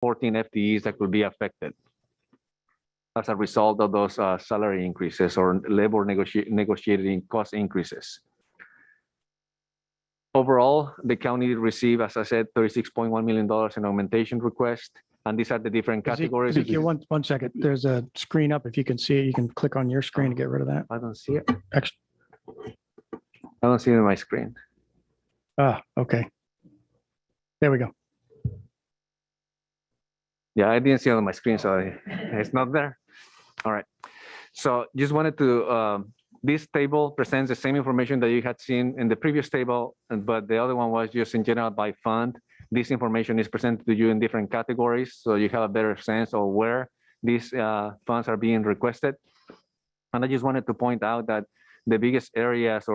14 FTEs that could be affected as a result of those salary increases or labor negotiating cost increases. Overall, the county received, as I said, $36.1 million in augmentation request, and these are the different categories. Ezekiel, one second. There's a screen up. If you can see it, you can click on your screen to get rid of that. I don't see it. I don't see it on my screen. Okay. There we go. Yeah, I didn't see it on my screen, so it's not there. All right. So just wanted to, this table presents the same information that you had seen in the previous table, but the other one was just in general by fund. This information is presented to you in different categories, so you have a better sense of where these funds are being requested. And I just wanted to point out that the biggest areas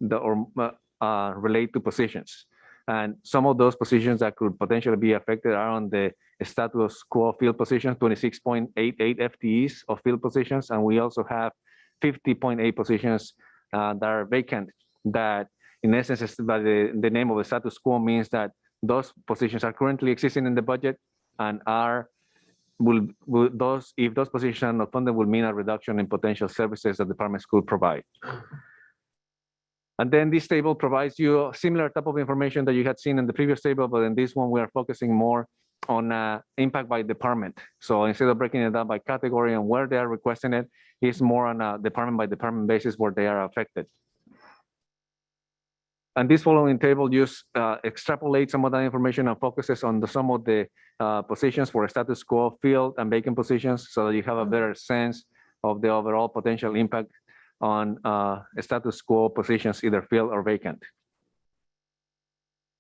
relate to positions. And some of those positions that could potentially be affected are on the status quo field positions, 26.88 FTEs of field positions. And we also have 50.8 positions that are vacant, that in essence, by the name of the status quo means that those positions are currently existing in the budget and if those positions are not funded, will mean a reduction in potential services that departments could provide. And then this table provides you a similar type of information that you had seen in the previous table, but in this one, we are focusing more on impact by department. So instead of breaking it down by category and where they are requesting it, it's more on a department by department basis where they are affected. And this following table just extrapolates some of that information and focuses on some of the positions for status quo field and vacant positions so that you have a better sense of the overall potential impact on status quo positions, either field or vacant.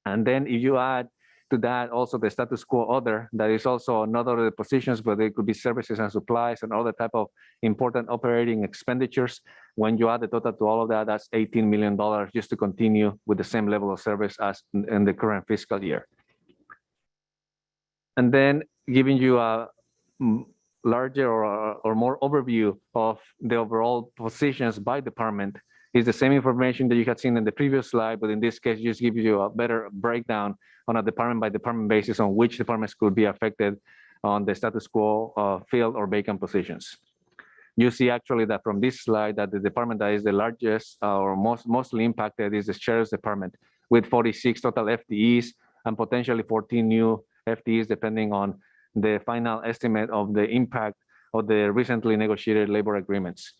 And then if you add to that also the status quo other, that is also another positions, but it could be services and supplies and other type of important operating expenditures. When you add the total to all of that, that's $18 million just to continue with the same level of service as in the current fiscal year. And then giving you a larger or more overview of the overall positions by department is the same information that you had seen in the previous slide, but in this case, just give you a better breakdown on a department by department basis on which departments could be affected on the status quo field or vacant positions. You see actually that from this slide that the department that is the largest or mostly impacted is the Sheriff's Department with 46 total FTEs and potentially 14 new FTEs depending on the final estimate of the impact of the recently negotiated labor agreements.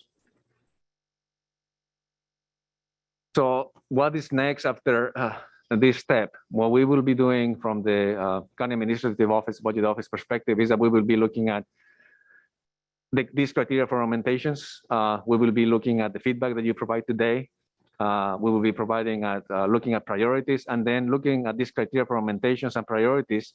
So what is next after this step? What we will be doing from the County Administrative Office, Budget Office perspective is that we will be looking at these criteria for augmentations. We will be looking at the feedback that you provide today. We will be providing looking at priorities, and then looking at these criteria for augmentations and priorities.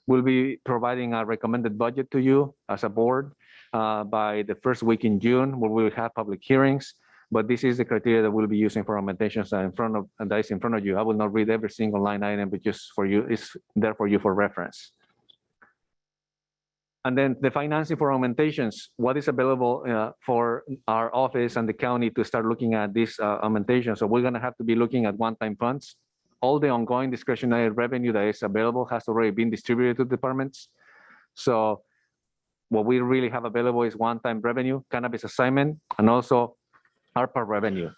We'll be providing a recommended budget to you as a board by the first week in June, where we will have public hearings. But this is the criteria that we'll be using for augmentations that is in front of you. I will not read every single line item, but just for you, it's there for you for reference. And then the financing for augmentations, what is available for our office and the county to start looking at these augmentations. So we're gonna have to be looking at one-time funds. All the ongoing discretionary revenue that is available has already been distributed to departments. So what we really have available is one-time revenue, cannabis assignment, and also ARPA revenue.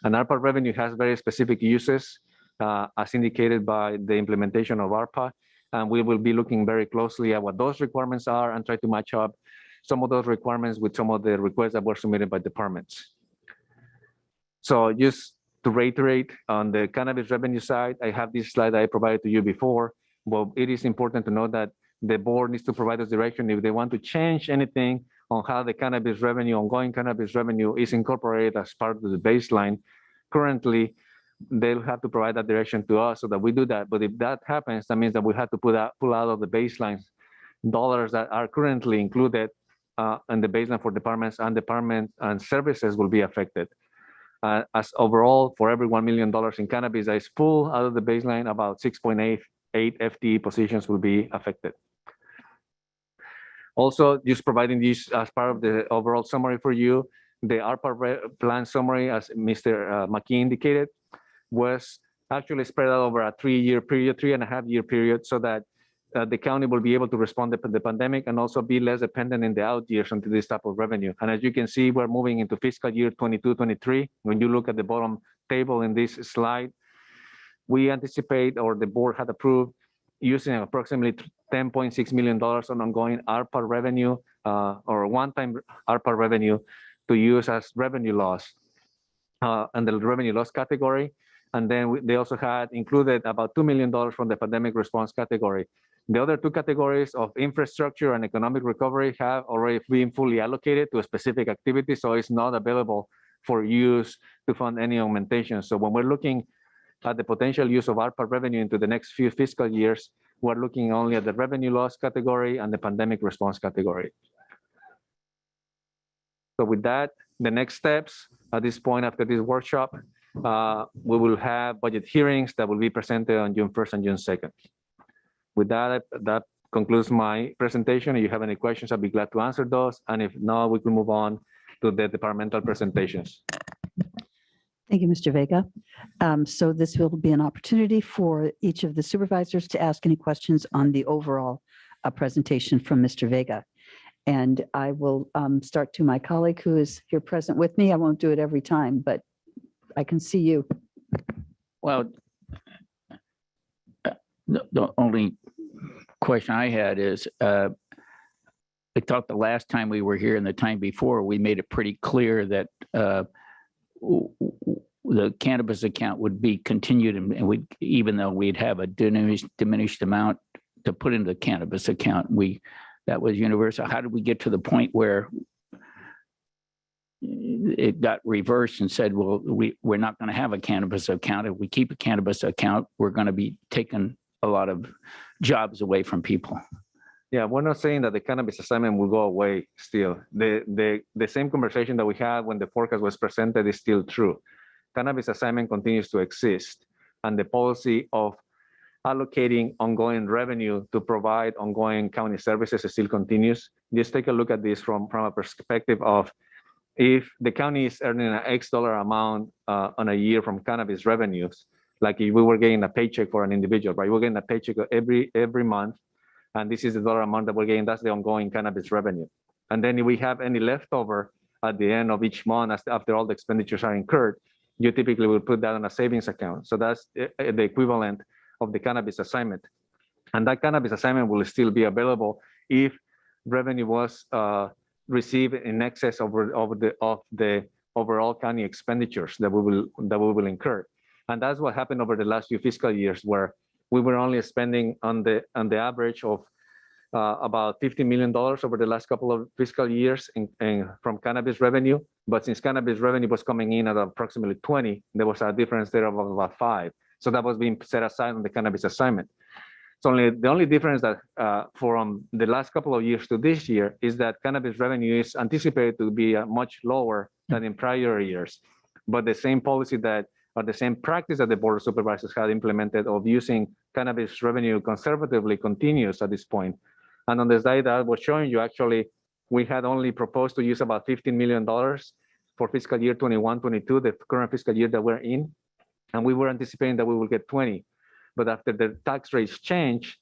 And ARPA revenue has very specific uses as indicated by the implementation of ARPA. And we will be looking very closely at what those requirements are and try to match up some of those requirements with some of the requests that were submitted by departments. So just to reiterate, on the cannabis revenue side, I have this slide that I provided to you before, but it is important to note that the board needs to provide us direction if they want to change anything on how the cannabis revenue, ongoing cannabis revenue is incorporated as part of the baseline. Currently, they'll have to provide that direction to us so that we do that. But if that happens, that means that we have to pull out of the baseline dollars that are currently included in the baseline for departments, and services will be affected. As overall, for every $1 million in cannabis that is pulled out of the baseline, about 6.8 FTE positions will be affected. Also, just providing this as part of the overall summary for you, the ARPA plan summary, as Mr. McKee indicated, was actually spread out over a 3-year period, 3.5-year period, so that the county will be able to respond to the pandemic and also be less dependent in the out years onto this type of revenue. And as you can see, we're moving into fiscal year 22-23. When you look at the bottom table in this slide, we anticipate, or the board had approved, using approximately $10.6 million on ongoing ARPA revenue or one-time ARPA revenue to use as revenue loss and the revenue loss category. And then they also had included about $2 million from the pandemic response category. The other two categories of infrastructure and economic recovery have already been fully allocated to a specific activity, so it's not available for use to fund any augmentation. So when we're looking at the potential use of ARPA revenue into the next few fiscal years, we're looking only at the revenue loss category and the pandemic response category. So with that, the next steps at this point after this workshop, we will have budget hearings that will be presented on June 1st and June 2nd. With that, that concludes my presentation. If you have any questions, I'll be glad to answer those. And if not, we can move on to the departmental presentations. Thank you, Mr. Vega. So this will be an opportunity for each of the supervisors to ask any questions on the overall presentation from Mr. Vega. And I will start to my colleague who is here present with me. I won't do it every time, but I can see you. Well, the only question I had is, I thought the last time we were here and the time before, we made it pretty clear that the cannabis account would be continued, and we, even though we'd have a diminished amount to put into the cannabis account, that was universal. How did we get to the point where it got reversed and said, well, we're not going to have a cannabis account. If we keep a cannabis account, we're going to be taking a lot of jobs away from people. Yeah, we're not saying that the cannabis assignment will go away still. The same conversation that we had when the forecast was presented is still true. Cannabis assignment continues to exist, and the policy of allocating ongoing revenue to provide ongoing county services still continues. Just take a look at this from a perspective of, if the county is earning an X dollar amount on a year from cannabis revenues, like if we were getting a paycheck for an individual, right? We're getting a paycheck every month, and this is the dollar amount that we're getting. That's the ongoing cannabis revenue. And then if we have any leftover at the end of each month, after all the expenditures are incurred, you typically will put that on a savings account. So that's the equivalent of the cannabis assignment. And that cannabis assignment will still be available if revenue was received in excess of the overall county expenditures that we will incur. And that's what happened over the last few fiscal years, where we were only spending on the average of about $50 million over the last couple of fiscal years from cannabis revenue. But since cannabis revenue was coming in at approximately 20, there was a difference there of about 5. So that was being set aside on the cannabis assignment. So the only difference that from the last couple of years to this year is that cannabis revenue is anticipated to be much lower than in prior years. But the same policy or the same practice that the Board of Supervisors had implemented of using cannabis revenue conservatively continues at this point. And on the slide that I was showing you, actually, we had only proposed to use about $15 million for fiscal year 21-22, the current fiscal year that we're in. And we were anticipating that we will get 20. But after the tax rates change,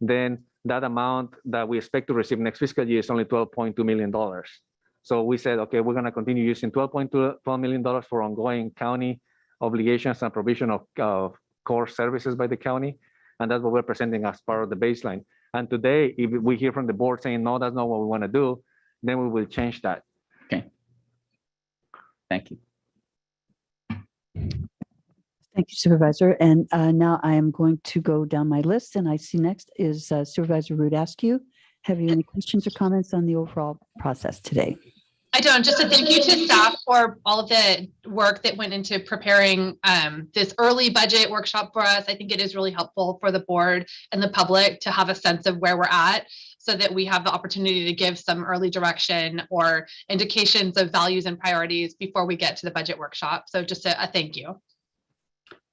then that amount that we expect to receive next fiscal year is only $12.2 million. So we said, okay, we're going to continue using $12 million for ongoing county obligations and provision of core services by the county. And that's what we're presenting as part of the baseline. And today, if we hear from the board saying, no, that's not what we want to do, then we will change that. Okay. Thank you. Thank you, Supervisor. And now I am going to go down my list, and I see next is Supervisor Rudascu. Have you any questions or comments on the overall process today? I don't. Just a thank you to staff for all of the work that went into preparing this early budget workshop for us. I think it is really helpful for the board and the public to have a sense of where we're at, so that we have the opportunity to give some early direction or indications of values and priorities before we get to the budget workshop. So just a thank you.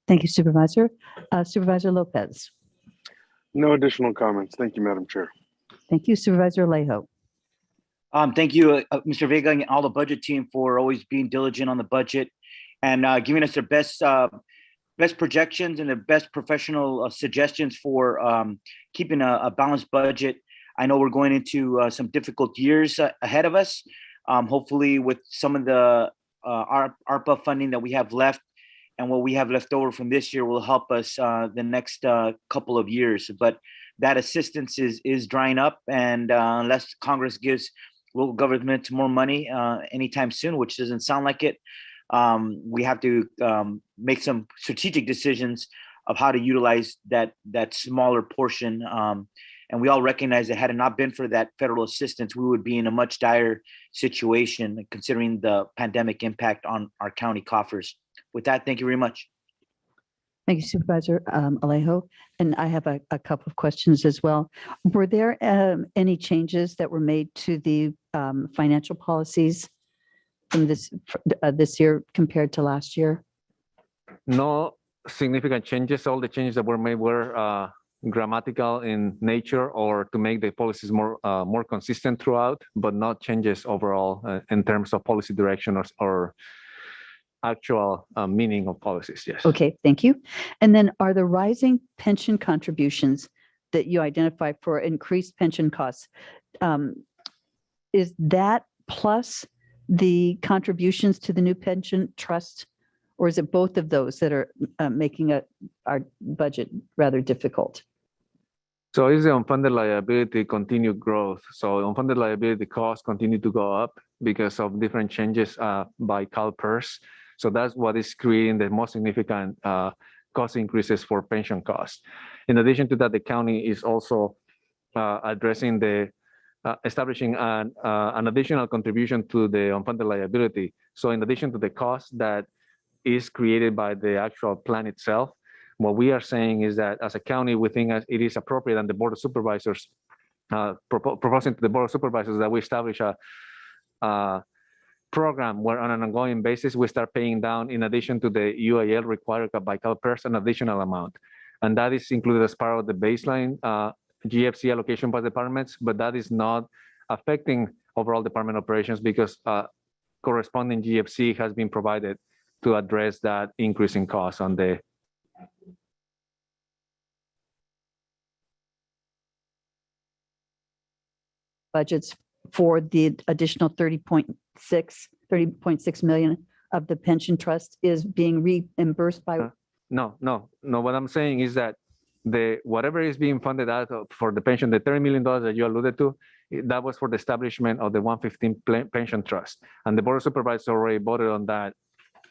Thank you, Supervisor. Supervisor Lopez. No additional comments. Thank you, Madam Chair. Thank you, Supervisor Alejo. Thank you, Mr. Vega and all the budget team for always being diligent on the budget and giving us their best best projections and the best professional suggestions for keeping a balanced budget. I know we're going into some difficult years ahead of us. Hopefully with some of the ARPA funding that we have left and what we have left over from this year will help us the next couple of years. But that assistance is drying up, and unless Congress gives local government more money anytime soon, which doesn't sound like it, we have to make some strategic decisions of how to utilize that smaller portion. And we all recognize that had it not been for that federal assistance, we would be in a much dire situation considering the pandemic impact on our county coffers. With that, thank you very much. Thank you, Supervisor Alejo. And I have a couple of questions as well. Were there any changes that were made to the financial policies from this year compared to last year? No significant changes. All the changes that were made were grammatical in nature or to make the policies more consistent throughout, but not changes overall in terms of policy direction or actual meaning of policies. Yes. Okay, thank you. And then are the rising pension contributions that you identify for increased pension costs, is that plus the contributions to the new pension trust, or is it both of those that are making our budget rather difficult? So is the unfunded liability continued growth? So unfunded liability costs continue to go up because of different changes by CalPERS. So that's what is creating the most significant cost increases for pension costs. In addition to that, the county is also addressing establishing an additional contribution to the unfunded liability. So in addition to the cost that is created by the actual plan itself, what we are saying is that as a county, we think it is appropriate, and the Board of Supervisors proposing to the Board of Supervisors that we establish a program where on an ongoing basis we start paying down, in addition to the UAL required by CalPERS, an additional amount. And that is included as part of the baseline GFC allocation by departments, but that is not affecting overall department operations because corresponding GFC has been provided to address that increase in costs on the budgets for the additional 30.6 million of the pension trust is being reimbursed by? No. What I'm saying is that whatever is being funded out for the pension, the $30 million that you alluded to, that was for the establishment of the 115 pension trust. And the Board of Supervisors already voted on that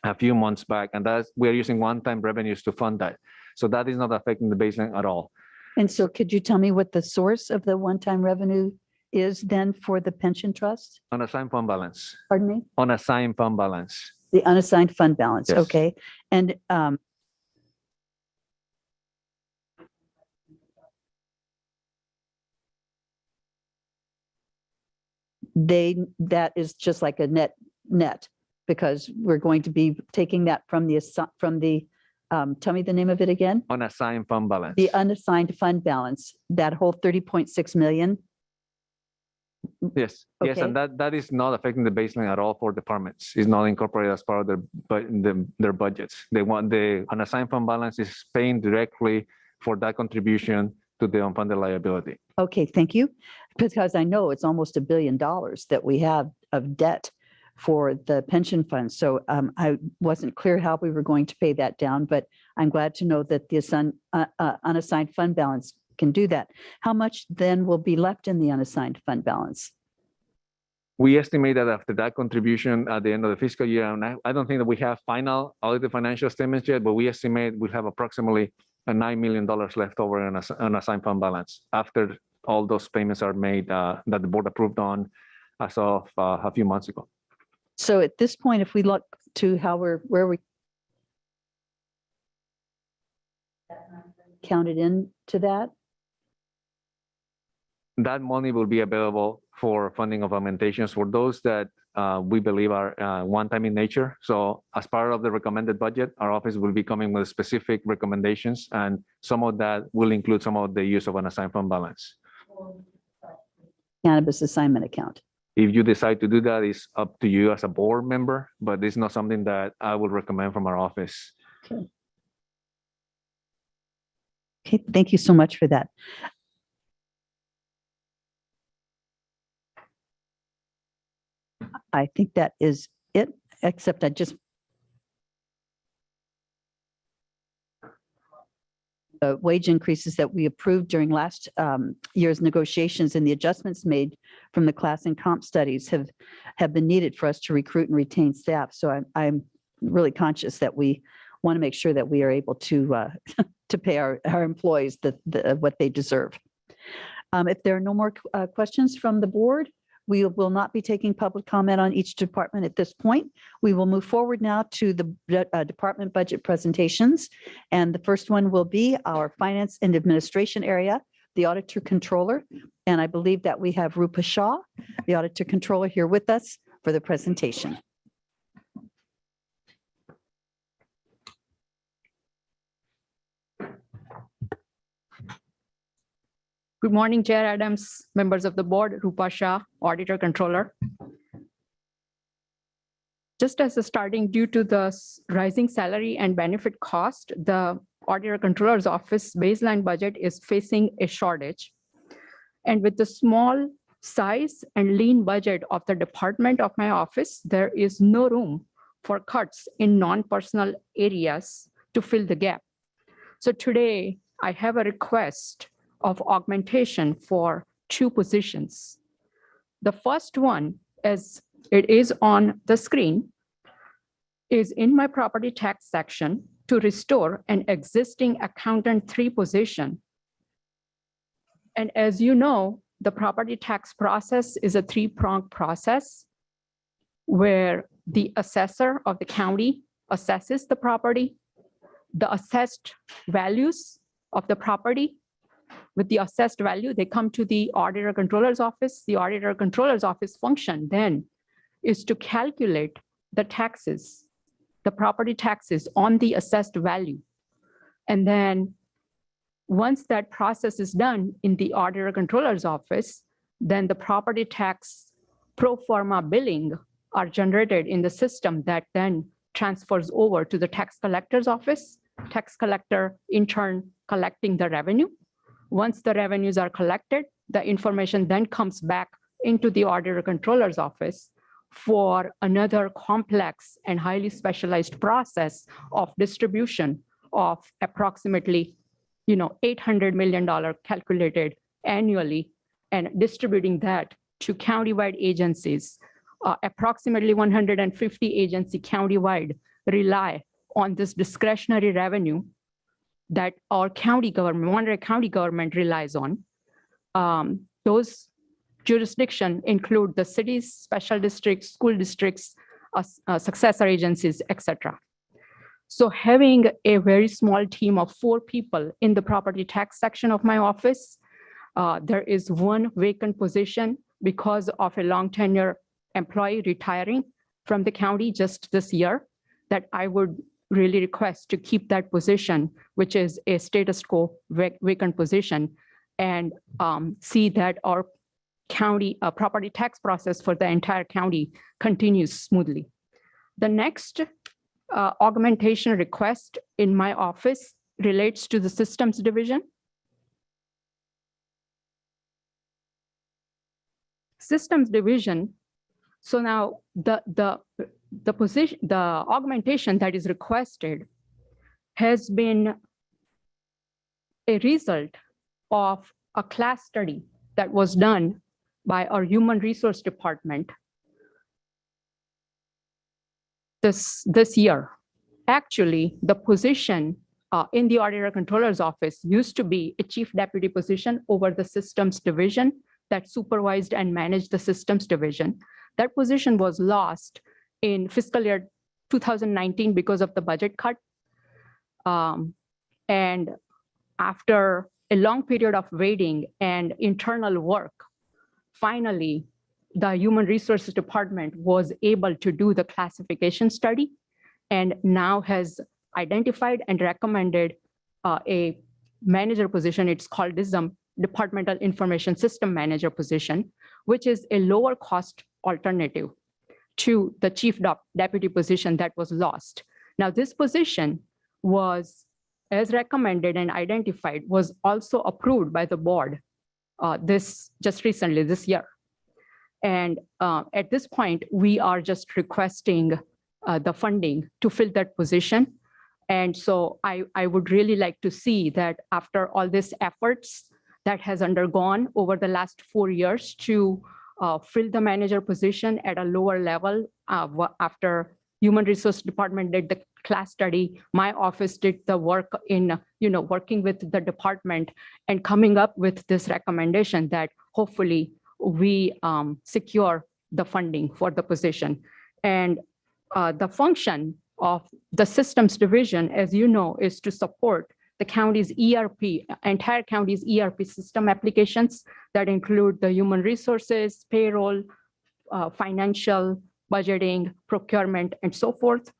a few months back, and we're using one-time revenues to fund that. So that is not affecting the baseline at all. And so could you tell me what the source of the one-time revenue is then for the pension trust? Unassigned fund balance. Pardon me? Unassigned fund balance. The unassigned fund balance. Yes. Okay. And that is just like a net because we're going to be taking that from the tell me the name of it again. Unassigned fund balance. The unassigned fund balance, that whole 30.6 million. Yes, Okay. yes, and that is not affecting the baseline at all for departments. It's not incorporated as part of their budgets. They want the unassigned fund balance is paying directly for that contribution to the unfunded liability. Okay, thank you. Because I know it's almost $1 billion that we have of debt for the pension fund. So I wasn't clear how we were going to pay that down, but I'm glad to know that the unassigned fund balance can do that. How much then will be left in the unassigned fund balance? We estimate that after that contribution at the end of the fiscal year, and I don't think that we have final audited financial statements yet, but we estimate we'll have approximately $9 million left over in unassigned fund balance after all those payments are made that the board approved on as of a few months ago. So at this point, if we look to where we counted into that? That money will be available for funding of augmentations for those that we believe are one-time in nature. So as part of the recommended budget, our office will be coming with specific recommendations, and some of that will include some of the use of unassigned fund balance. Cannabis assignment account. If you decide to do that, it's up to you as a board member, but it's not something that I would recommend from our office. Okay. Okay, thank you so much for that. I think that is it, except I just wage increases that we approved during last year's negotiations and the adjustments made from the class and comp studies have been needed for us to recruit and retain staff. So I'm really conscious that we want to make sure that we are able to to pay our employees what they deserve. If there are no more questions from the board, we will not be taking public comment on each department at this point. We will move forward now to the department budget presentations. And the first one will be our finance and administration area, the auditor controller. And I believe that we have Rupa Shah, the auditor controller, here with us for the presentation. Good morning, Chair Adams, members of the board, Rupa Shah, Auditor Controller. Just as a starting, due to the rising salary and benefit cost, the Auditor Controller's Office baseline budget is facing a shortage. And with the small size and lean budget of the department of my office, there is no room for cuts in non-personal areas to fill the gap. So today, I have a request of augmentation for 2 positions. The first one, as it is on the screen, is in my property tax section to restore an existing accountant 3 position. And as you know, the property tax process is a 3-pronged process where the assessor of the county assesses the property, the assessed values of the property. With the assessed value, they come to the Auditor Controller's Office. The Auditor Controller's Office function then is to calculate the taxes, the property taxes on the assessed value. And then once that process is done in the Auditor Controller's Office, then the property tax pro forma billing are generated in the system that then transfers over to the tax collector's office, tax collector in turn collecting the revenue. Once the revenues are collected, the information then comes back into the Auditor Controller's Office for another complex and highly specialized process of distribution of approximately, $800 million calculated annually, and distributing that to countywide agencies. Approximately 150 agencies countywide rely on this discretionary revenue that our county government, Monterey County government relies on. Those jurisdictions include the cities, special districts, school districts, successor agencies, etc. So having a very small team of 4 people in the property tax section of my office, there is 1 vacant position because of a long tenure employee retiring from the county just this year that I would really request to keep that position, which is a status quo vacant position, and see that our county property tax process for the entire county continues smoothly. The next augmentation request in my office relates to the systems division. Systems division. So now the position, the augmentation that is requested has been a result of a class study that was done by our human resource department this year. Actually, the position in the Auditor Controller's Office used to be a chief deputy position over the systems division that supervised and managed the systems division. That position was lost in fiscal year 2019 because of the budget cut. And after a long period of waiting and internal work, finally, the Human Resources Department was able to do the classification study and now has identified and recommended a manager position. It's called DISM, Departmental Information System Manager position, which is a lower cost alternative to the chief deputy position that was lost. Now, this position was as recommended and identified, was also approved by the board just recently, this year. And at this point, we are just requesting the funding to fill that position. And so I would really like to see that after all these efforts that has undergone over the last 4 years to fill the manager position at a lower level, after Human Resource Department did the class study, my office did the work in working with the department and coming up with this recommendation that hopefully we secure the funding for the position. And the function of the systems division, as you know, is to support the county's entire county's ERP system applications that include the human resources, payroll, financial, budgeting, procurement, and so forth.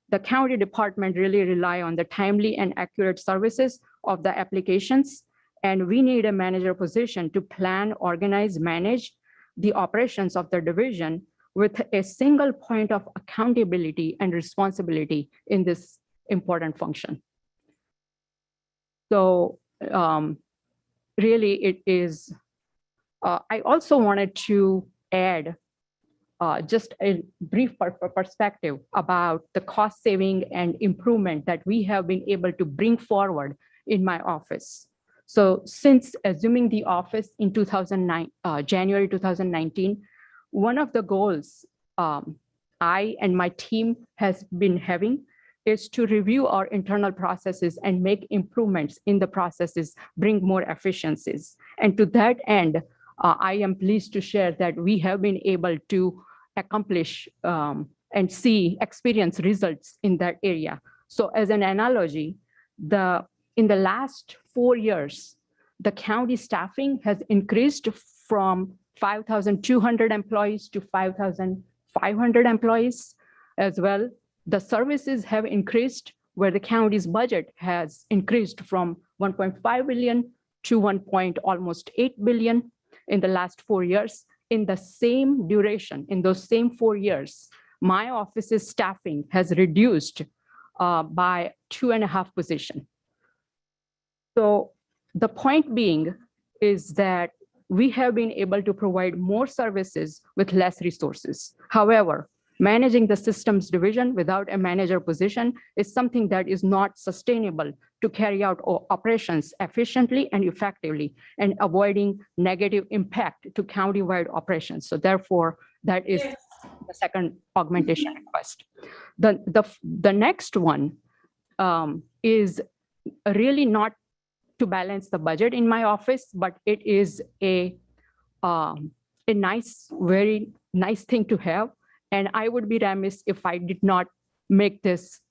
The county department really rely on the timely and accurate services of the applications. And we need a manager position to plan, organize, manage the operations of the division with a single point of accountability and responsibility in this important function. So really it is, I also wanted to add just a brief perspective about the cost saving and improvement that we have been able to bring forward in my office. So since assuming the office in January 2019, one of the goals I and my team has been having is to review our internal processes and make improvements in the processes, bring more efficiencies. And to that end, I am pleased to share that we have been able to accomplish and experience results in that area. So as an analogy, in the last 4 years, the county staffing has increased from 5,200 employees to 5,500 employees as well. The services have increased where the county's budget has increased from 1.5 billion to almost 8 billion in the last 4 years. In the same duration, in those same 4 years, my office's staffing has reduced by 2.5 positions. So the point being is that we have been able to provide more services with less resources. However, managing the systems division without a manager position is something that is not sustainable to carry out operations efficiently and effectively and avoiding negative impact to countywide operations. So therefore, that is the second augmentation request. The next one is really not to balance the budget in my office, but it is a very nice thing to have. And I would be remiss if I did not make this,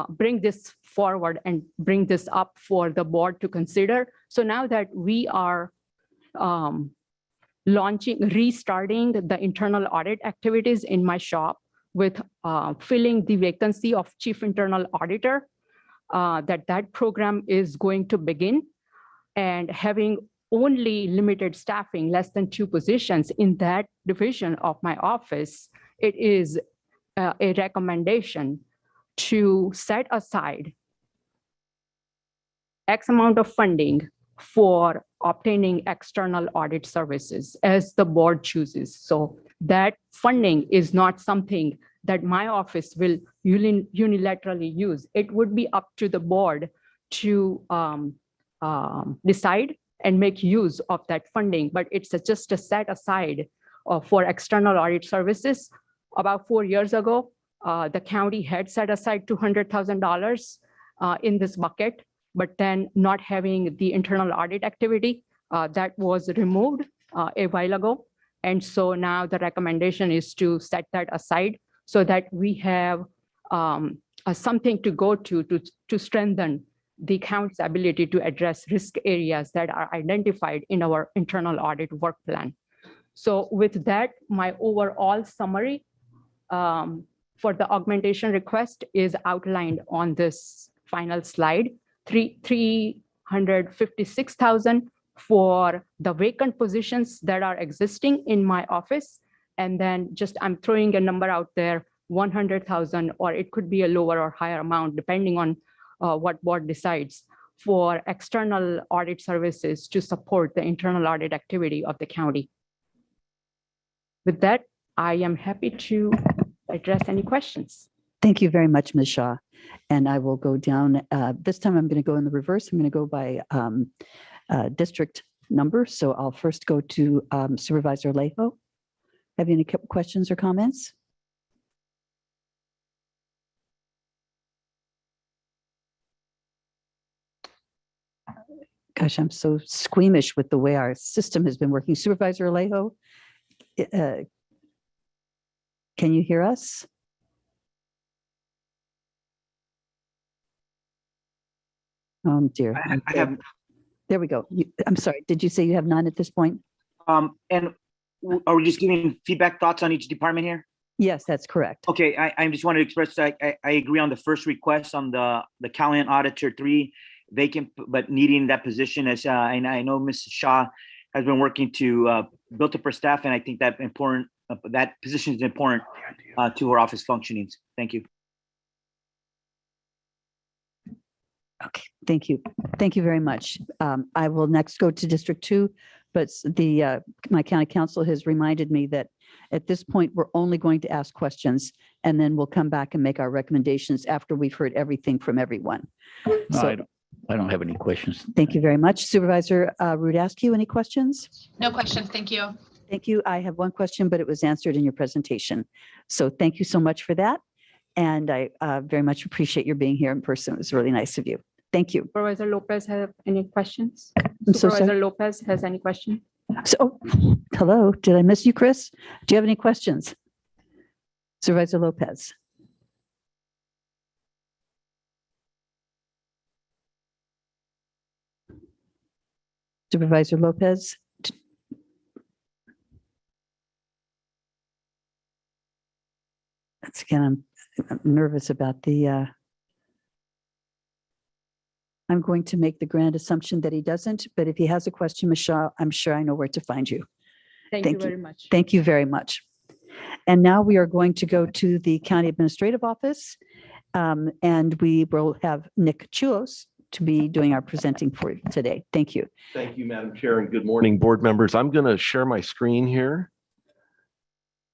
bring this forward and bring this up for the board to consider. So now that we are restarting the internal audit activities in my shop with filling the vacancy of chief internal auditor, that program is going to begin, and having only limited staffing, less than 2 positions in that division of my office, it is a recommendation to set aside X amount of funding for obtaining external audit services as the board chooses. So that funding is not something that my office will unilaterally use. It would be up to the board to decide and make use of that funding, but it's just a set aside for external audit services. About 4 years ago, the county had set aside $200,000 in this bucket, but then not having the internal audit activity, that was removed a while ago. And so now the recommendation is to set that aside so that we have something to go to strengthen the county's ability to address risk areas that are identified in our internal audit work plan. So with that, my overall summary for the augmentation request is outlined on this final slide. $356,000 for the vacant positions that are existing in my office. And then just I'm throwing a number out there, 100,000, or it could be a lower or higher amount depending on what board decides for external audit services to support the internal audit activity of the county. With that, I am happy to address any questions. Thank you very much, Ms. Shaw. And I will go down, this time I'm going to go in the reverse. I'm going to go by district number. So I'll first go to Supervisor Alejo. Have you any questions or comments? Gosh, I'm so squeamish with the way our system has been working. Supervisor Alejo, can you hear us? Oh dear. I have, There we go. I'm sorry. Did you say you have none at this point? and are we just giving feedback, thoughts on each department here? Yes, that's correct. Okay, I just wanted to express, I agree on the first request on the Callahan Auditor 3, vacant, but needing that position as, and I know Ms. Shaw has been working to build up her staff, and I think that important, that position is important to her office functionings. Thank you. Okay, thank you. Thank you very much. I will next go to District 2, but my county council has reminded me that at this point, we're only going to ask questions, and then we'll come back and make our recommendations after we've heard everything from everyone. No, So I don't have any questions. thank you very much. Supervisor Rudasky, any questions? No questions. Thank you. Thank you. I have one question, but it was answered in your presentation. So thank you so much for that. And I very much appreciate your being here in person. It was really nice of you. Thank you. Supervisor Lopez have any questions? I'm so sorry. Supervisor Lopez has any question? So, hello, did I miss you, Chris? Do you have any questions? Supervisor Lopez. Supervisor Lopez. That's again, I'm nervous about the, I'm going to make the grand assumption that he doesn't, but if he has a question, Michelle, I'm sure I know where to find you. Thank you very much. Thank you very much. And now we are going to go to the County Administrative Office, and we will have Nick Chulos to be doing our presenting for today. Thank you. Thank you, Madam Chair, and good morning, board members. I'm going to share my screen here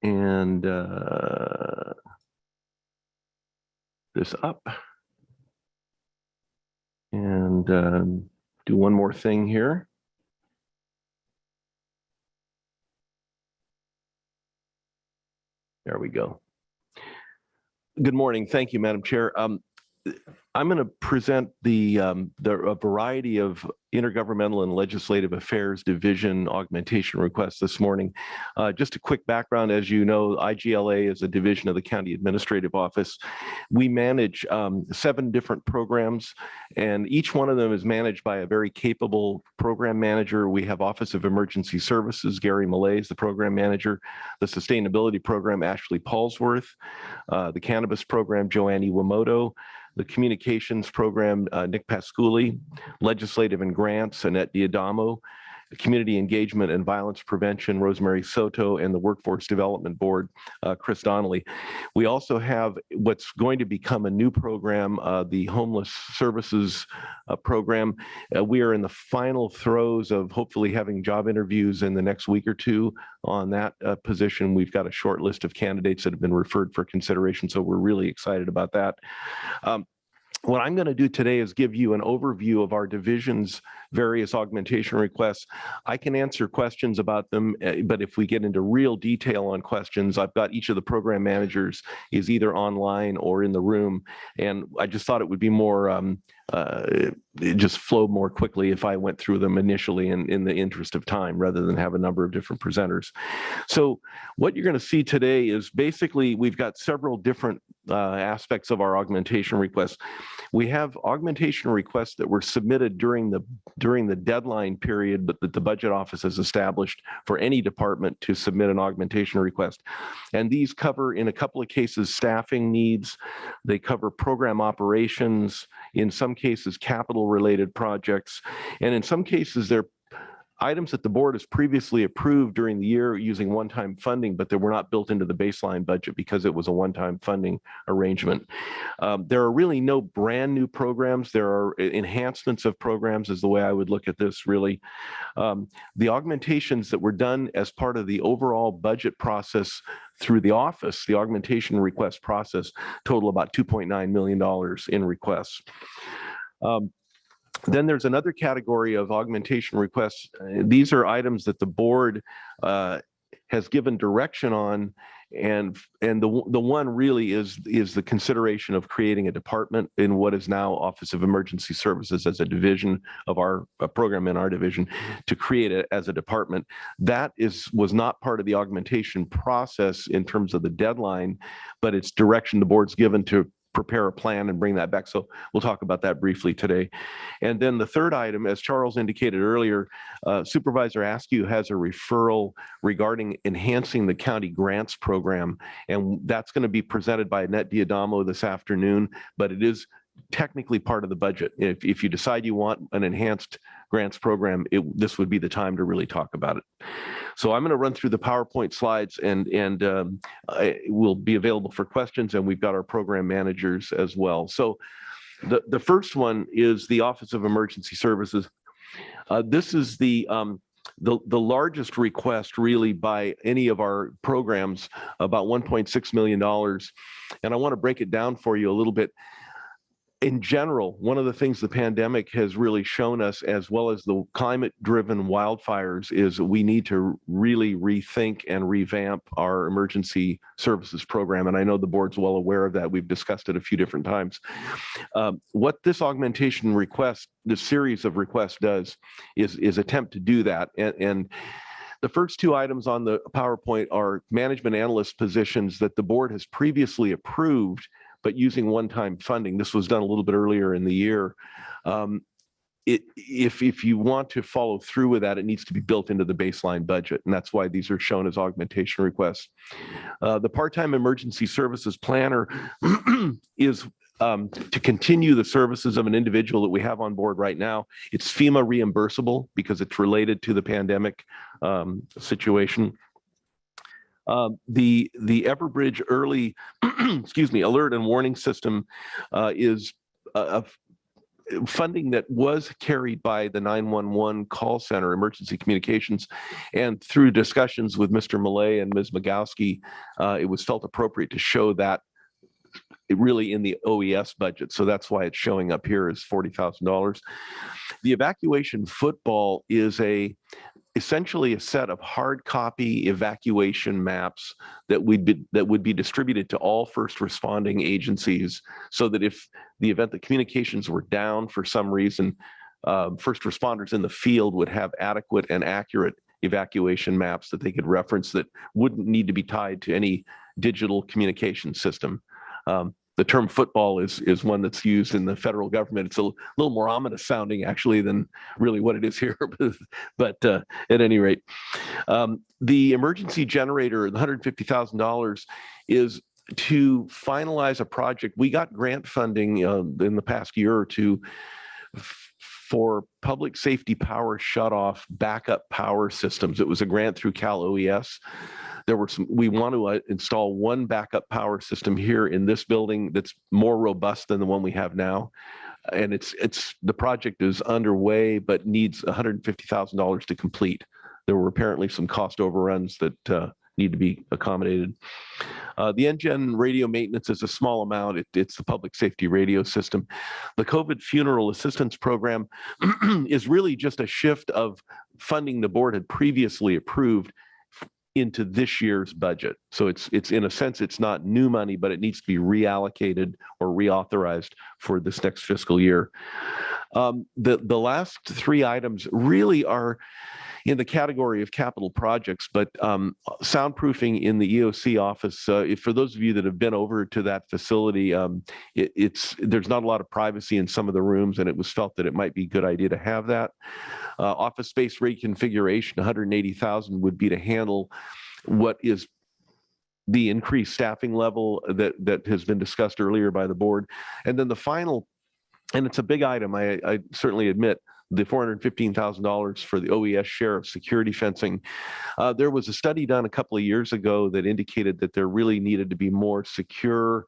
and this up. And do one more thing here. There we go. Good morning. Thank you, Madam Chair. I'm going to present a variety of intergovernmental and legislative affairs division augmentation requests this morning. Just a quick background, as you know, IGLA is a division of the County Administrative Office. We manage 7 different programs, and each one of them is managed by a very capable program manager. We have Office of Emergency Services, Gary Millay is the program manager, the Sustainability Program, Ashley Paulsworth, the Cannabis Program, Joanne Iwamoto, the Communications Program, Nick Pasculi, Legislative and Grants, Annette Diadamo, Community Engagement and Violence Prevention, Rosemary Soto, and the Workforce Development Board, Chris Donnelly. We also have what's going to become a new program, the Homeless Services Program. We are in the final throes of hopefully having job interviews in the next week or two on that position. We've got a short list of candidates that have been referred for consideration, so we're really excited about that. What I'm going to do today is give you an overview of our division's various augmentation requests. I can answer questions about them, but if we get into real detail on questions, I've got each of the program managers is either online or in the room, and I just thought it would be more it just flow more quickly if I went through them initially in the interest of time rather than have a number of different presenters. So what you're going to see today is basically we've got several different aspects of our augmentation requests. We have augmentation requests that were submitted during the deadline period that the budget office has established for any department to submit an augmentation request. And these cover, in a couple of cases, staffing needs. They cover program operations, in some cases, capital related projects. And in some cases, they're items that the board has previously approved during the year using one-time funding, but they were not built into the baseline budget because it was a one-time funding arrangement. There are really no brand new programs. There are enhancements of programs is the way I would look at this really. The augmentations that were done as part of the overall budget process through the office, the augmentation request process, total about $2.9 million in requests. Then there's another category of augmentation requests. These are items that the board has given direction on, and the one really is the consideration of creating a department in what is now Office of Emergency Services as a division of our program in our division, to create it as a department. That was not part of the augmentation process in terms of the deadline, but it's direction the board's given to prepare a plan and bring that back. So we'll talk about that briefly today. And then the third item, as Charles indicated earlier, Supervisor Askew has a referral regarding enhancing the county grants program. And that's going to be presented by Annette Diadamo this afternoon, but it is technically part of the budget. If you decide you want an enhanced grants program, this would be the time to really talk about it. So I'm going to run through the PowerPoint slides, and it will be available for questions, and we've got our program managers as well. So the first one is the Office of Emergency Services. This is the largest request really by any of our programs, about $1.6 million. And I want to break it down for you a little bit. In general, one of the things the pandemic has really shown us, as well as the climate-driven wildfires, is we need to really rethink and revamp our emergency services program. And I know the board's well aware of that. We've discussed it a few different times. What this augmentation request, this series of requests does is attempt to do that. And the first two items on the PowerPoint are management analyst positions that the board has previously approved, but using one-time funding. This was done a little bit earlier in the year. If you want to follow through with that, it needs to be built into the baseline budget, and that's why these are shown as augmentation requests. The part-time emergency services planner is to continue the services of an individual that we have on board right now. It's FEMA reimbursable because it's related to the pandemic situation. The Everbridge early, alert and warning system is funding that was carried by the 911 call center, emergency communications, and through discussions with Mr. Millay and Ms. Magowski, it was felt appropriate to show that really in the OES budget. So that's why it's showing up here as $40,000. The Evacuation Football is essentially a set of hard copy evacuation maps that would be distributed to all first responding agencies, so that if the event that communications were down for some reason, first responders in the field would have adequate and accurate evacuation maps that they could reference that wouldn't need to be tied to any digital communication system. The term football is one that's used in the federal government. It's a little more ominous sounding actually than really what it is here, but at any rate, the emergency generator, the $150,000, is to finalize a project. We got grant funding in the past year or two for public safety power shutoff backup power systems. It was a grant through Cal OES. We want to install one backup power system here in this building that's more robust than the one we have now. And the project is underway, but needs $150,000 to complete. There were apparently some cost overruns that need to be accommodated. The NGen radio maintenance is a small amount. It's the public safety radio system. The COVID funeral assistance program is really just a shift of funding the board had previously approved into this year's budget. So it's in a sense, it's not new money, but it needs to be reallocated or reauthorized for this next fiscal year. The last three items really are in the category of capital projects, but soundproofing in the EOC office, for those of you that have been over to that facility, there's not a lot of privacy in some of the rooms, and it was felt that it might be a good idea to have that. Office space reconfiguration, $180,000 would be to handle what is the increased staffing level that has been discussed earlier by the board. And then the final, and it's a big item, I certainly admit, the $415,000 for the OES share of security fencing. There was a study done a couple of years ago that indicated that there really needed to be more secure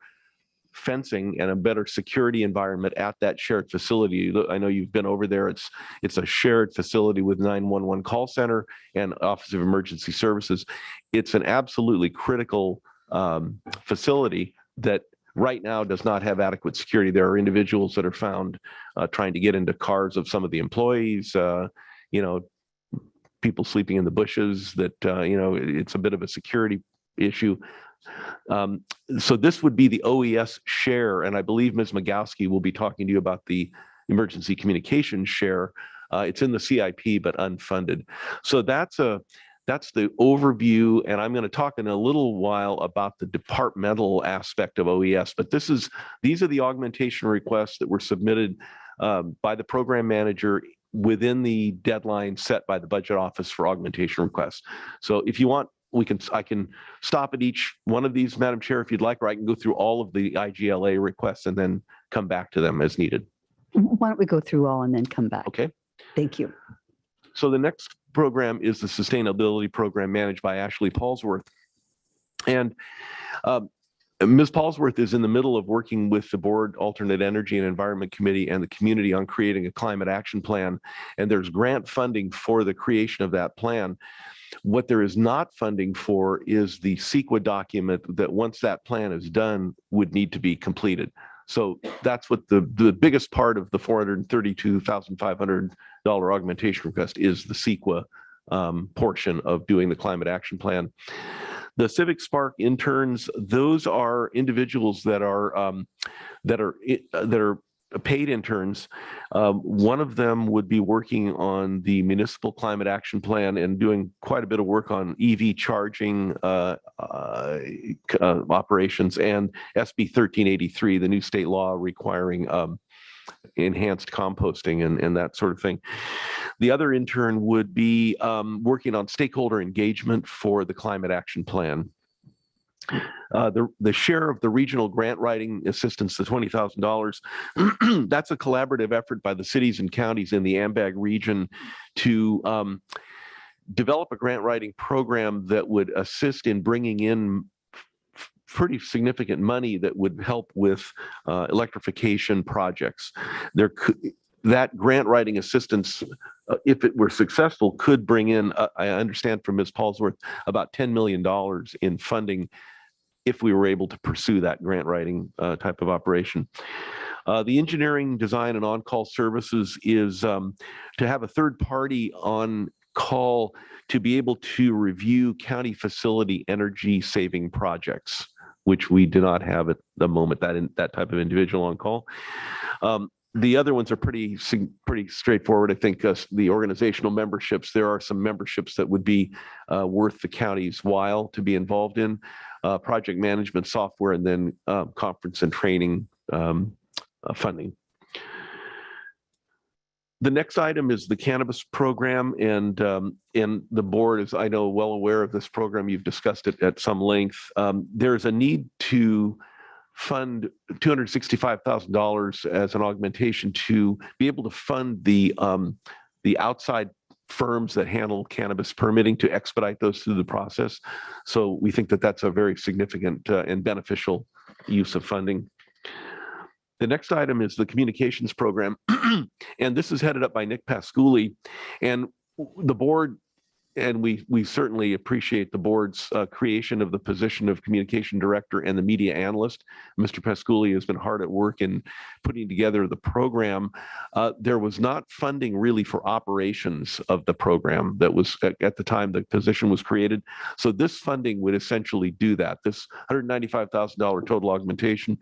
fencing and a better security environment at that shared facility. I know you've been over there. It's a shared facility with 911 call center and Office of Emergency Services. It's an absolutely critical facility that right now does not have adequate security. There are individuals that are found trying to get into cars of some of the employees, people sleeping in the bushes, that, it's a bit of a security issue. So this would be the OES share, and I believe Ms. Magowski will be talking to you about the emergency communications share. It's in the CIP, but unfunded. So that's the overview, and I'm going to talk in a little while about the departmental aspect of OES. But these are the augmentation requests that were submitted by the program manager within the deadline set by the budget office for augmentation requests. So if you want, I can stop at each one of these, Madam Chair, if you'd like, or I can go through all of the IGLA requests and then come back to them as needed. Why don't we go through all and then come back? Okay. Thank you. So the next program is the sustainability program managed by Ashley Paulsworth. And Ms. Paulsworth is in the middle of working with the Board Alternate Energy and Environment Committee and the community on creating a climate action plan. And there's grant funding for the creation of that plan. What there is not funding for is the CEQA document that once that plan is done would need to be completed. So that's what the biggest part of the $432,500 augmentation request is, the CEQA portion of doing the climate action plan. The Civic Spark interns, those are individuals that are paid interns. One of them would be working on the municipal climate action plan and doing quite a bit of work on EV charging operations, and SB 1383, the new state law requiring enhanced composting and that sort of thing. The other intern would be working on stakeholder engagement for the climate action plan. The share of the regional grant writing assistance, the $20,000, that's a collaborative effort by the cities and counties in the AMBAG region to develop a grant writing program that would assist in bringing in pretty significant money that would help with electrification projects. That grant writing assistance, if it were successful, could bring in, I understand from Ms. Paulsworth, about $10 million in funding if we were able to pursue that grant writing type of operation. The engineering, design, and on-call services is to have a third party on call to be able to review county facility energy saving projects, which we do not have at the moment, that type of individual on call. The other ones are pretty straightforward. I think the organizational memberships, there are some memberships that would be worth the county's while to be involved in, project management software, and then conference and training funding. The next item is the Cannabis Program, and the board is, I know, well aware of this program. You've discussed it at some length. There's a need to fund $265,000 as an augmentation to be able to fund the outside firms that handle cannabis permitting, to expedite those through the process. So we think that that's a very significant and beneficial use of funding. The next item is the communications program, and this is headed up by Nick Pasculi, and the board, and we certainly appreciate the board's creation of the position of communication director and the media analyst. Mr. Pasculi has been hard at work in putting together the program. There was not funding really for operations of the program that was at the time the position was created. So this funding would essentially do that. This $195,000 total augmentation.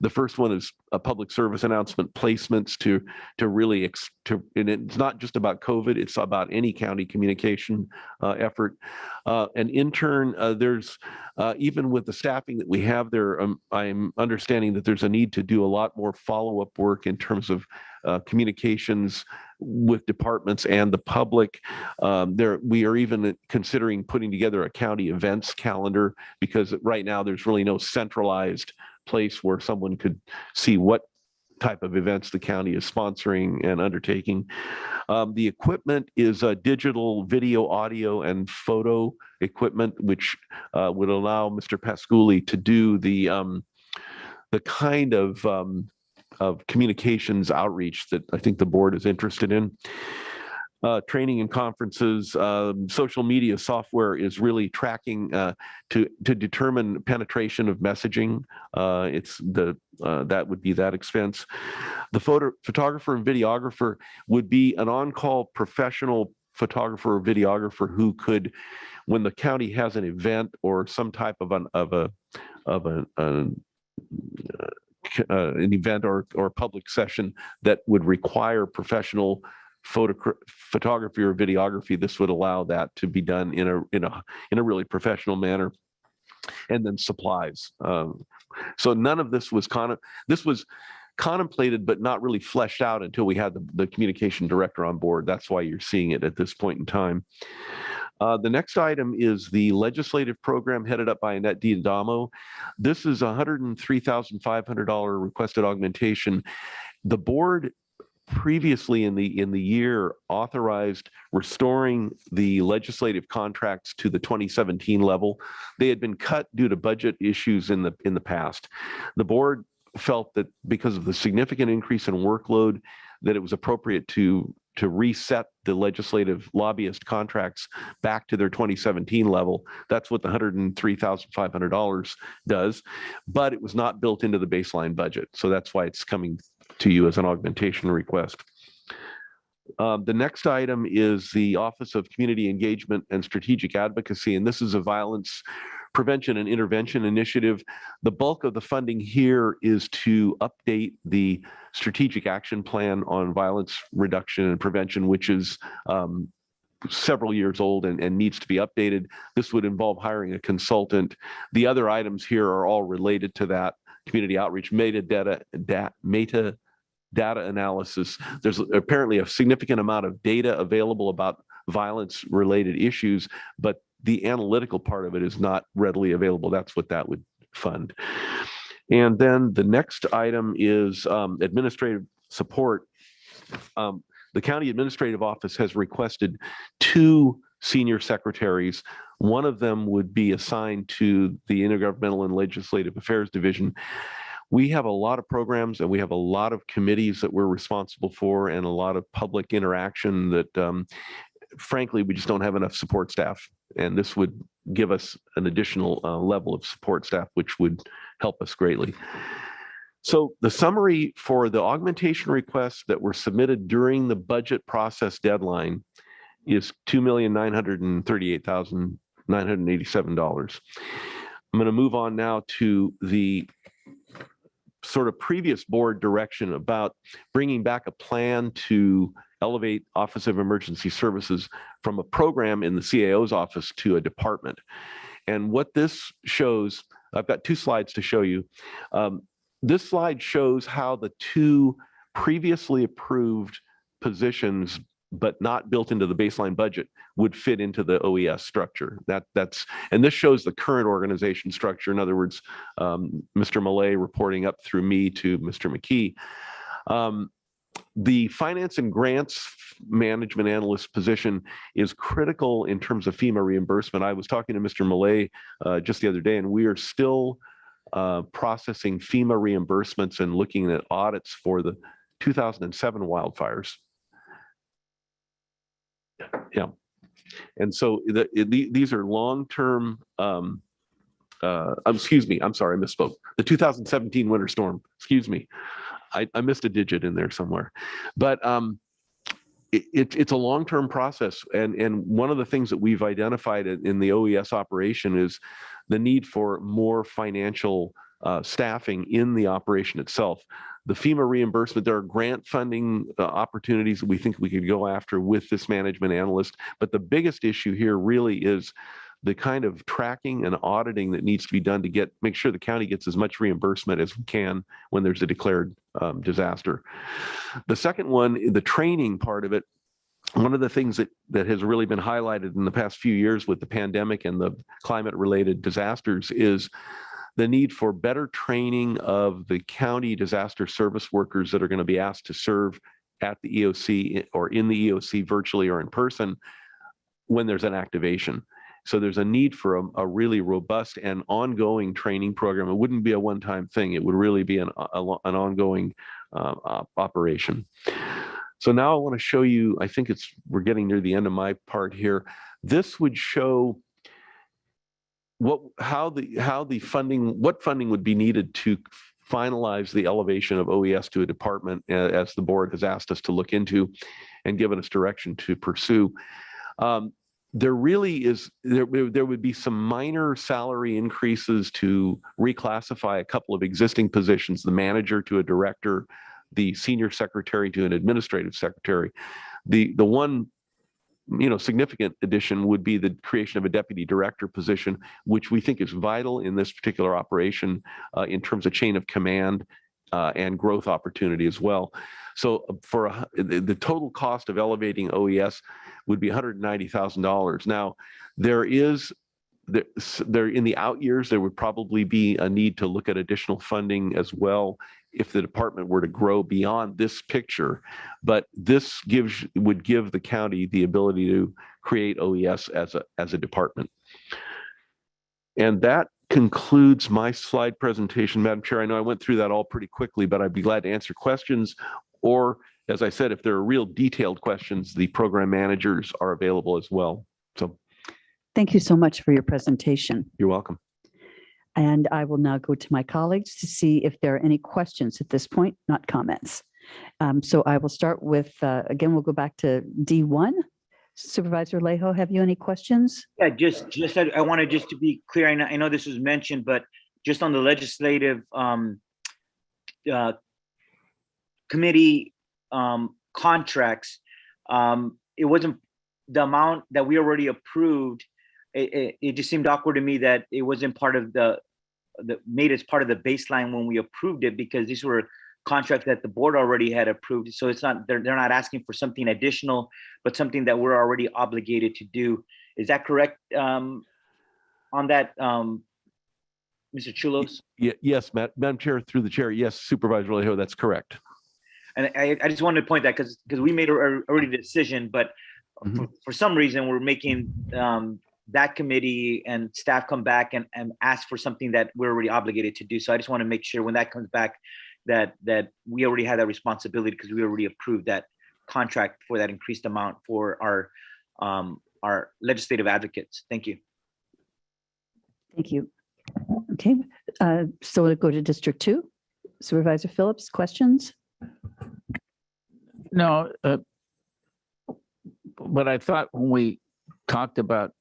The first one is a public service announcement placements to really, and it's not just about COVID, it's about any county communication effort. An intern, there's even with the staffing that we have there, I'm understanding that there's a need to do a lot more follow-up work in terms of communications with departments and the public. We are even considering putting together a county events calendar, because right now there's really no centralized place where someone could see what type of events the county is sponsoring and undertaking. The equipment is digital video, audio, and photo equipment, which would allow Mr. Pasculi to do the kind of communications outreach that I think the board is interested in. Training and conferences, social media software is really tracking to determine penetration of messaging. That would be that expense. The photographer and videographer would be an on-call professional photographer or videographer who could, when the county has an event or some type of an event or public session that would require professional photography or videography, this would allow that to be done in a really professional manner. And then supplies. So none of this was contemplated, but not really fleshed out until we had the communication director on board. That's why you're seeing it at this point in time. The next item is the legislative program headed up by Annette D'Adamo. This is $103,500 requested augmentation. The board previously in the year authorized restoring the legislative contracts to the 2017 level. They had been cut due to budget issues in the past. The board felt that because of the significant increase in workload, that it was appropriate to reset the legislative lobbyist contracts back to their 2017 level. That's what the $103,500 does, but it was not built into the baseline budget. So that's why it's coming to you as an augmentation request. The next item is the Office of Community Engagement and Strategic Advocacy, and this is a violence prevention and intervention initiative. The bulk of the funding here is to update the strategic action plan on violence reduction and prevention, which is several years old and needs to be updated. This would involve hiring a consultant. The other items here are all related to that: community outreach, metadata analysis. There's apparently a significant amount of data available about violence-related issues, but the analytical part of it is not readily available. That's what that would fund. And then the next item is administrative support. The county administrative office has requested 2 senior secretaries. One of them would be assigned to the Intergovernmental and Legislative Affairs Division. We have a lot of programs and we have a lot of committees that we're responsible for and a lot of public interaction that frankly, we just don't have enough support staff. And this would give us an additional level of support staff, which would help us greatly. So the summary for the augmentation requests that were submitted during the budget process deadline is $2,938,987. I'm going to move on now to the sort of previous board direction about bringing back a plan to elevate Office of Emergency Services from a program in the CAO's office to a department. And what this shows, I've got 2 slides to show you. This slide shows how the 2 previously approved positions, but not built into the baseline budget, would fit into the OES structure. And this shows the current organization structure. In other words, Mr. Millay reporting up through me to Mr. McKee. The finance and grants management analyst position is critical in terms of FEMA reimbursement. I was talking to Mr. Millay just the other day, and we are still processing FEMA reimbursements and looking at audits for the 2007 wildfires. Yeah. And so these are long-term, excuse me, I'm sorry, I misspoke. The 2017 winter storm, excuse me. I missed a digit in there somewhere. But it's a long-term process. And one of the things that we've identified in the OES operation is the need for more financial staffing in the operation itself. The FEMA reimbursement, there are grant funding opportunities that we think we could go after with this management analyst. But the biggest issue here really is the kind of tracking and auditing that needs to be done to make sure the county gets as much reimbursement as we can when there's a declared disaster. The second one, the training part of it, one of the things that has really been highlighted in the past few years with the pandemic and the climate-related disasters is the need for better training of the county disaster service workers that are going to be asked to serve at the EOC or in the EOC virtually or in person when there's an activation. So there's a need for a really robust and ongoing training program. It wouldn't be a one-time thing. It would really be an ongoing operation. So now I want to show you, I think we're getting near the end of my part here. This would show how the funding, what funding would be needed to finalize the elevation of OES to a department, as the board has asked us to look into and given us direction to pursue. There really is, there would be some minor salary increases to reclassify a couple of existing positions, the manager to a director, the senior secretary to an administrative secretary. The one significant addition would be the creation of a deputy director position, which we think is vital in this particular operation in terms of chain of command and growth opportunity as well. So for the total cost of elevating OES would be $190,000. Now, there in the out years, there would probably be a need to look at additional funding as well if the department were to grow beyond this picture. But this would give the county the ability to create OES as a department. And that concludes my slide presentation, Madam Chair. I know I went through that all pretty quickly, but I'd be glad to answer questions. Or, as I said, if there are real detailed questions, the program managers are available as well. So Thank you so much for your presentation. you're welcome. And I will now go to my colleagues to see if there are any questions at this point, not comments. So I will start with, again, we'll go back to D1. Supervisor Alejo, have you any questions? Yeah, I wanted just to be clear. I know this was mentioned, but just on the legislative committee contracts, it wasn't the amount that we already approved. It just seemed awkward to me that it wasn't part of the made as part of the baseline when we approved it, because these were contracts that the board already had approved. So it's not, they're not asking for something additional, but something that we're already obligated to do. Is that correct on that, Mr. Chulos? Yes, Madam Chair, through the chair. Yes, Supervisor Alejo, that's correct. And I just wanted to point that because we made already the decision, but for some reason we're making that committee and staff come back and ask for something that we're already obligated to do. So I just want to make sure when that comes back that we already have that responsibility, because we already approved that contract for that increased amount for our legislative advocates. Thank you. Thank you. Okay, so we'll go to District 2. Supervisor Phillips, questions? No, but I thought when we talked about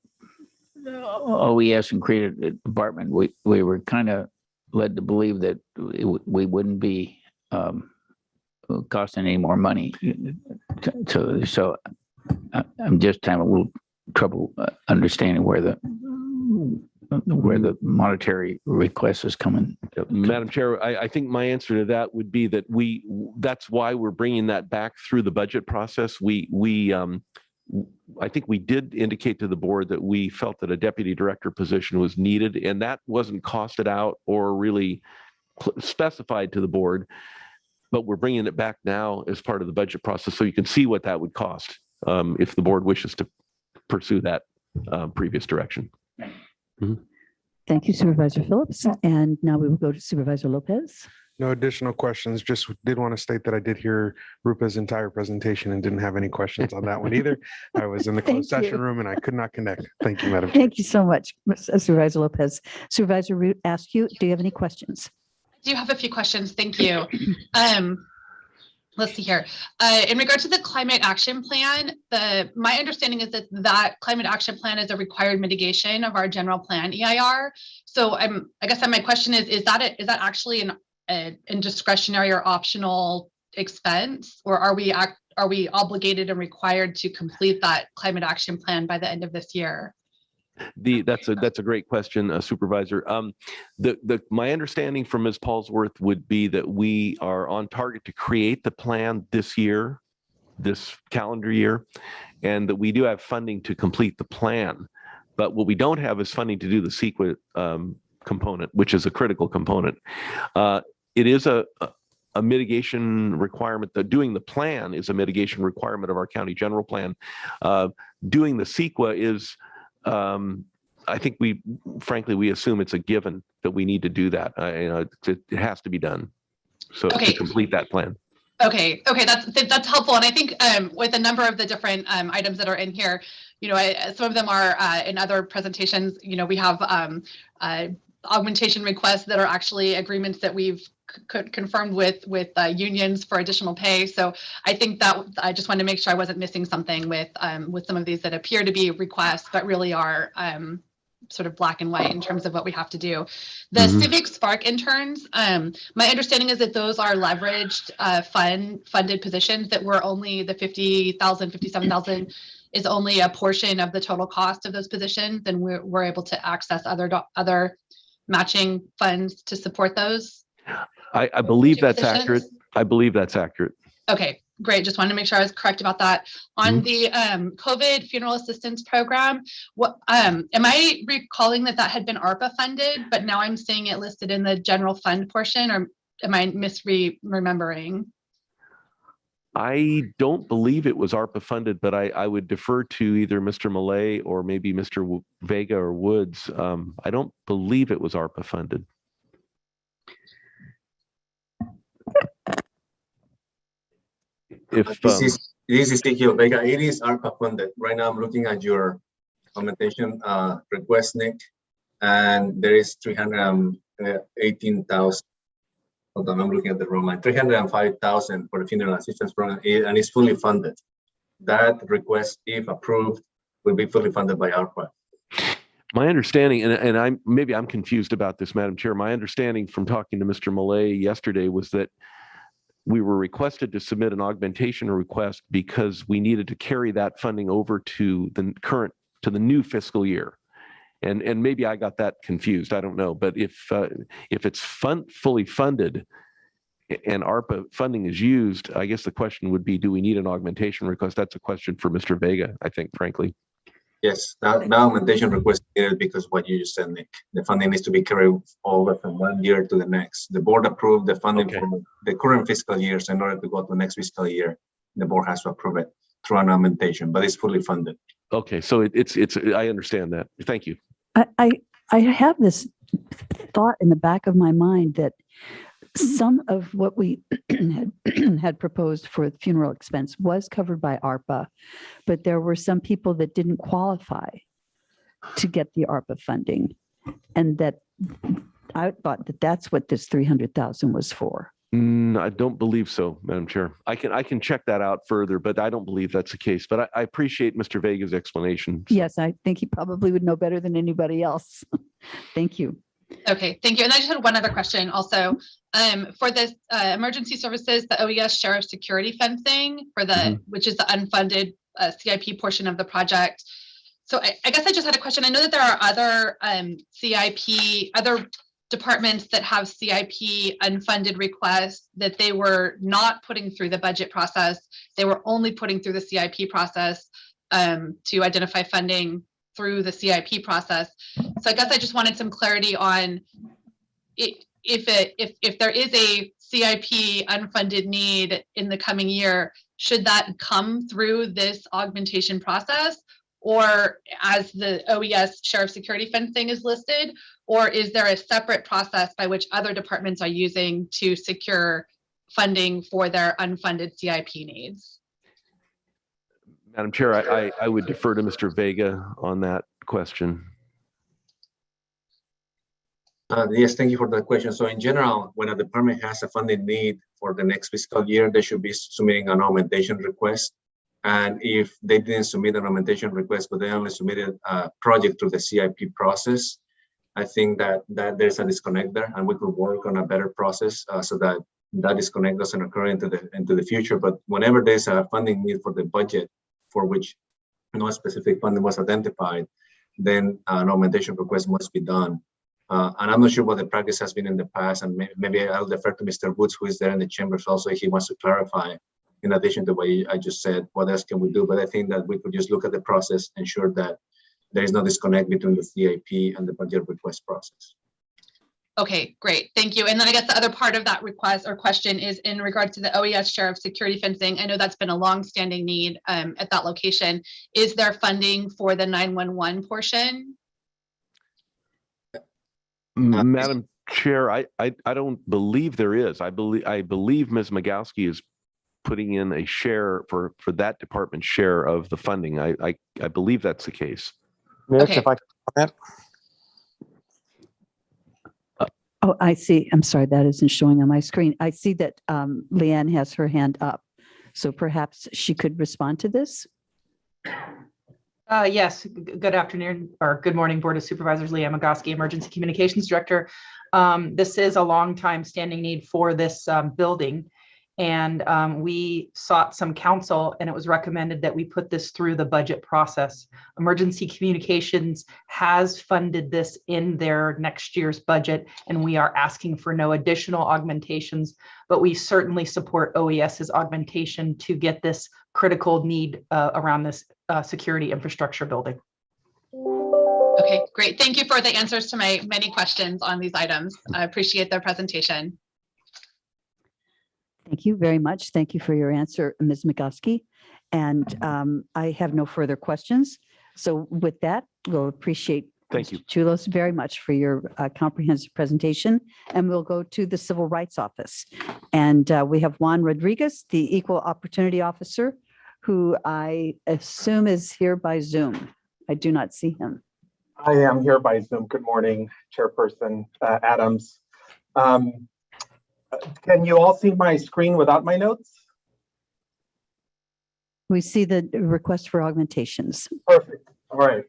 OES and created a department, we were kind of led to believe that we wouldn't be costing any more money. So I'm just having a little trouble understanding where the monetary request is coming. Madam Chair, I think my answer to that would be that that's why we're bringing that back through the budget process. I think we did indicate to the board that we felt that a deputy director position was needed, and that wasn't costed out or really specified to the board, but we're bringing it back now as part of the budget process so you can see what that would cost if the board wishes to pursue that previous direction. Thank you, Supervisor Phillips. And now we will go to Supervisor Lopez. No additional questions. Just did want to state that I did hear Rupa's entire presentation and didn't have any questions on that one either. I was in the closed session room and I could not connect. Thank you, Madam Chair. Thank you so much, Supervisor Lopez. Supervisor Root asked you, do you have any questions? I do have a few questions. Thank you. Let's see here. In regard to the climate action plan, my understanding is that climate action plan is a required mitigation of our general plan EIR. So I guess my question is that actually an discretionary or optional expense, or are we obligated and required to complete that climate action plan by the end of this year? That's a great question, Supervisor. My understanding from Ms. Paulsworth would be that we are on target to create the plan this year, this calendar year, and that we do have funding to complete the plan. But what we don't have is funding to do the CEQA component, which is a critical component. It is a mitigation requirement. Doing the plan is a mitigation requirement of our county general plan. Doing the CEQA is, I think frankly, we assume it's a given that we need to do that. It has to be done. So Okay. to complete that plan. Okay, that's helpful. And I think with a number of the different items that are in here, some of them are in other presentations, we have augmentation requests that are actually agreements that we've confirmed with unions for additional pay. So I think that I just wanted to make sure I wasn't missing something with some of these that appear to be requests, but really are sort of black and white in terms of what we have to do. The Civic Spark interns, my understanding is that those are leveraged funded positions that were only the 50,000, 57,000 is only a portion of the total cost of those positions. And we're able to access other matching funds to support those. I believe that's positions? accurate. I believe that's accurate. Okay, great. Just wanted to make sure I was correct about that. On the COVID funeral assistance program, what am I recalling that had been ARPA funded, but now I'm seeing it listed in the general fund portion, or am I misremembering? I don't believe it was ARPA funded, but I would defer to either Mr. Millay or maybe Mr. Vega or Woods. I don't believe it was ARPA funded. If this is Ezekiel Vega. It is ARPA funded. Right now I'm looking at your augmentation request, Nick, and there is 318,000. Hold on, I'm looking at the wrong line. 305,000 for the funeral assistance program, and it's fully funded. That request, if approved, will be fully funded by ARPA. My understanding, and I'm confused about this, Madam Chair. My understanding from talking to Mr. Millay yesterday was that we were requested to submit an augmentation request because we needed to carry that funding over to the new fiscal year. And maybe I got that confused. I don't know. But if it's fully funded and ARPA funding is used, I guess the question would be, do we need an augmentation request? That's a question for Mr. Vega, I think, frankly. Yes, that augmentation request is because what you just said, Nick. The funding needs to be carried over from one year to the next. The board approved the funding for the current fiscal years. In order to go to the next fiscal year, the board has to approve it through an augmentation, but it's fully funded. Okay, so it's I understand that. Thank you. I have this thought in the back of my mind that some of what we had proposed for funeral expense was covered by ARPA, but there were some people that didn't qualify to get the ARPA funding. And that I thought that that's what this 300,000 was for. I don't believe so, Madam Chair. I can check that out further, but I don't believe that's the case. But I appreciate Mr. Vega's explanation. So. Yes, I think he probably would know better than anybody else. Thank you. Okay, thank you. And I just had one other question also. For this emergency services, the OES sheriff security fencing for the which is the unfunded CIP portion of the project. So I guess I just had a question. I know that there are other other departments that have CIP unfunded requests that they were not putting through the budget process. They were only putting through the CIP process to identify funding through the CIP process. So I guess I just wanted some clarity on if there is a CIP unfunded need in the coming year, should that come through this augmentation process, or as the OES sheriff security fencing is listed, or is there a separate process by which other departments are using to secure funding for their unfunded CIP needs? Madam Chair, I would defer to Mr. Vega on that question. Yes, thank you for that question. So in general, when a department has a funding need for the next fiscal year, they should be submitting an augmentation request. And if they didn't submit an augmentation request, but they only submitted a project through the CIP process, I think that there's a disconnect there, and we could work on a better process so that disconnect doesn't occur into the future. But whenever there's a funding need for the budget for which no specific funding was identified, then an augmentation request must be done. And I'm not sure what the practice has been in the past, and maybe I'll defer to Mr. Woods, who is there in the chambers also, if he wants to clarify, in addition to what I just said, what else can we do? But I think that we could just look at the process, ensure that there is no disconnect between the CIP and the budget request process. Okay, great. Thank you. And then I guess the other part of that request or question is in regard to the OES share of security fencing. I know that's been a long-standing need at that location. Is there funding for the 911 portion? Madam Chair, I don't believe there is. I believe Ms. Magowski is putting in a share for that department's share of the funding. I believe that's the case. Okay. If I can comment. Oh, I see. I'm sorry, that isn't showing on my screen. I see that Leanne has her hand up. So perhaps she could respond to this. Yes, good afternoon or good morning, Board of Supervisors. Leanne Magowski, Emergency Communications Director. This is a long time standing need for this building. And we sought some counsel and it was recommended that we put this through the budget process. Emergency Communications has funded this in their next year's budget, and we are asking for no additional augmentations, but we certainly support OES's augmentation to get this critical need around this security infrastructure building. Okay, great. Thank you for the answers to my many questions on these items. I appreciate their presentation. Thank you very much. Thank you for your answer, Ms. Magowski. And I have no further questions. So with that, we'll appreciate Thank you. Mr. Chulos very much for your comprehensive presentation. And we'll go to the Civil Rights Office. And we have Juan Rodriguez, the Equal Opportunity Officer, who I assume is here by Zoom. I do not see him. I am here by Zoom. Good morning, Chairperson Adams. Can you all see my screen without my notes? We see the request for augmentations. Perfect. All right.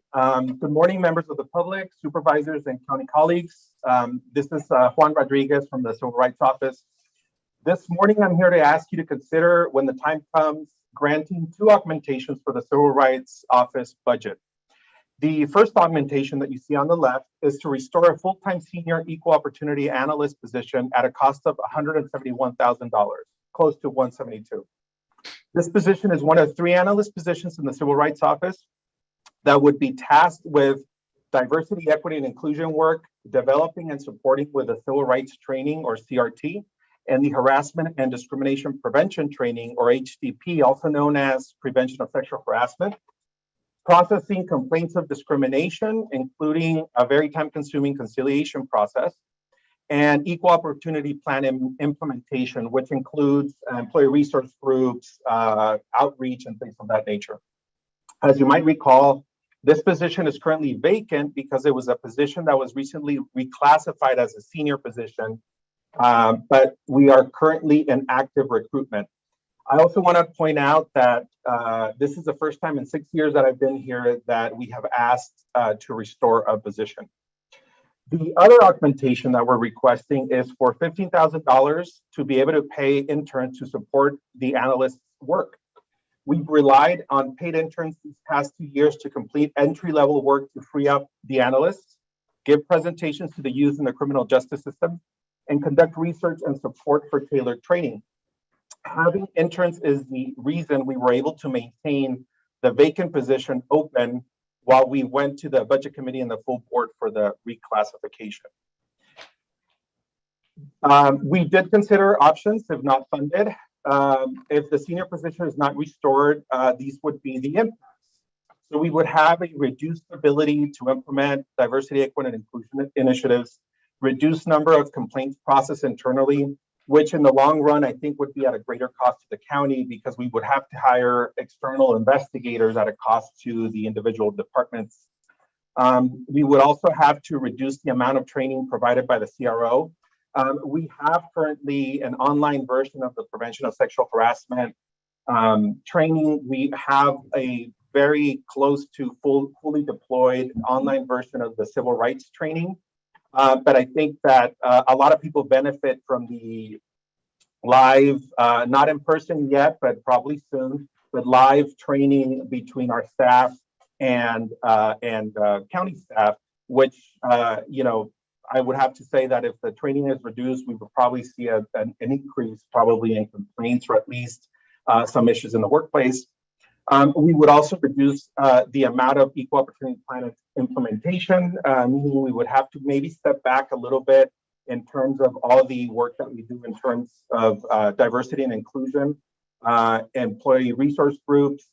Good morning, members of the public, supervisors, and county colleagues. This is Juan Rodriguez from the Civil Rights Office. This morning, I'm here to ask you to consider, when the time comes, granting 2 augmentations for the Civil Rights Office budget. The first augmentation that you see on the left is to restore a full-time senior equal opportunity analyst position at a cost of $171,000, close to $172,000. This position is one of 3 analyst positions in the Civil Rights Office that would be tasked with diversity, equity, and inclusion work, developing and supporting with the Civil Rights Training, or CRT, and the Harassment and Discrimination Prevention Training, or HDP, also known as Prevention of Sexual Harassment, processing complaints of discrimination, including a very time-consuming conciliation process, and equal opportunity plan implementation, which includes employee resource groups, outreach, and things of that nature. As you might recall, this position is currently vacant because it was a position that was recently reclassified as a senior position, but we are currently in active recruitment. I also want to point out that this is the first time in 6 years that I've been here that we have asked to restore a position. The other augmentation that we're requesting is for $15,000 to be able to pay interns to support the analyst's work. We've relied on paid interns these past 2 years to complete entry-level work to free up the analysts, give presentations to the youth in the criminal justice system, and conduct research and support for tailored training. Having interns is the reason we were able to maintain the vacant position open while we went to the budget committee and the full board for the reclassification. We did consider options if not funded. If the senior position is not restored, these would be the impacts. So we would have a reduced ability to implement diversity, equity, and inclusion initiatives, reduced number of complaints processed internally, which in the long run, I think would be at a greater cost to the county because we would have to hire external investigators at a cost to the individual departments. We would also have to reduce the amount of training provided by the CRO. We have currently an online version of the prevention of sexual harassment training. We have a very close to fully deployed online version of the civil rights training. But I think that a lot of people benefit from the live, not in person yet, but probably soon, but live training between our staff and county staff, which, I would have to say that if the training is reduced, we would probably see an increase probably in complaints or at least some issues in the workplace. We would also reduce the amount of equal opportunity plan implementation, meaning we would have to maybe step back a little bit in terms of all the work that we do in terms of diversity and inclusion, employee resource groups,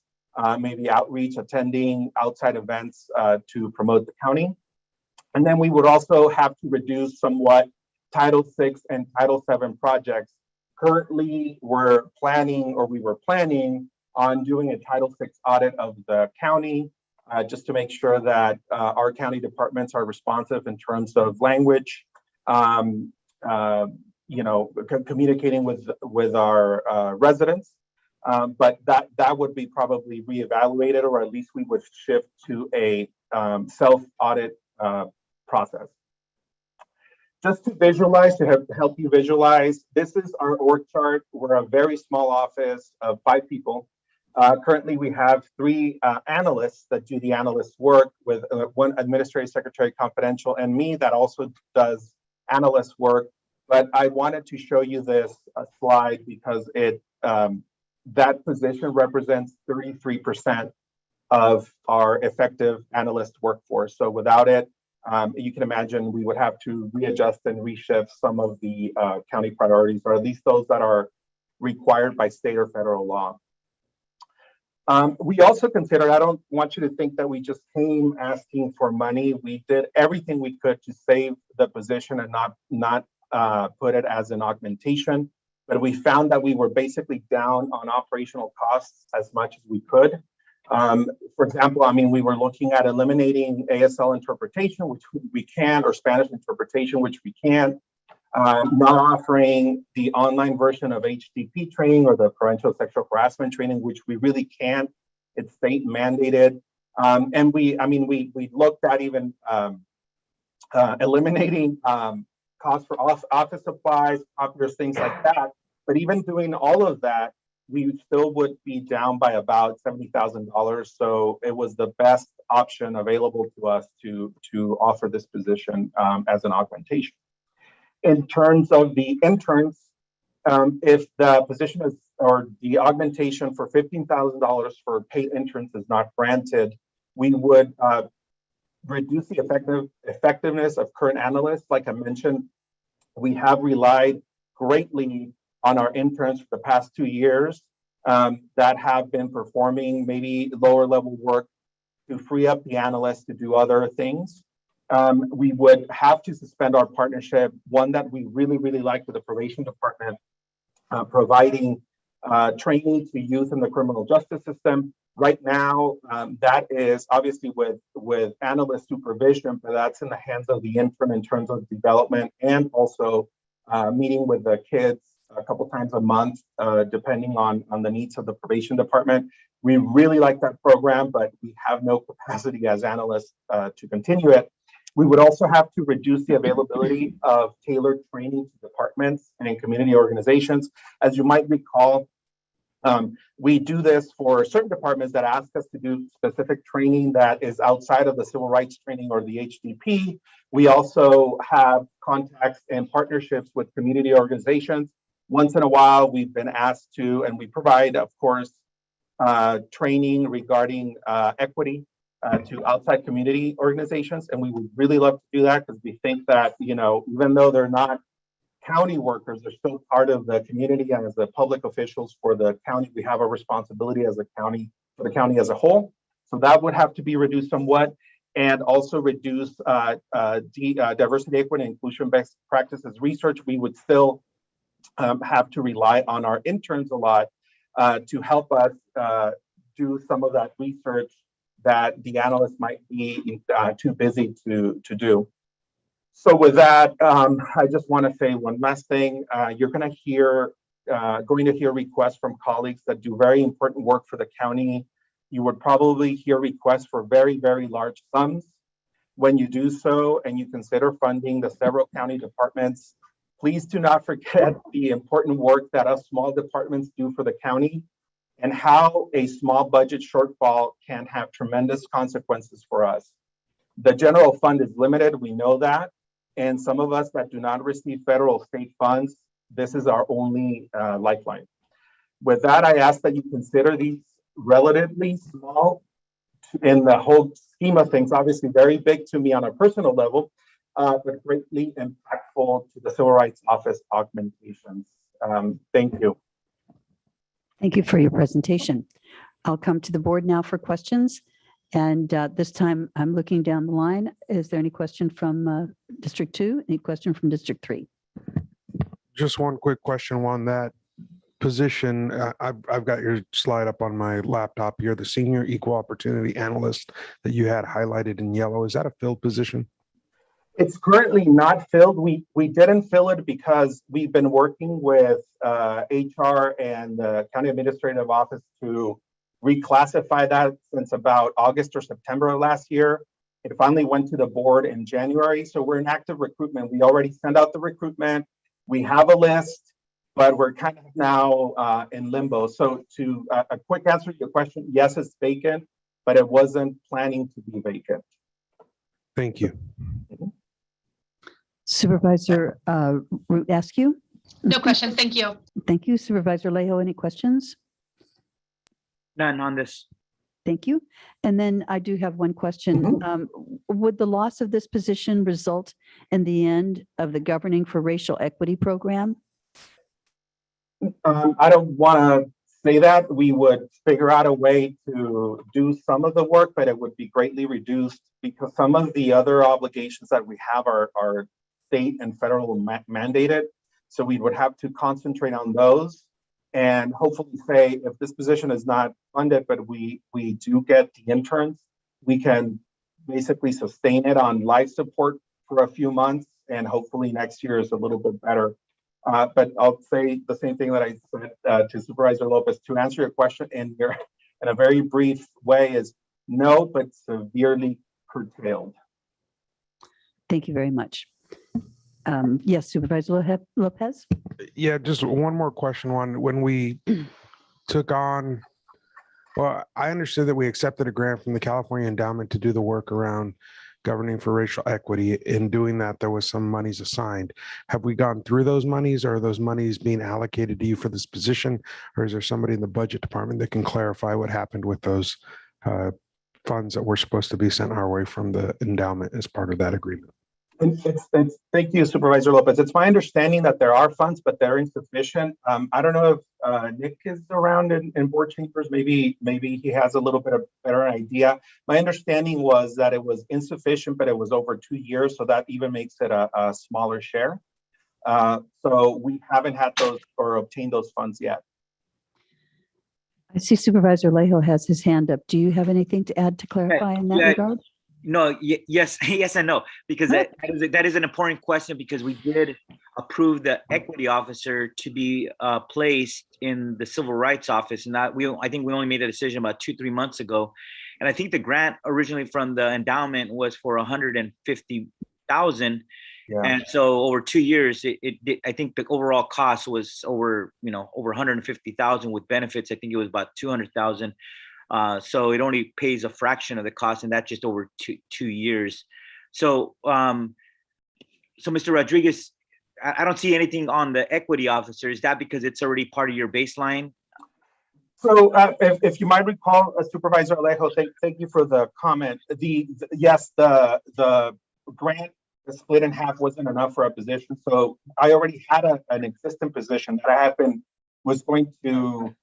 maybe outreach, attending outside events to promote the county. And then we would also have to reduce somewhat Title VI and Title VII projects. Currently, we were planning on doing a Title VI audit of the county, just to make sure that our county departments are responsive in terms of language, communicating with our residents. But that would be probably reevaluated, or at least we would shift to a self-audit process. Just to visualize, to help you visualize, this is our org chart. We're a very small office of 5 people. Currently, we have 3 analysts that do the analyst work, with 1 administrative secretary confidential and me that also does analyst work. But I wanted to show you this slide because that position represents 33% of our effective analyst workforce. So without it, you can imagine we would have to readjust and reshift some of the county priorities, or at least those that are required by state or federal law. We also considered, I don't want you to think that we just came asking for money. We did everything we could to save the position and not put it as an augmentation. But we found that we were basically down on operational costs as much as we could. For example, we were looking at eliminating ASL interpretation, which we can, or Spanish interpretation, which we can, not offering the online version of HDP training or the parental sexual harassment training, which we really can't. It's state mandated. And we looked at even eliminating costs for office supplies, copiers, things like that. But even doing all of that, we still would be down by about $70,000. So it was the best option available to us to offer this position as an augmentation. In terms of the interns, if the position is, or the augmentation for $15,000 for paid interns is not granted, we would reduce the effectiveness of current analysts. Like I mentioned, we have relied greatly on our interns for the past 2 years that have been performing maybe lower level work to free up the analysts to do other things. We would have to suspend our partnership, one that we really, really like with the probation department, providing training to youth in the criminal justice system. Right now, that is obviously with analyst supervision, but that's in the hands of the intern in terms of development, and also meeting with the kids a couple times a month, depending on the needs of the probation department. We really like that program, but we have no capacity as analysts to continue it. We would also have to reduce the availability of tailored training to departments and community organizations. As you might recall, we do this for certain departments that ask us to do specific training that is outside of the civil rights training or the HDP. We also have contacts and partnerships with community organizations. Once in a while, we've been asked to, and we provide, of course, training regarding equity to outside community organizations. And we would really love to do that because we think that, even though they're not county workers, they're still part of the community, and as the public officials for the county, we have a responsibility as a county, for the county as a whole. So that would have to be reduced somewhat, and also reduce diversity, equity, and inclusion best practices research. We would still have to rely on our interns a lot to help us do some of that research that the analysts might be too busy to do. So with that, I just want to say one last thing. You're going to hear requests from colleagues that do very important work for the county. You would probably hear requests for very, very large sums. When you do so and you consider funding the several county departments, please do not forget the important work that us small departments do for the county, and how a small budget shortfall can have tremendous consequences for us. The general fund is limited, we know that. And some of us that do not receive federal state funds, this is our only lifeline. With that, I ask that you consider these relatively small in the whole scheme of things, obviously very big to me on a personal level, but greatly impactful to the Civil Rights Office augmentations. Thank you. Thank you for your presentation. I'll come to the board now for questions. And this time I'm looking down the line. Is there any question from District 2? Any question from District 3? Just one quick question on that position. I've got your slide up on my laptop here, the Senior Equal Opportunity Analyst that you had highlighted in yellow. Is that a filled position? It's currently not filled. We didn't fill it because we've been working with HR and the County Administrative Office to reclassify that since about August or September of last year. It finally went to the board in January. So we're in active recruitment. We already sent out the recruitment. We have a list, but we're kind of now in limbo. So to a quick answer to your question, yes, it's vacant, but it wasn't planning to be vacant. Thank you. Supervisor Root Askew? No questions. Thank you. Thank you. Supervisor Lejo, any questions? None on this. Thank you. And then I do have one question. Would the loss of this position result in the end of the Governing for Racial Equity program? I don't want to say that. We would figure out a way to do some of the work, but it would be greatly reduced because some of the other obligations that we have are state and federal mandated. So we would have to concentrate on those and hopefully say if this position is not funded, but we do get the interns, we can basically sustain it on life support for a few months and hopefully next year is a little bit better. But I'll say the same thing that I said to Supervisor Lopez. To answer your question in a very brief way is no, but severely curtailed. Thank you very much. Yes, Supervisor Lopez? Yeah, just one more question. When we took on, well, I understood that we accepted a grant from the California Endowment to do the work around governing for racial equity. In doing that, there was some monies assigned. Have we gone through those monies, or are those monies being allocated to you for this position? Or is there somebody in the budget department that can clarify what happened with those funds that were supposed to be sent our way from the endowment as part of that agreement? Thank you, Supervisor Lopez. It's my understanding that there are funds, but they're insufficient. I don't know if Nick is around in board chambers. Maybe he has a little bit of better idea. My understanding was that it was insufficient, but it was over 2 years, so that even makes it a smaller share. So we haven't had those or obtained those funds yet. I see Supervisor Lejo has his hand up. Do you have anything to add to clarify in that regard? No, yes, yes and no, because that is an important question because we did approve the equity officer to be placed in the Civil Rights Office, and I think we only made a decision about 2-3 months ago, and I think the grant originally from the endowment was for $150,000, and so over 2 years, I think the overall cost was over $150,000 with benefits. I think it was about $200,000. So it only pays a fraction of the cost, and that's just over two years. So, so Mr. Rodriguez, I don't see anything on the equity officer. Is that because it's already part of your baseline? So, if you might recall, Supervisor Alejo, thank you for the comment. Yes, the grant split in half wasn't enough for a position. So I already had an existing position that I was going to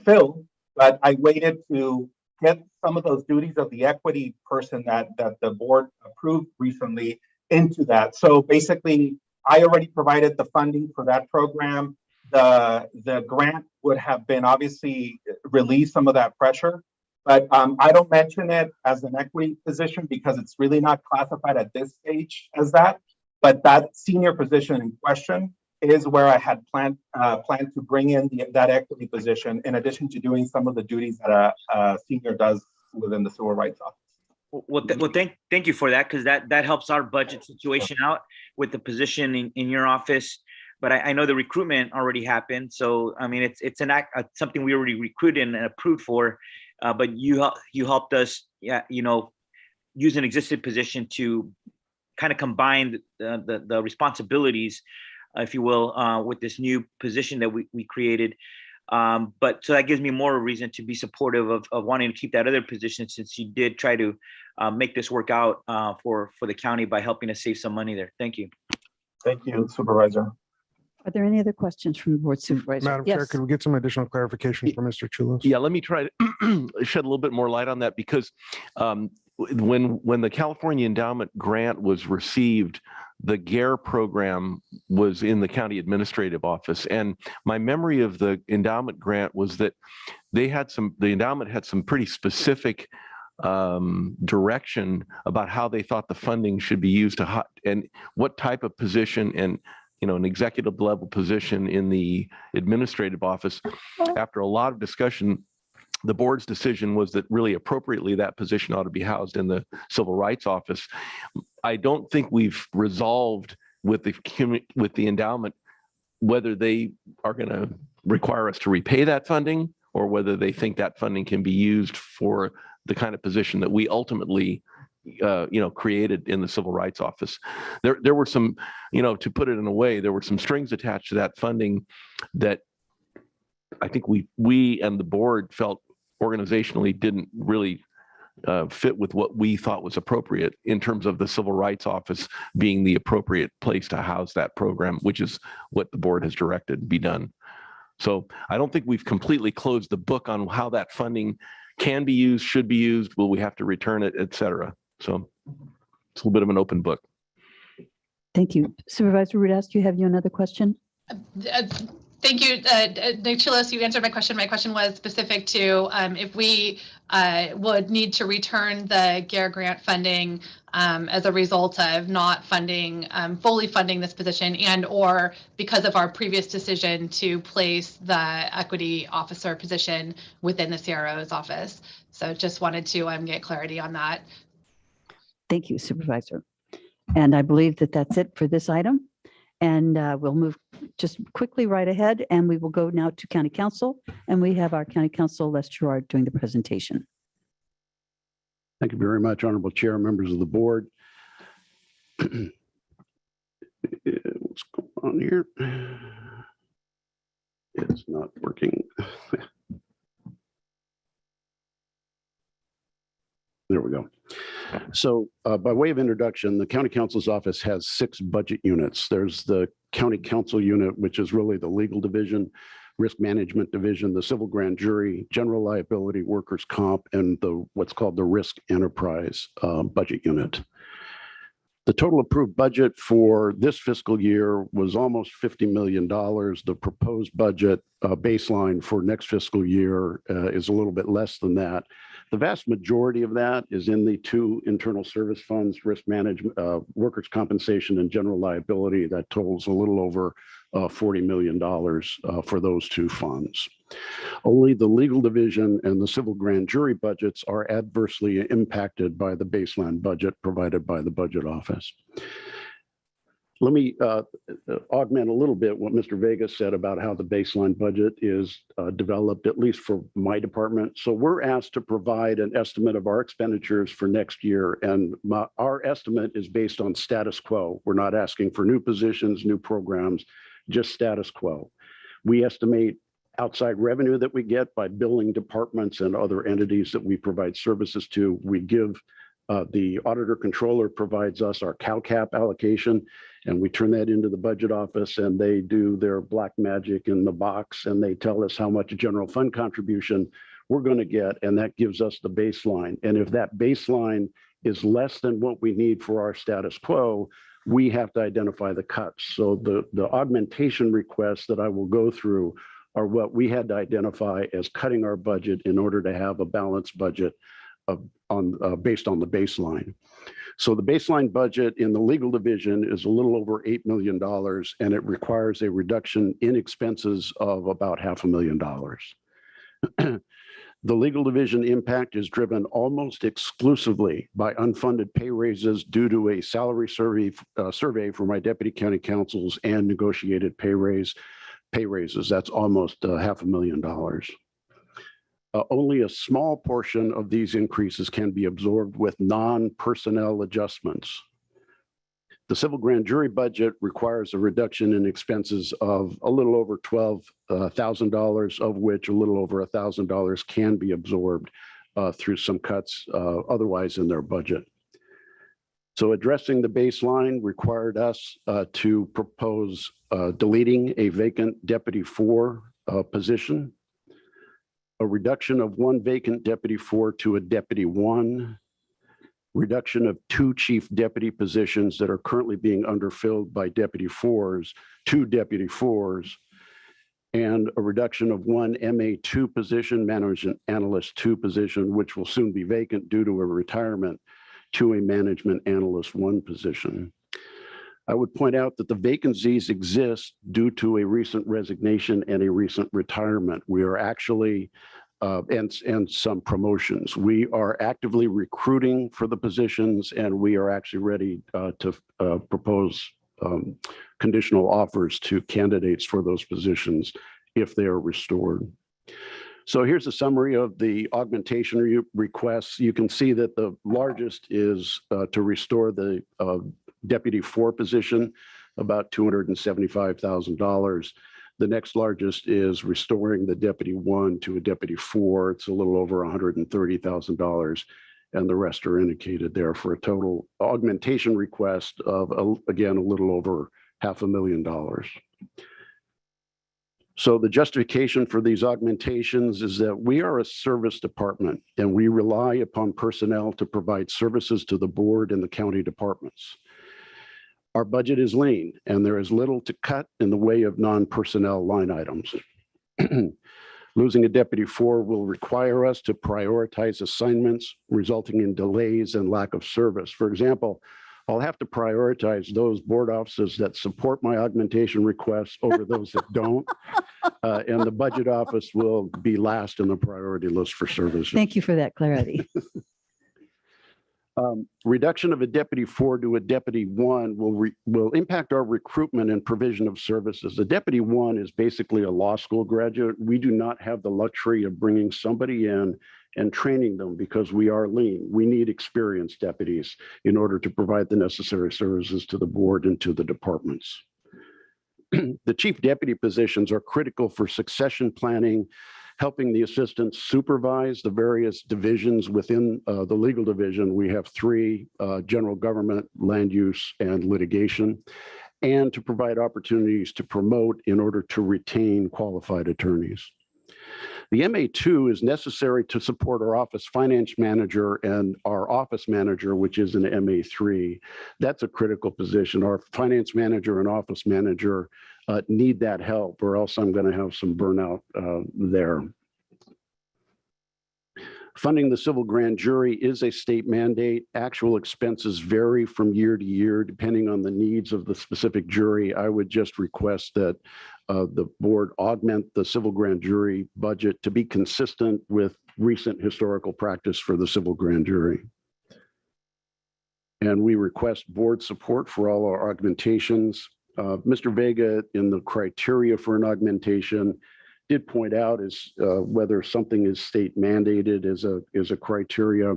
fill, but I waited to get some of those duties of the equity person that the board approved recently into that. So basically, I already provided the funding for that program. The grant would have been obviously released some of that pressure, but I don't mention it as an equity position because it's really not classified at this stage as that. But that senior position in question is where I had planned to bring in that equity position in addition to doing some of the duties that a senior does within the Civil Rights Office. Well, thank you for that, because that helps our budget situation out with the position in your office. But I know the recruitment already happened, so I mean it's something we already recruited and approved for. But you helped us, use an existing position to kind of combine the responsibilities, if you will, with this new position that we created. But so that gives me more reason to be supportive of wanting to keep that other position, since you did try to make this work out for the county by helping us save some money there. Thank you. Thank you, Supervisor. Are there any other questions from the board supervisor? Madam Chair, Yes. could we get some additional clarification from Mr. Chulos? Yeah, let me try to shed a little bit more light on that, because when the California Endowment grant was received, the GARE program was in the county administrative office. And my memory of the endowment grant was that the endowment had some pretty specific direction about how they thought the funding should be used and what type of position, and an executive level position in the administrative office. After a lot of discussion, the board's decision was that really appropriately that position ought to be housed in the civil rights office. I don't think we've resolved with the endowment whether they are going to require us to repay that funding, or whether they think that funding can be used for the kind of position that we ultimately created in the civil rights office. There were some, to put it in a way, there were some strings attached to that funding that I think we and the board felt organizationally didn't really fit with what we thought was appropriate in terms of the civil rights office being the appropriate place to house that program, which is what the board has directed be done. So I don't think we've completely closed the book on how that funding can be used, should be used, will we have to return it, et cetera. So it's a little bit of an open book. Thank you. Supervisor Rudas, do you have another question? Thank you, Nick Chilos, you answered my question. My question was specific to if we would need to return the GARE grant funding as a result of not fully funding this position, and or because of our previous decision to place the equity officer position within the CRO's office. So just wanted to get clarity on that. Thank you, Supervisor. And I believe that that's it for this item. And we'll move just quickly right ahead, and we will go now to County Council. And we have our County Council, Les Gerard, doing the presentation. Thank you very much, Honorable Chair, members of the board. What's going on here? It's not working. There we go. So by way of introduction, the County Council's office has 6 budget units. There's the County Council unit, which is really the legal division, risk management division, the civil grand jury, general liability, workers' comp, and what's called the risk enterprise budget unit. The total approved budget for this fiscal year was almost $50 million. The proposed budget baseline for next fiscal year is a little bit less than that. The vast majority of that is in the 2 internal service funds, risk management, workers' compensation, and general liability. That totals a little over $40 million for those 2 funds. Only the legal division and the civil grand jury budgets are adversely impacted by the baseline budget provided by the budget office. Let me augment a little bit what Mr. Vega said about how the baseline budget is developed, at least for my department. So we're asked to provide an estimate of our expenditures for next year, and our estimate is based on status quo. We're not asking for new positions, new programs, just status quo. We estimate outside revenue that we get by billing departments and other entities that we provide services to. We give the auditor controller provides us our CalCap allocation, and we turn that into the budget office, and they do their black magic in the box, and they tell us how much general fund contribution we're going to get, and that gives us the baseline. And if that baseline is less than what we need for our status quo, we have to identify the cuts. So the augmentation requests that I will go through are what we had to identify as cutting our budget in order to have a balanced budget based on the baseline. So the baseline budget in the legal division is a little over $8 million, and it requires a reduction in expenses of about $500,000. The legal division impact is driven almost exclusively by unfunded pay raises due to a salary survey for my deputy county councils and negotiated pay raises. That's almost $500,000. Only a small portion of these increases can be absorbed with non-personnel adjustments. The civil grand jury budget requires a reduction in expenses of a little over $12,000, of which a little over $1,000 can be absorbed through some cuts otherwise in their budget. So addressing the baseline required us to propose deleting a vacant deputy 4 position, a reduction of 1 vacant deputy 4 to a deputy 1, reduction of 2 chief deputy positions that are currently being underfilled by deputy 4s, 2 deputy 4s, and a reduction of 1 MA2 position, management analyst 2 position, which will soon be vacant due to a retirement, to a management analyst 1 position. I would point out that the vacancies exist due to a recent resignation and a recent retirement. We are actually, and some promotions. We are actively recruiting for the positions, and we are actually ready to propose conditional offers to candidates for those positions if they are restored. So here's a summary of the augmentation requests. You can see that the largest is to restore the deputy 4 position, about $275,000. The next largest is restoring the deputy 1 to a deputy 4. It's a little over $130,000, and the rest are indicated there for a total augmentation request of, again, a little over $500,000. So the justification for these augmentations is that we are a service department, and we rely upon personnel to provide services to the board and the county departments. Our budget is lean, and there is little to cut in the way of non-personnel line items. Losing a deputy 4 will require us to prioritize assignments, resulting in delays and lack of service. For example, I'll have to prioritize those board offices that support my augmentation requests over those that don't. And the budget office will be last in the priority list for services. Thank you for that clarity. Reduction of a deputy 4 to a deputy 1 will impact our recruitment and provision of services. The deputy 1 is basically a law school graduate. We do not have the luxury of bringing somebody in and training them because we are lean. We need experienced deputies in order to provide the necessary services to the board and to the departments. The chief deputy positions are critical for succession planning, helping the assistants supervise the various divisions within the legal division. We have 3: general government, land use, and litigation, and to provide opportunities to promote in order to retain qualified attorneys. The MA2 is necessary to support our office finance manager and our office manager, which is an MA3. That's a critical position. Our finance manager and office manager need that help, or else I'm going to have some burnout there. Funding the civil grand jury is a state mandate. Actual expenses vary from year to year, depending on the needs of the specific jury. I would just request that the board augment the civil grand jury budget to be consistent with recent historical practice for the civil grand jury. And we request board support for all our augmentations. Mr. Vega, in the criteria for an augmentation, did point out is whether something is state mandated is a criteria.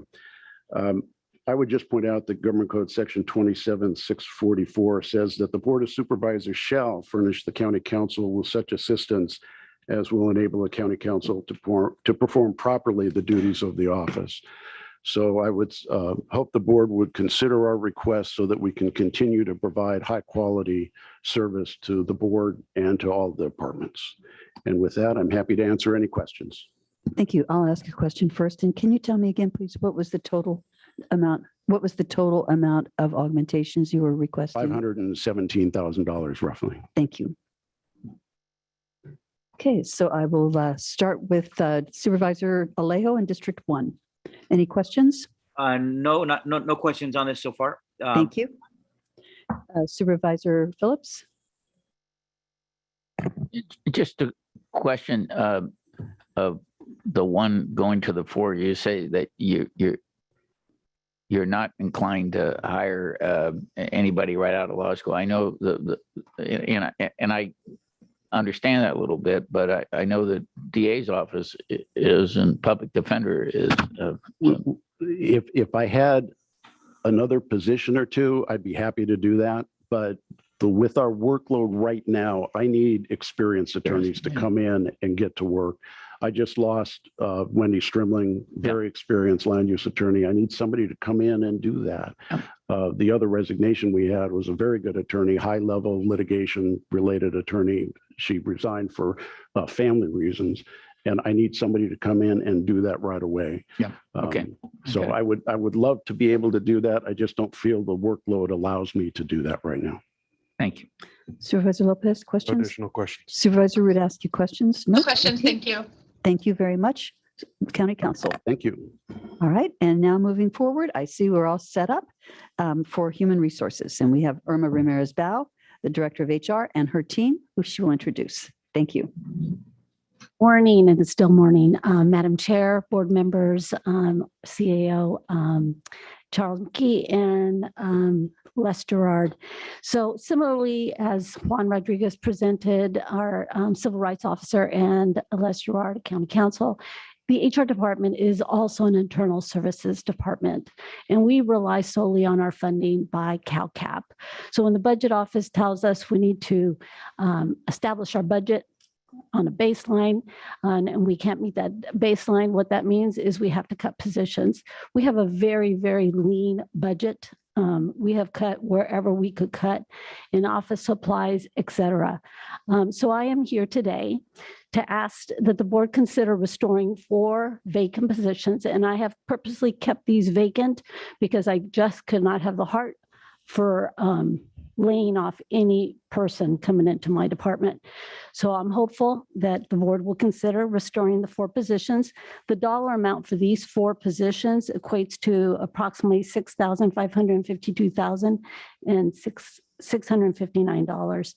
I would just point out that Government Code Section 27644 says that the Board of Supervisors shall furnish the county council with such assistance as will enable the county council to perform properly the duties of the office. So I would hope the board would consider our request so that we can continue to provide high quality service to the board and to all the departments. And with that, I'm happy to answer any questions. Thank you. I'll ask a question first. And can you tell me again, please, what was the total amount? What was the total amount of augmentations you were requesting? $517,000 roughly. Thank you. Okay, so I will start with Supervisor Alejo in District 1. Any questions? No questions on this so far. Thank you. Supervisor Phillips? Just a question of the one going to the 4. You say that you're not inclined to hire anybody right out of law school. I know and I understand that a little bit, but I know the DA's office is and public defender is. If I had another position or two, I'd be happy to do that. But with our workload right now, I need experienced attorneys to come in and get to work. I just lost Wendy Strimling, very experienced land use attorney. I need somebody to come in and do that. The other resignation we had was a very good attorney, high-level litigation-related attorney. She resigned for family reasons, and I need somebody to come in and do that right away. Yeah. Okay. So I would love to be able to do that. I just don't feel the workload allows me to do that right now. Thank you. Supervisor Lopez, questions? Additional questions. Supervisor Rudowski, questions? No No. questions. Thank you. Thank you very much, County Council. Thank you. All right, and now moving forward, I see we're all set up for human resources, and we have Irma Ramirez Bao, the Director of HR, and her team, who she will introduce. Thank you. Morning, and it's still morning. Madam Chair, board members, CAO, Charles McKee, and Les Gerard. So similarly, as Juan Rodriguez presented, our Civil Rights Officer, and Les Gerard, County Council, the HR department is also an internal services department, and we rely solely on our funding by CalCap. So when the budget office tells us we need to establish our budget on a baseline, and we can't meet that baseline, what that means is we have to cut positions. We have a very, very lean budget. We have cut wherever we could cut in office supplies, et cetera. So I am here today to ask that the board consider restoring 4 vacant positions. And I have purposely kept these vacant because I just could not have the heart for laying off any person coming into my department. So I'm hopeful that the board will consider restoring the 4 positions. The dollar amount for these 4 positions equates to approximately $6,552,000 and $659.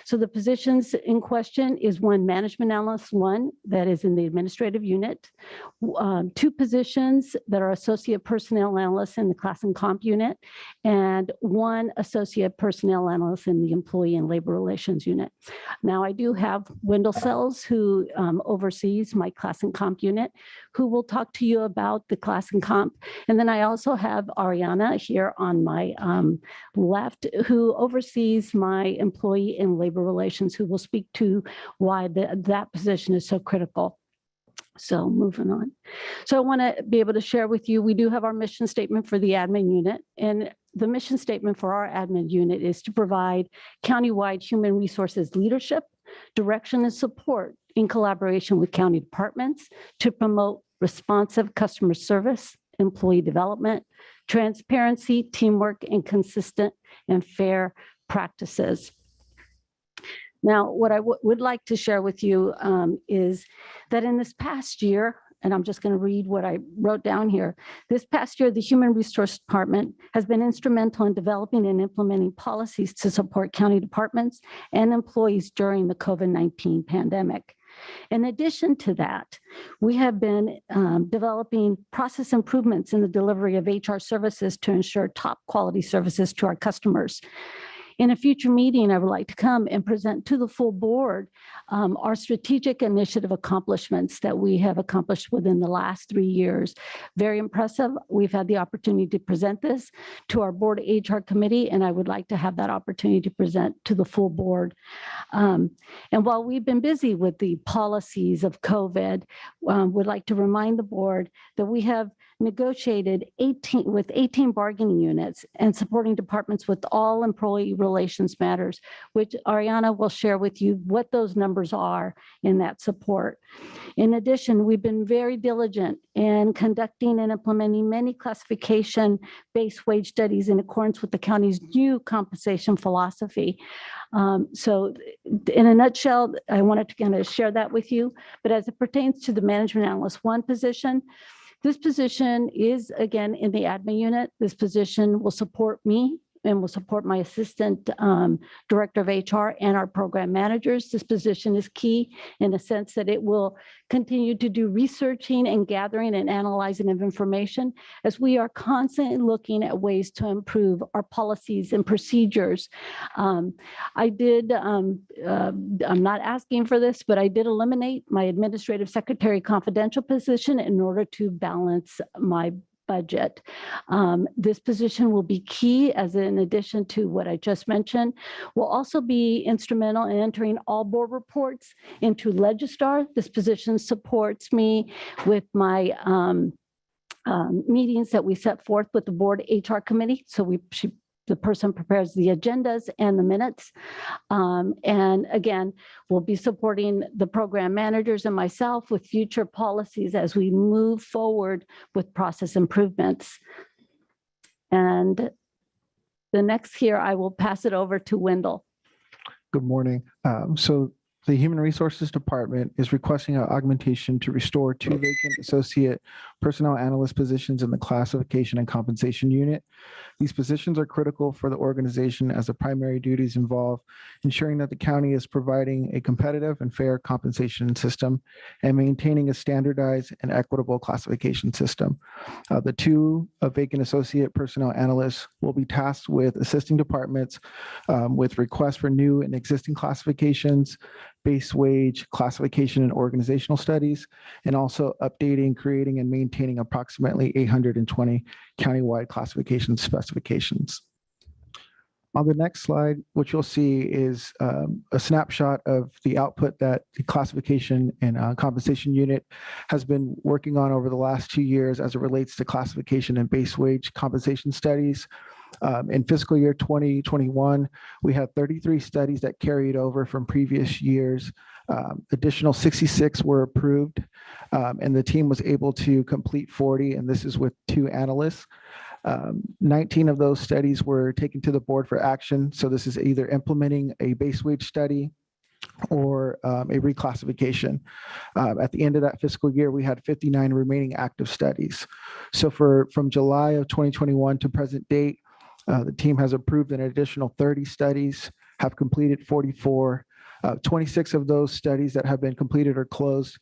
So the positions in question is 1 management analyst, 1 that is in the administrative unit, 2 positions that are associate personnel analysts in the class and comp unit, and 1 associate personnel analyst in the employee and labor relations unit. Now I do have Wendell Sells, who oversees my class and comp unit, who will talk to you about the class and comp. And then I also have Ariana here on my left, who oversees my employee and labor relations, who will speak to why that position is so critical. So moving on. So I want to be able to share with you, we do have our mission statement for the admin unit. And the mission statement for our admin unit is to provide countywide human resources leadership, direction, and support in collaboration with county departments to promote responsive customer service, employee development, transparency, teamwork, and consistent and fair practices. Now, what I would like to share with you is that in this past year, and I'm just going to read what I wrote down here. This past year, the Human Resource Department has been instrumental in developing and implementing policies to support county departments and employees during the COVID-19 pandemic. In addition to that, we have been developing process improvements in the delivery of HR services to ensure top quality services to our customers. In a future meeting, I would like to come and present to the full board our strategic initiative accomplishments that we have accomplished within the last 3 years. Very impressive. We've had the opportunity to present this to our board HR committee, and I would like to have that opportunity to present to the full board. And while we've been busy with the policies of COVID, would like to remind the board that we have negotiated 18 bargaining units and supporting departments with all employee relations matters, which Ariana will share with you what those numbers are in that support. In addition, we've been very diligent in conducting and implementing many classification-based wage studies in accordance with the county's new compensation philosophy. So in a nutshell, I wanted to kind of share that with you, but as it pertains to the management analyst 1 position, this position is, again, in the admin unit. This position will support me and will support my assistant director of HR and our program managers. This position is key in the sense that it will continue to do researching and gathering and analyzing of information as we are constantly looking at ways to improve our policies and procedures. I'm not asking for this, but I did eliminate my administrative secretary confidential position in order to balance my budget. This position will be key as in addition to what I just mentioned, will also be instrumental in entering all board reports into Legistar. This position supports me with my meetings that we set forth with the board HR committee. So the person prepares the agendas and the minutes. And again, we'll be supporting the program managers and myself with future policies as we move forward with process improvements. And the next here, I will pass it over to Wendell. Good morning. So the Human Resources Department is requesting an augmentation to restore 2 vacant associate personnel analyst positions in the classification and compensation unit. These positions are critical for the organization as the primary duties involve ensuring that the county is providing a competitive and fair compensation system and maintaining a standardized and equitable classification system. The 2 vacant associate personnel analysts will be tasked with assisting departments with requests for new and existing classifications, base wage, classification and organizational studies, and also updating, creating, and maintaining approximately 820 countywide classification specifications. On the next slide, what you'll see is a snapshot of the output that the classification and compensation unit has been working on over the last 2 years as it relates to classification and base wage compensation studies. In fiscal year 2021, we had 33 studies that carried over from previous years. Additional 66 were approved, and the team was able to complete 40, and this is with 2 analysts. 19 of those studies were taken to the board for action. So this is either implementing a base wage study or a reclassification. At the end of that fiscal year, we had 59 remaining active studies. So from July of 2021 to present date, the team has approved an additional 30 studies, have completed 44. 26 of those studies that have been completed or closed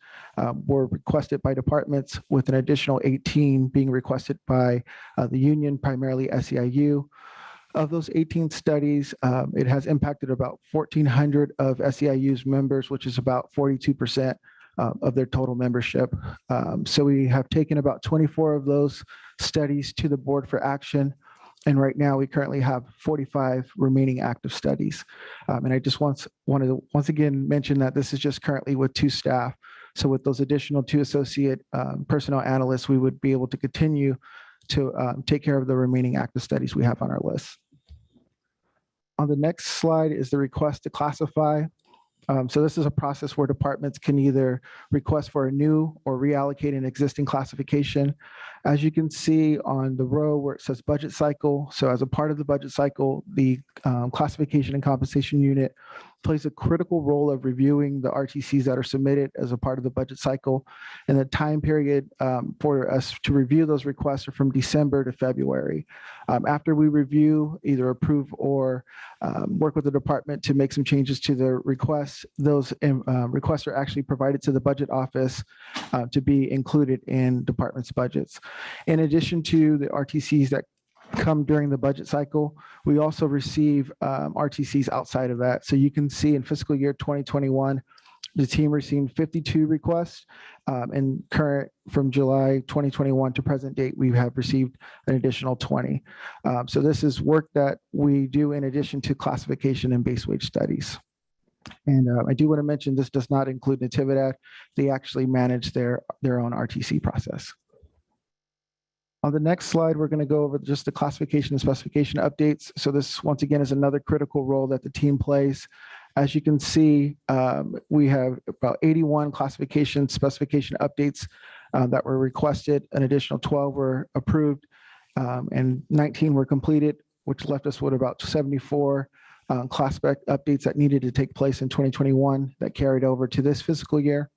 were requested by departments, with an additional 18 being requested by the union, primarily SEIU. Of those 18 studies, it has impacted about 1,400 of SEIU's members, which is about 42% of their total membership. So we have taken about 24 of those studies to the board for action. And right now, we currently have 45 remaining active studies. And I just wanted to once again mention that this is just currently with 2 staff. So with those additional 2 associate personnel analysts, we would be able to continue to take care of the remaining active studies we have on our list. On the next slide is the request to classify. So this is a process where departments can either request for a new or reallocate an existing classification. As you can see on the row where it says budget cycle, so as a part of the budget cycle, the classification and compensation unit plays a critical role of reviewing the RTCs that are submitted as a part of the budget cycle. And the time period for us to review those requests are from December to February. After we review, either approve or work with the department to make some changes to the requests, those requests are actually provided to the budget office to be included in departments' budgets. In addition to the RTCs that come during the budget cycle, we also receive RTCs outside of that. So you can see in fiscal year 2021, the team received 52 requests, and current from July 2021 to present date, we have received an additional 20. So this is work that we do in addition to classification and base wage studies. And I do want to mention this does not include Natividad. They actually manage their own RTC process. On the next slide, we're going to go over just the classification and specification updates. So this, once again, is another critical role that the team plays. As you can see, we have about 81 classification specification updates that were requested. An additional 12 were approved and 19 were completed, which left us with about 74 class spec updates that needed to take place in 2021 that carried over to this fiscal year.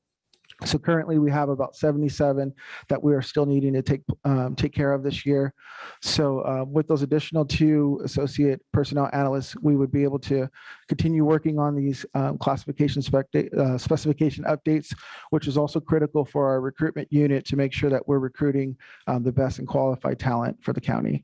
So currently we have about 77 that we are still needing to take care of this year. So with those additional 2 associate personnel analysts, we would be able to continue working on these classification specification updates, which is also critical for our recruitment unit to make sure that we're recruiting the best and qualified talent for the county.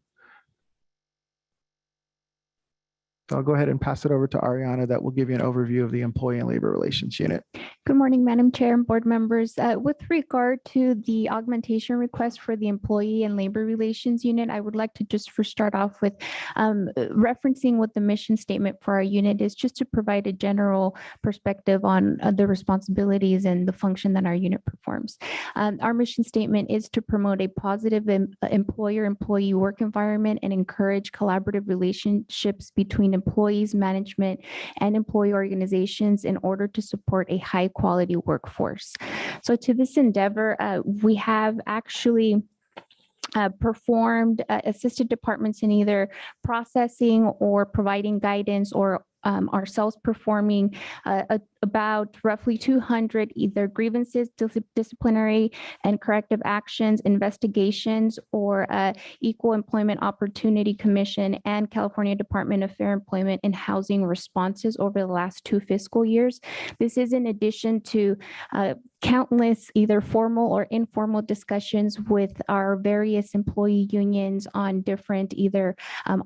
So I'll go ahead and pass it over to Ariana that will give you an overview of the Employee and Labor Relations Unit. Good morning, Madam Chair and board members. With regard to the augmentation request for the Employee and Labor Relations Unit, I would like to just first start off with referencing what the mission statement for our unit is, just to provide a general perspective on the responsibilities and the function that our unit performs. Our mission statement is to promote a positive employer-employee work environment and encourage collaborative relationships between employees, management, and employee organizations in order to support a high quality workforce. So to this endeavor, we have actually assisted departments in either processing or providing guidance, or ourselves performing about roughly 200 either grievances, disciplinary and corrective actions, investigations, or Equal Employment Opportunity Commission and California Department of Fair Employment and Housing responses over the last 2 fiscal years. This is in addition to countless either formal or informal discussions with our various employee unions on different either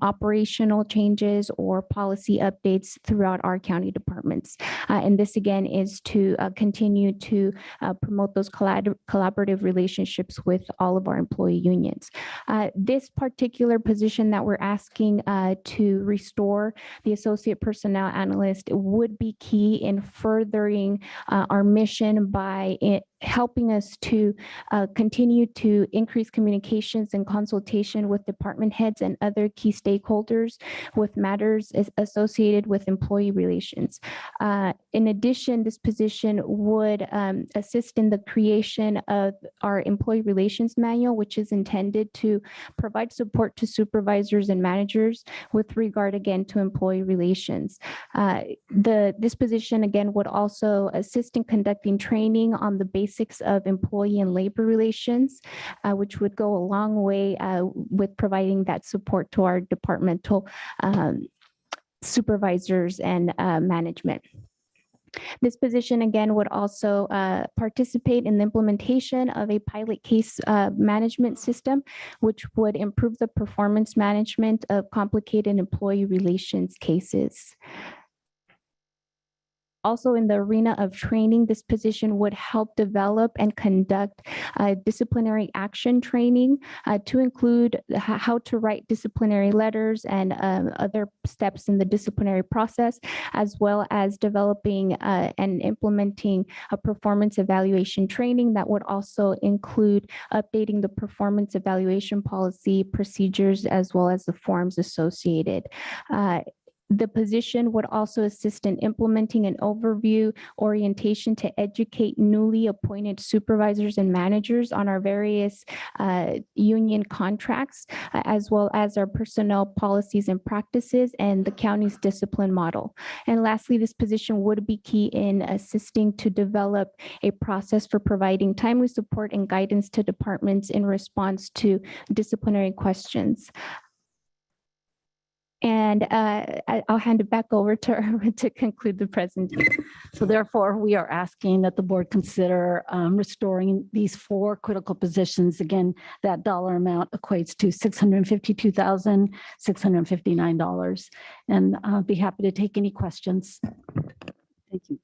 operational changes or policy updates throughout our county departments. And this again is to continue to promote those collaborative relationships with all of our employee unions. This particular position that we're asking to restore, the associate personnel analyst, would be key in furthering our mission by helping us to continue to increase communications and consultation with department heads and other key stakeholders with matters associated with employee relations. In addition, this position would assist in the creation of our employee relations manual, which is intended to provide support to supervisors and managers with regard again to employee relations. This position again would also assist in conducting training on the basics of employee and labor relations, which would go a long way with providing that support to our departmental supervisors and management. This position again would also participate in the implementation of a pilot case management system, which would improve the performance management of complicated employee relations cases. Also in the arena of training, this position would help develop and conduct disciplinary action training to include how to write disciplinary letters and other steps in the disciplinary process, as well as developing and implementing a performance evaluation training that would also include updating the performance evaluation policy procedures, as well as the forms associated. The position would also assist in implementing an overview orientation to educate newly appointed supervisors and managers on our various union contracts, as well as our personnel policies and practices and the county's discipline model. And lastly, this position would be key in assisting to develop a process for providing timely support and guidance to departments in response to disciplinary questions. And I'll hand it back over to her to conclude the presentation. So therefore, we are asking that the board consider restoring these 4 critical positions. Again, that dollar amount equates to $652,659. And I'll be happy to take any questions. Thank you.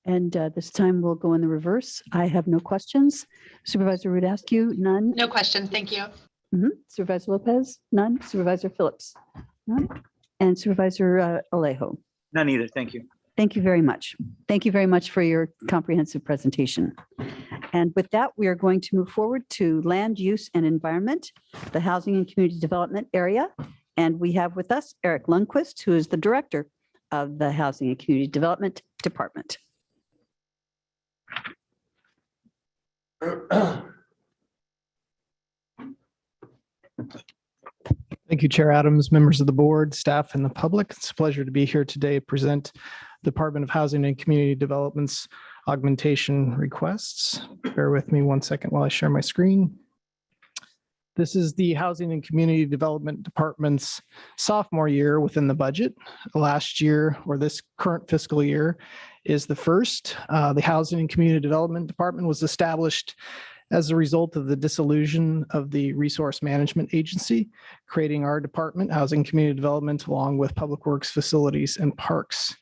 And this time we'll go in the reverse. I have no questions. Supervisor Rudascu, none. No questions. Thank you. Supervisor Lopez, none. Supervisor Phillips, none. And Supervisor Alejo. None either. Thank you. Thank you very much. Thank you very much for your comprehensive presentation. And with that, we are going to move forward to land use and environment, the housing and community development area. And we have with us Eric Lundquist, who is the director of the Housing and Community Development Department. Thank you, Chair Adams, members of the board, staff, and the public. It's a pleasure to be here today to present Department of Housing and Community Development's augmentation requests. Bear with me 1 second while I share my screen. This is the Housing and Community Development Department's sophomore year within the budget. Last year, or this current fiscal year, is the first. The Housing and Community Development Department was established as a result of the dissolution of the Resource Management Agency, creating our department, Housing and Community Development, along with Public Works, Facilities, and Parks.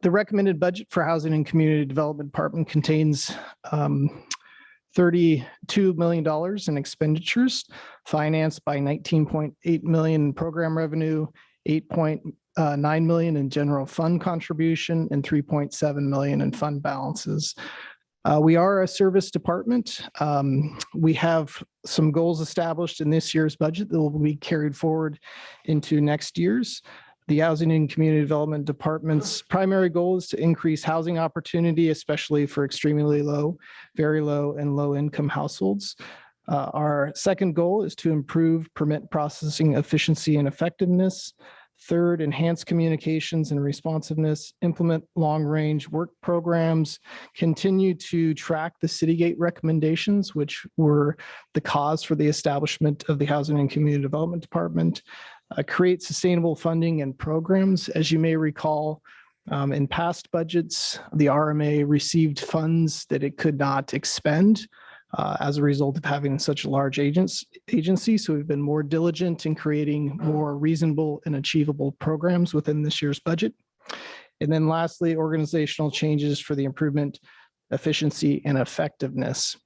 The recommended budget for Housing and Community Development Department contains $32 million in expenditures, financed by $19.8 million in program revenue, $8.9 million in general fund contribution, and $3.7 million in fund balances. We are a service department. We have some goals established in this year's budget that will be carried forward into next year's. The Housing and Community Development Department's primary goal is to increase housing opportunity, especially for extremely low, very low, and low income households. Our second goal is to improve permit processing efficiency and effectiveness. Third, enhance communications and responsiveness, implement long-range work programs, continue to track the Citygate recommendations, which were the cause for the establishment of the Housing and Community Development Department, create sustainable funding and programs. As you may recall, in past budgets, the RMA received funds that it could not expend as a result of having such a large agency. So we've been more diligent in creating more reasonable and achievable programs within this year's budget. And then lastly, organizational changes for the improvement, efficiency, and effectiveness.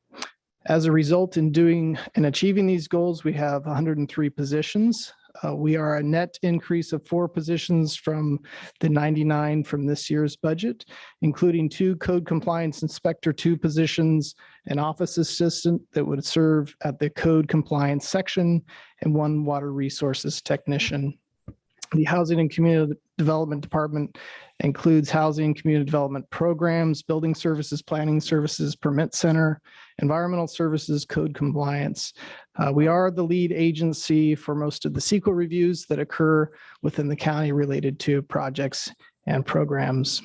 As a result, in doing and achieving these goals, we have 103 positions. We are a net increase of 4 positions from the 99 from this year's budget, including 2 code compliance inspector 2 positions, an office assistant that would serve at the code compliance section, and 1 water resources technician. The Housing and Community Development Department includes housing and community development programs, building services, planning services, permit center, environmental services, code compliance. We are the lead agency for most of the CEQA reviews that occur within the county related to projects and programs.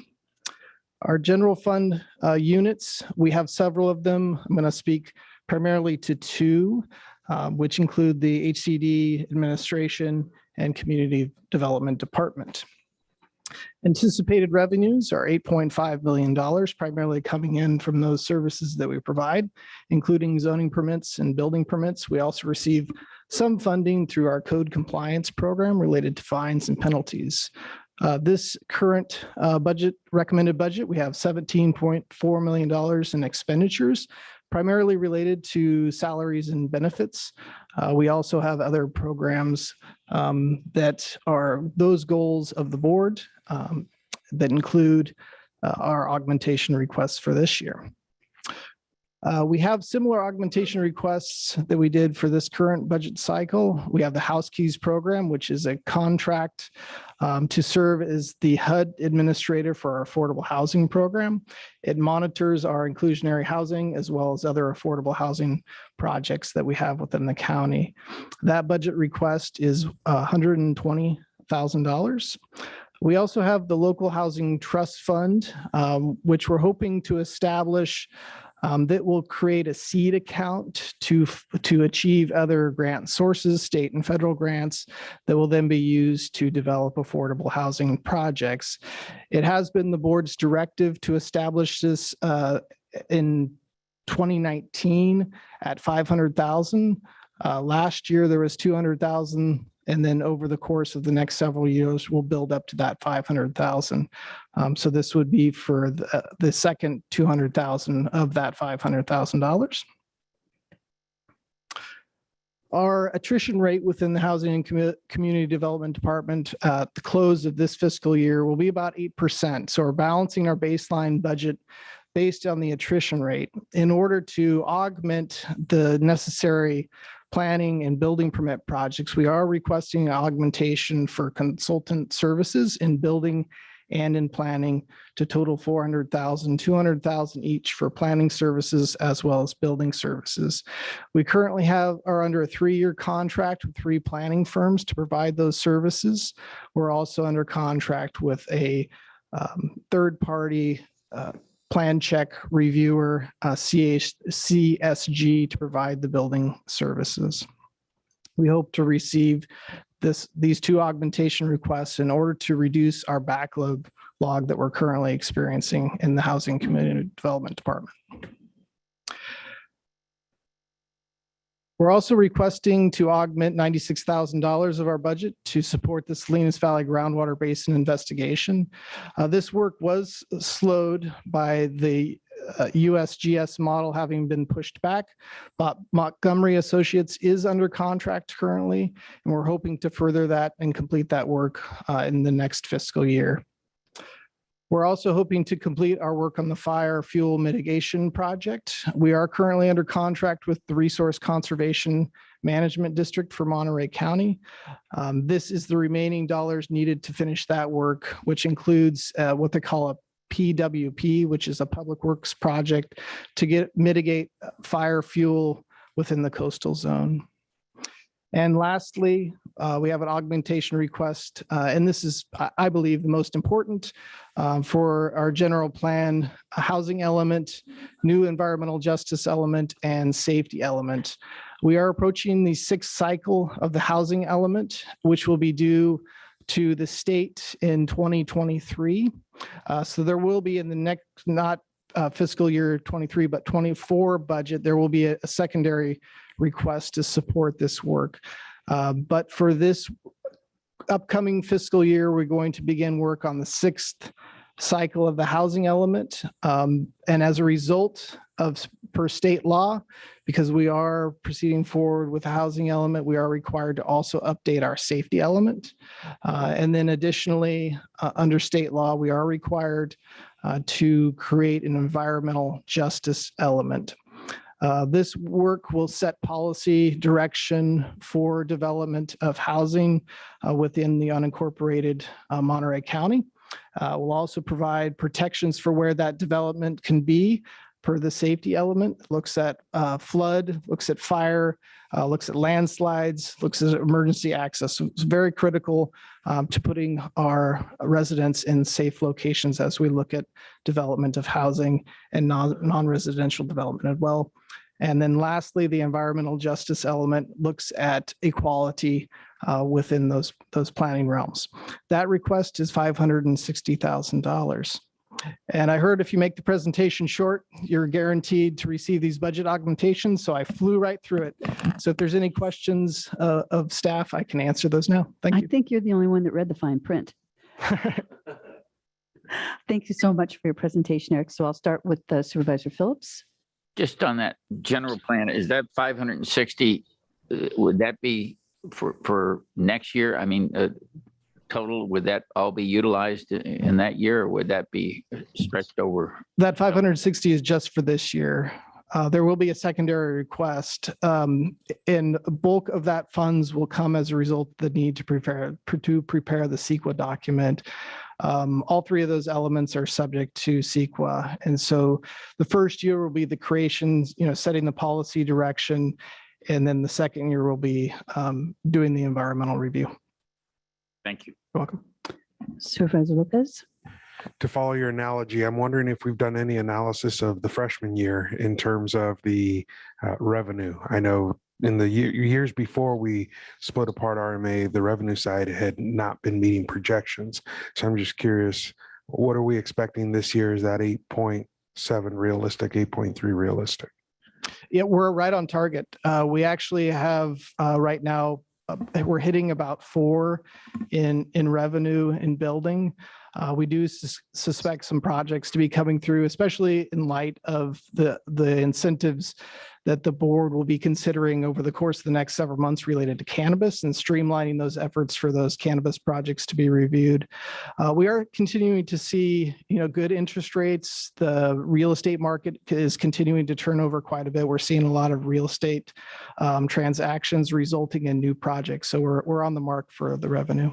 Our general fund units, we have several of them. I'm going to speak primarily to 2, which include the HCD administration and community development department. Anticipated revenues are $8.5 million, primarily coming in from those services that we provide, including zoning permits and building permits. We also receive some funding through our code compliance program related to fines and penalties. This current recommended budget, we have $17.4 million in expenditures, primarily related to salaries and benefits. We also have other programs that are those goals of the board that include our augmentation requests for this year. We have similar augmentation requests that we did for this current budget cycle. We have the House Keys program, which is a contract to serve as the HUD administrator for our affordable housing program. It monitors our inclusionary housing as well as other affordable housing projects that we have within the county. That budget request is $120,000. We also have the Local Housing Trust Fund, which we're hoping to establish that will create a seed account to achieve other grant sources, state and federal grants that will then be used to develop affordable housing projects. It has been the board's directive to establish this in 2019 at $500,000. Last year, there was $200,000. And then over the course of the next several years, we'll build up to that $500,000. So this would be for the second $200,000 of that $500,000. Our attrition rate within the Housing and Community Development Department at the close of this fiscal year will be about 8%. So we're balancing our baseline budget based on the attrition rate in order to augment the necessary planning and building permit projects. We are requesting augmentation for consultant services in building and in planning to total $400,000, $200,000 each for planning services as well as building services. We currently are under a 3-year contract with 3 planning firms to provide those services. We're also under contract with a third-party plan check reviewer, CSG, to provide the building services. We hope to receive these 2 augmentation requests in order to reduce our backlog that we're currently experiencing in the Housing Community Development Department. We're also requesting to augment $96,000 of our budget to support the Salinas Valley Groundwater Basin investigation. This work was slowed by the USGS model having been pushed back, but Montgomery Associates is under contract currently, and we're hoping to further that and complete that work in the next fiscal year. We're also hoping to complete our work on the fire fuel mitigation project. We are currently under contract with the Resource Conservation Management District for Monterey County. This is the remaining dollars needed to finish that work, which includes what they call a PWP, which is a public works project to mitigate fire fuel within the coastal zone. And lastly, we have an augmentation request, and this is, I believe, the most important for our general plan: a housing element, new environmental justice element, and safety element. We are approaching the 6th cycle of the housing element, which will be due to the state in 2023. So there will be in the next, not fiscal year 23, but 24 budget, there will be a secondary request to support this work. But for this upcoming fiscal year, we're going to begin work on the 6th cycle of the housing element. And as a result of per state law, because we are proceeding forward with the housing element, we are required to also update our safety element. And then additionally, under state law, we are required to create an environmental justice element. This work will set policy direction for development of housing within the unincorporated Monterey County. We'll also provide protections for where that development can be per the safety element. Looks at flood, looks at fire, looks at landslides, looks at emergency access. So it's very critical to putting our residents in safe locations as we look at development of housing and non-residential development as well. And then lastly, the environmental justice element looks at equality within those planning realms. That request is $560,000. And I heard if you make the presentation short, you're guaranteed to receive these budget augmentations. So I flew right through it. So if there's any questions of staff, I can answer those now. Thank you. I think you're the only one that read the fine print. Thank you so much for your presentation, Eric. So I'll start with Supervisor Phillips. Just on that general plan, is that 560, would that be for next year? I mean, total, would that all be utilized in that year, or would that be stretched over? That 560 is just for this year. There will be a secondary request, and a bulk of that funds will come as a result of the need to prepare the CEQA document. All three of those elements are subject to CEQA. And so the first year will be the creations, setting the policy direction. And then the second year will be doing the environmental review. Thank you. You're welcome. Supervisor Lopez. To follow your analogy, I'm wondering if we've done any analysis of the freshman year in terms of the revenue. I know in the years before we split apart RMA, the revenue side had not been meeting projections. So I'm just curious, what are we expecting this year? Is that 8.7 realistic, 8.3 realistic? Yeah, we're right on target. We actually have right now, we're hitting about 4 in revenue in building. We do suspect some projects to be coming through, especially in light of the incentives that the board will be considering over the course of the next several months related to cannabis and streamlining those efforts for those cannabis projects to be reviewed. We are continuing to see, good interest rates. The real estate market is continuing to turn over quite a bit. We're seeing a lot of real estate transactions resulting in new projects. So we're on the mark for the revenue.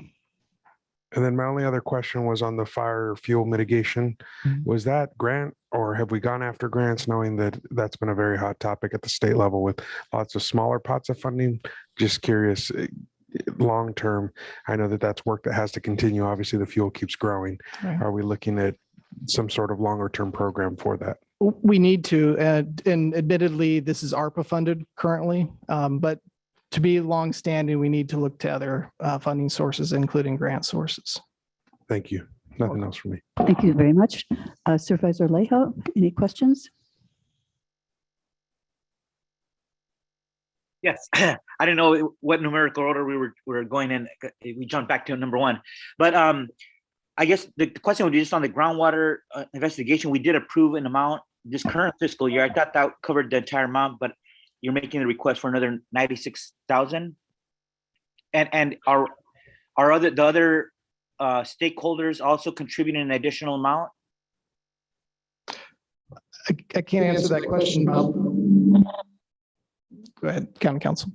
And then my only other question was on the fire fuel mitigation. Was that grant, or have we gone after grants, knowing that that's been a very hot topic at the state level with lots of smaller pots of funding? Just curious, long term, I know that that's work that has to continue. Obviously, the fuel keeps growing. Right. Are we looking at some sort of longer term program for that? We need to, and admittedly, this is ARPA funded currently, but to be longstanding, we need to look to other funding sources, including grant sources. Thank you. Nothing else for me. Thank you very much. Supervisor Lejo, any questions? Yes, I didn't know what numerical order we were going in. We jumped back to number one, but I guess the question would be just on the groundwater investigation. We did approve an amount this current fiscal year. I thought that covered the entire amount, but you're making the request for another 96,000. And are the other stakeholders also contributing an additional amount? I can't answer that question, Bob. Go ahead, County Counsel.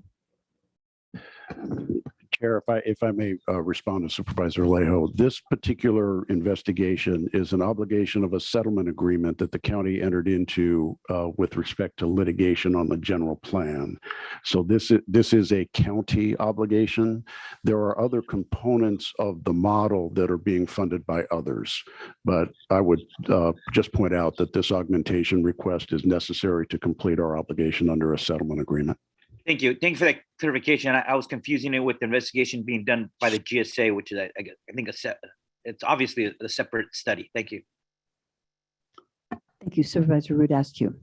Chair, if I may respond to Supervisor Alejo, this particular investigation is an obligation of a settlement agreement that the county entered into with respect to litigation on the general plan. So this is a county obligation. There are other components of the model that are being funded by others, but I would just point out that this augmentation request is necessary to complete our obligation under a settlement agreement. Thank you. Thank you for that clarification. I was confusing it with the investigation being done by the GSA, which is, I think, it's obviously a separate study. Thank you. Thank you, Supervisor Rudascu.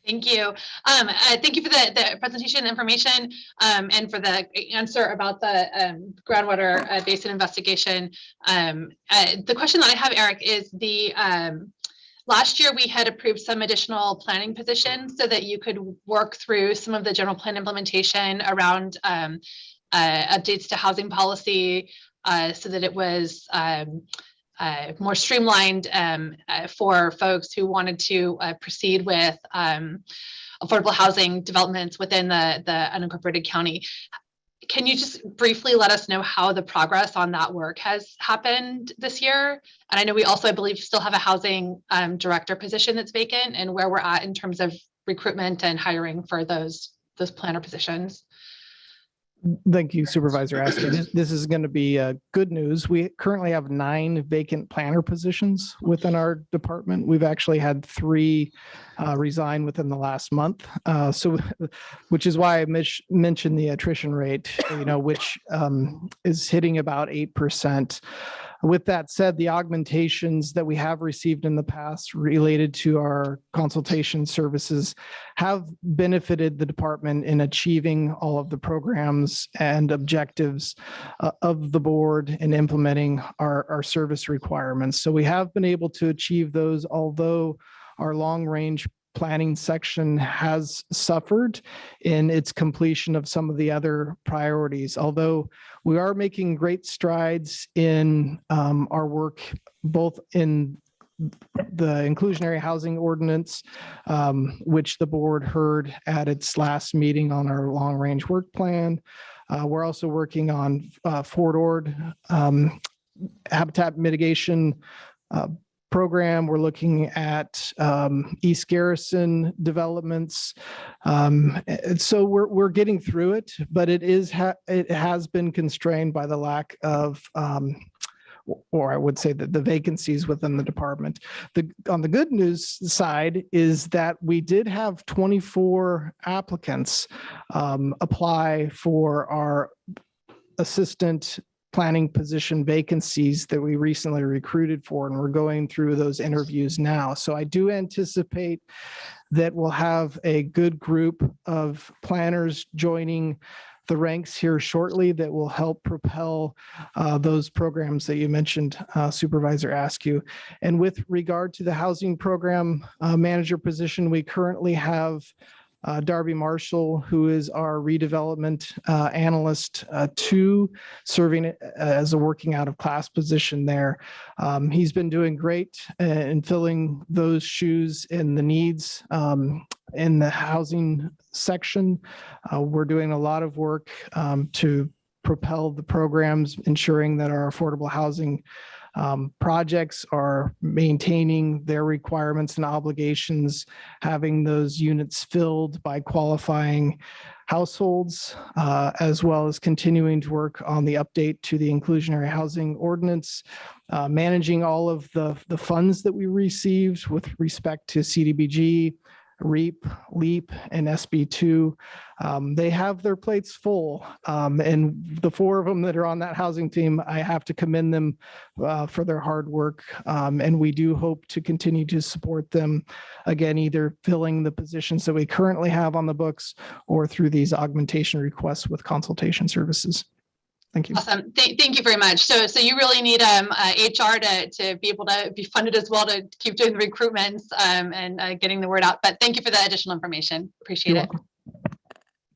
Thank you. Thank you for the presentation information and for the answer about the groundwater basin investigation. The question that I have, Eric, is the last year we had approved some additional planning positions so that you could work through some of the general plan implementation around updates to housing policy so that it was more streamlined for folks who wanted to proceed with affordable housing developments within the unincorporated county. Can you just briefly let us know how the progress on that work has happened this year? And I know we also, I believe, still have a housing director position that's vacant, and where we're at in terms of recruitment and hiring for those planner positions. Thank you, Supervisor Askew. This is going to be good news. We currently have 9 vacant planner positions within our department. We've actually had 3 resign within the last month. Which is why I mentioned the attrition rate, which is hitting about 8%. With that said, the augmentations that we have received in the past related to our consultation services have benefited the department in achieving all of the programs and objectives of the board in implementing our service requirements. So we have been able to achieve those, although our long-range planning section has suffered in its completion of some of the other priorities. Although we are making great strides in our work, both in the inclusionary housing ordinance, which the board heard at its last meeting on our long-range work plan. We're also working on Fort Ord habitat mitigation program. We're looking at East Garrison developments. So we're getting through it, but it has been constrained by the lack of, or I would say that the vacancies within the department. On the good news side is that we did have 24 applicants apply for our assistant planning position vacancies that we recently recruited for, and we're going through those interviews now. So I do anticipate that we'll have a good group of planners joining the ranks here shortly that will help propel those programs that you mentioned, Supervisor Askew. And with regard to the housing program manager position, we currently have Darby Marshall, who is our redevelopment analyst 2, serving as a working out of class position there. He's been doing great in filling those shoes and the needs in the housing section. We're doing a lot of work to propel the programs, ensuring that our affordable housing projects are maintaining their requirements and obligations, having those units filled by qualifying households, as well as continuing to work on the update to the inclusionary housing ordinance, managing all of the funds that we received with respect to CDBG, REAP, LEAP, and SB2. They have their plates full. And the 4 of them that are on that housing team, I have to commend them for their hard work. And we do hope to continue to support them, again, either filling the positions that we currently have on the books or through these augmentation requests with consultation services. Thank you. Awesome. Thank you very much. So you really need HR to be able to be funded as well to keep doing the recruitments and getting the word out. But thank you for the additional information. Appreciate it.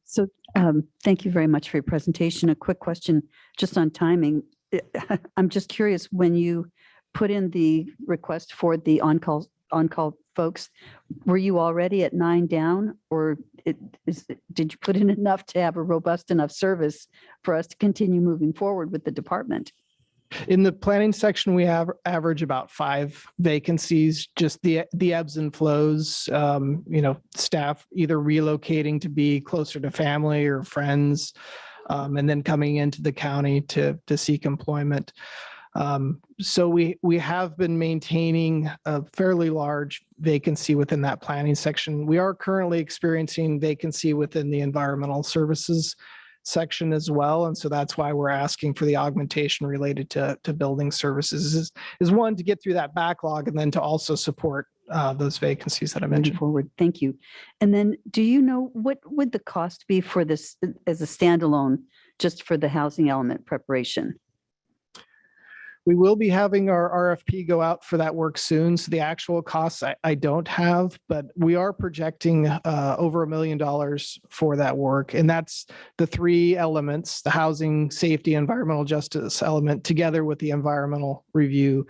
So thank you very much for your presentation. A quick question just on timing. I'm just curious, when you put in the request for the on-call folks, were you already at 9 down, or did you put in enough to have a robust enough service for us to continue moving forward with the department? In the planning section, we have average about 5 vacancies, just the ebbs and flows, staff either relocating to be closer to family or friends, and then coming into the county to seek employment. So we have been maintaining a fairly large vacancy within that planning section. We are currently experiencing vacancy within the environmental services section as well. And so that's why we're asking for the augmentation related to building services is one, to get through that backlog, and then to also support those vacancies that I mentioned. Forward. Thank you. And then do you know what would the cost be for this as a standalone, just for the housing element preparation? We will be having our RFP go out for that work soon. So the actual costs I don't have, but we are projecting over $1 million for that work. And that's the 3 elements: the housing, safety, environmental justice element, together with the environmental review,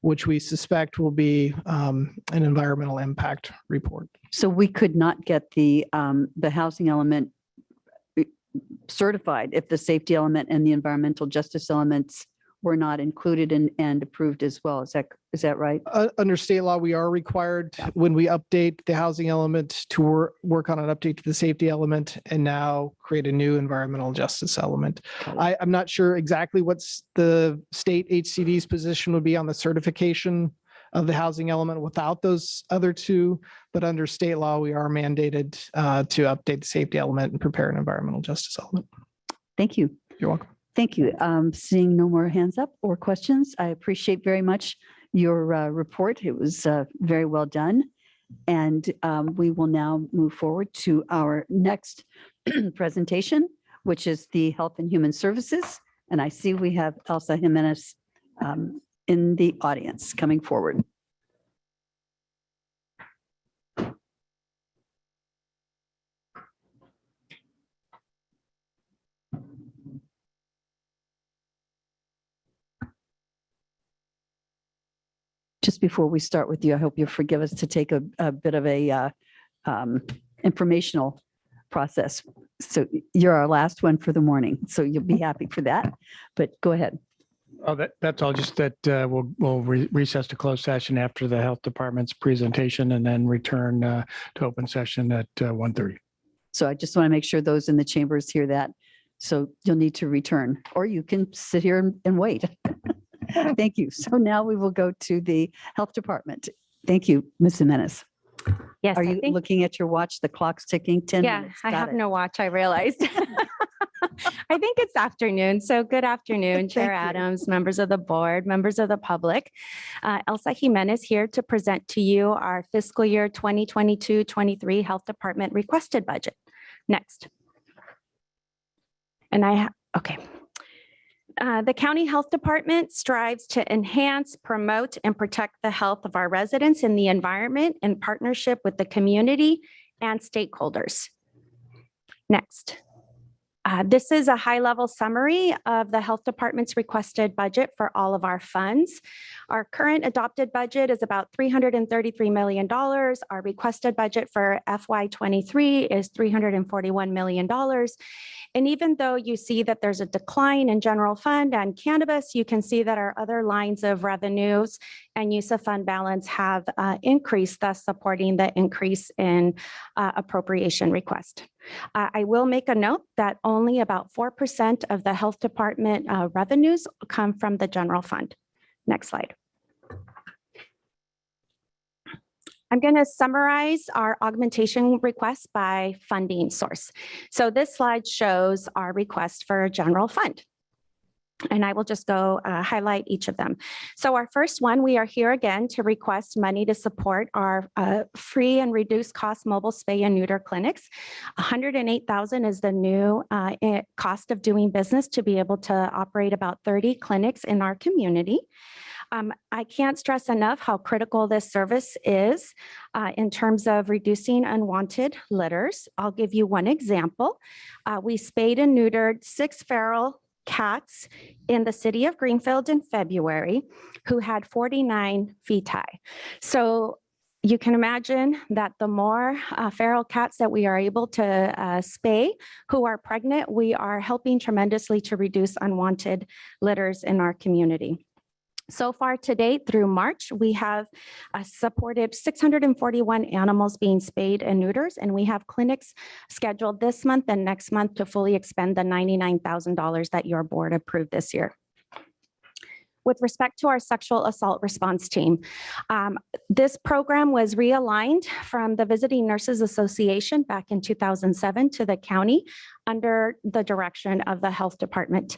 which we suspect will be an environmental impact report. So we could not get the housing element certified if the safety element and the environmental justice elements were not included and approved as well. Is that right? Under state law, we are required when we update the housing element to work on an update to the safety element and now create a new environmental justice element. I'm not sure exactly what's the state HCD's position would be on the certification of the housing element without those other 2, but under state law, we are mandated to update the safety element and prepare an environmental justice element. Thank you. You're welcome. Thank you. Seeing no more hands up or questions, I appreciate very much your report. It was very well done. And we will now move forward to our next presentation, which is the Health and Human Services. And I see we have Elsa Jimenez in the audience coming forward. Just before we start with you, I hope you'll forgive us to take a bit of a informational process. So you're our last one for the morning, so you'll be happy for that, but go ahead. Oh, that's all. Just that we'll recess to closed session after the health department's presentation and then return to open session at 1:30. So I just want to make sure those in the chambers hear that. So you'll need to return, or you can sit here and wait. Thank you. So now we will go to the health department. Thank you, Ms. Jimenez. Yes. Are you looking at your watch? The clock's ticking. 10 minutes. I Got have it. no watch, I realized. I think it's afternoon. So good afternoon, Chair Adams, members of the board, members of the public. Elsa Jimenez here to present to you our fiscal year 2022-23 Health Department requested budget. Next. And okay. The County Health Department strives to enhance, promote, and protect the health of our residents and the environment in partnership with the community and stakeholders. Next. This is a high-level summary of the Health Department's requested budget for all of our funds. Our current adopted budget is about $333 million. Our requested budget for FY23 is $341 million. And even though you see that there's a decline in general fund and cannabis, you can see that our other lines of revenues and use of fund balance have increased, thus supporting the increase in appropriation request. I will make a note that only about 4% of the health department revenues come from the general fund. Next slide. I'm going to summarize our augmentation request by funding source. So this slide shows our request for general fund. And I will just go highlight each of them. So our first one, we are here again to request money to support our free and reduced cost mobile spay and neuter clinics. $108,000 is the new cost of doing business to be able to operate about 30 clinics in our community. I can't stress enough how critical this service is in terms of reducing unwanted litters. I'll give you one example. We spayed and neutered 6 feral cats in the city of Greenfield in February who had 49 feti. So you can imagine that the more feral cats that we are able to spay who are pregnant, we are helping tremendously to reduce unwanted litters in our community. So far to date, through March, we have supported 641 animals being spayed and neuters, and we have clinics scheduled this month and next month to fully expend the $99,000 that your board approved this year. With respect to our sexual assault response team, this program was realigned from the Visiting Nurses Association back in 2007 to the county under the direction of the health department.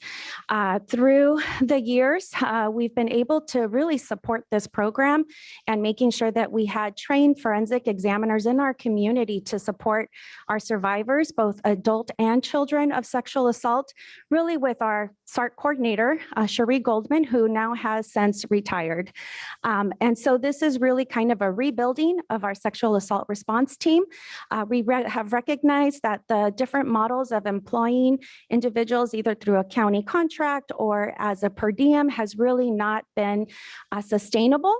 Through the years, we've been able to really support this program and making sure that we had trained forensic examiners in our community to support our survivors, both adult and children of sexual assault, really with our SART coordinator, Cherie Goldman, who now has since retired. And so this is really kind of a rebuilding of our sexual assault response team. We have recognized that the different models of employing individuals either through a county contract or as a per diem has really not been sustainable.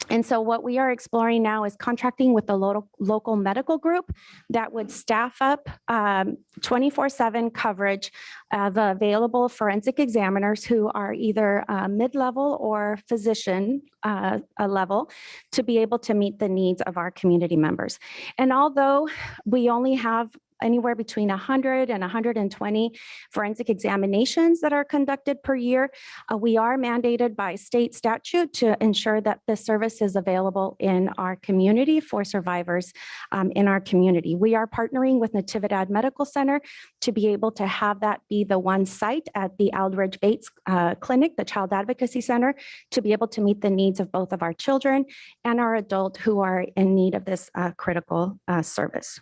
And so what we are exploring now is contracting with the local medical group that would staff up 24/7 coverage of available forensic examiners who are either mid-level or physician level to be able to meet the needs of our community members. And although we only have anywhere between 100 and 120 forensic examinations that are conducted per year, we are mandated by state statute to ensure that this service is available in our community for survivors in our community. We are partnering with Natividad Medical Center to be able to have that be the one site at the Aldridge Bates Clinic, the Child Advocacy Center, to be able to meet the needs of both of our children and our adult who are in need of this critical service.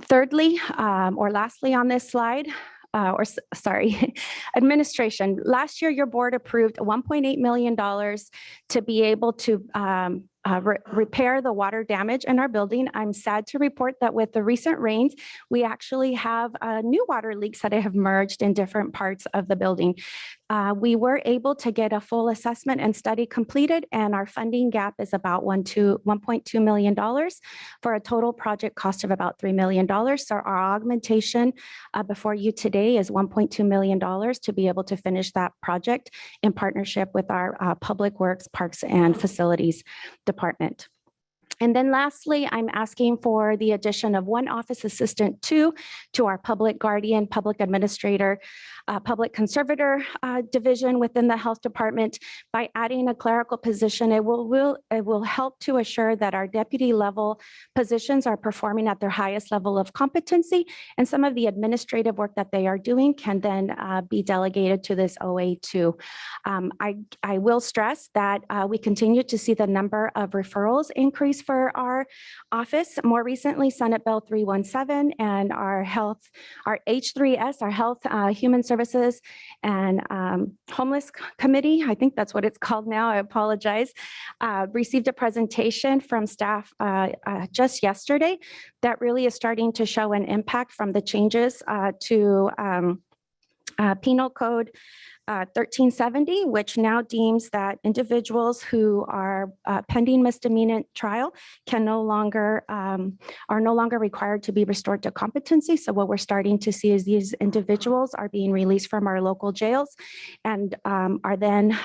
Thirdly, or lastly on this slide, administration. Last year, your board approved $1.8 million to be able to repair the water damage in our building. I'm sad to report that with the recent rains, we actually have new water leaks that have emerged in different parts of the building. We were able to get a full assessment and study completed, and our funding gap is about $1.2 million for a total project cost of about $3 million. So our augmentation before you today is $1.2 million to be able to finish that project in partnership with our Public Works, Parks, and Facilities Department. And then lastly, I'm asking for the addition of 1 office assistant to our public guardian, public administrator, public conservator division within the health department. By adding a clerical position, it will help to assure that our deputy level positions are performing at their highest level of competency, and some of the administrative work that they are doing can then be delegated to this OA2. I will stress that we continue to see the number of referrals increase for our office. More recently, Senate Bill 317 and our H3S, our Health, Human Services and Homeless Committee, I think that's what it's called now, I apologize, received a presentation from staff just yesterday that really is starting to show an impact from the changes to Penal Code 1370, which now deems that individuals who are pending misdemeanor trial are no longer required to be restored to competency. So what we're starting to see is these individuals are being released from our local jails and are then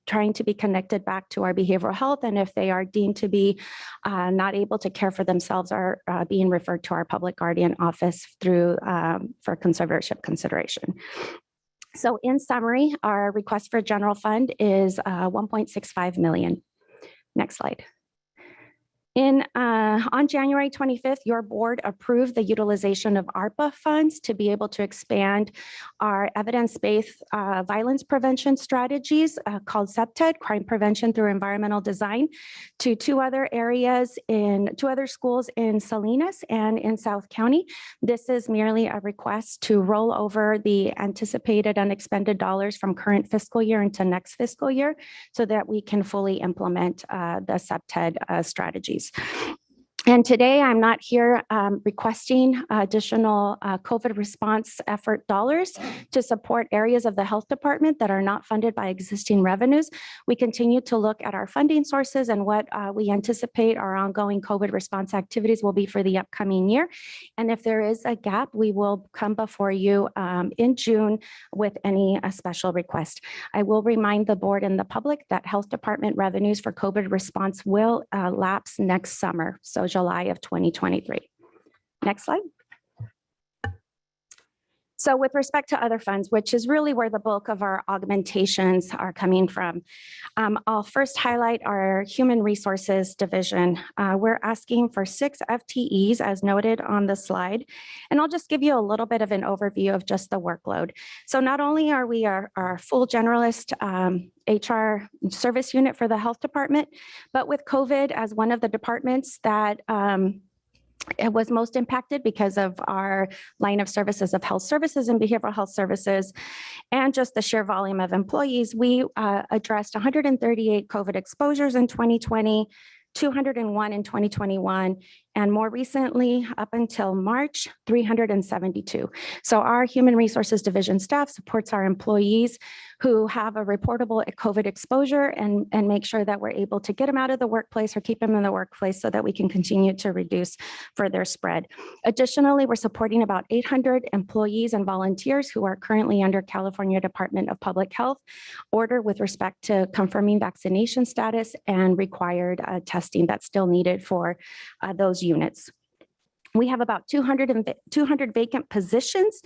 trying to be connected back to our behavioral health. And if they are deemed to be not able to care for themselves, are being referred to our public guardian office for conservatorship consideration. So in summary, our request for general fund is 1.65 million. Next slide. On January 25th, your board approved the utilization of ARPA funds to be able to expand our evidence-based violence prevention strategies called CPTED, Crime Prevention Through Environmental Design, to two other schools in Salinas and in South County. This is merely a request to roll over the anticipated unexpended dollars from current fiscal year into next fiscal year so that we can fully implement the CPTED strategies. And today I'm not here requesting additional COVID response effort dollars to support areas of the health department that are not funded by existing revenues. We continue to look at our funding sources and what we anticipate our ongoing COVID response activities will be for the upcoming year. And if there is a gap, we will come before you in June with any special request. I will remind the board and the public that health department revenues for COVID response will lapse next summer. So July of 2023. Next slide. So with respect to other funds, which is really where the bulk of our augmentations are coming from, I'll first highlight our Human Resources Division. We're asking for 6 FTEs as noted on the slide. And I'll just give you a little bit of an overview of just the workload. So not only are we our full generalist HR service unit for the health department, but with COVID as one of the departments that it was most impacted because of our line of services of health services and behavioral health services, and just the sheer volume of employees. We addressed 138 COVID exposures in 2020, 201 in 2021, and more recently, up until March, 372. So our Human Resources Division staff supports our employees who have a reportable COVID exposure and make sure that we're able to get them out of the workplace or keep them in the workplace so that we can continue to reduce further spread. Additionally, we're supporting about 800 employees and volunteers who are currently under California Department of Public Health order with respect to confirming vaccination status and required testing that's still needed for those units. We have about 200 vacant positions,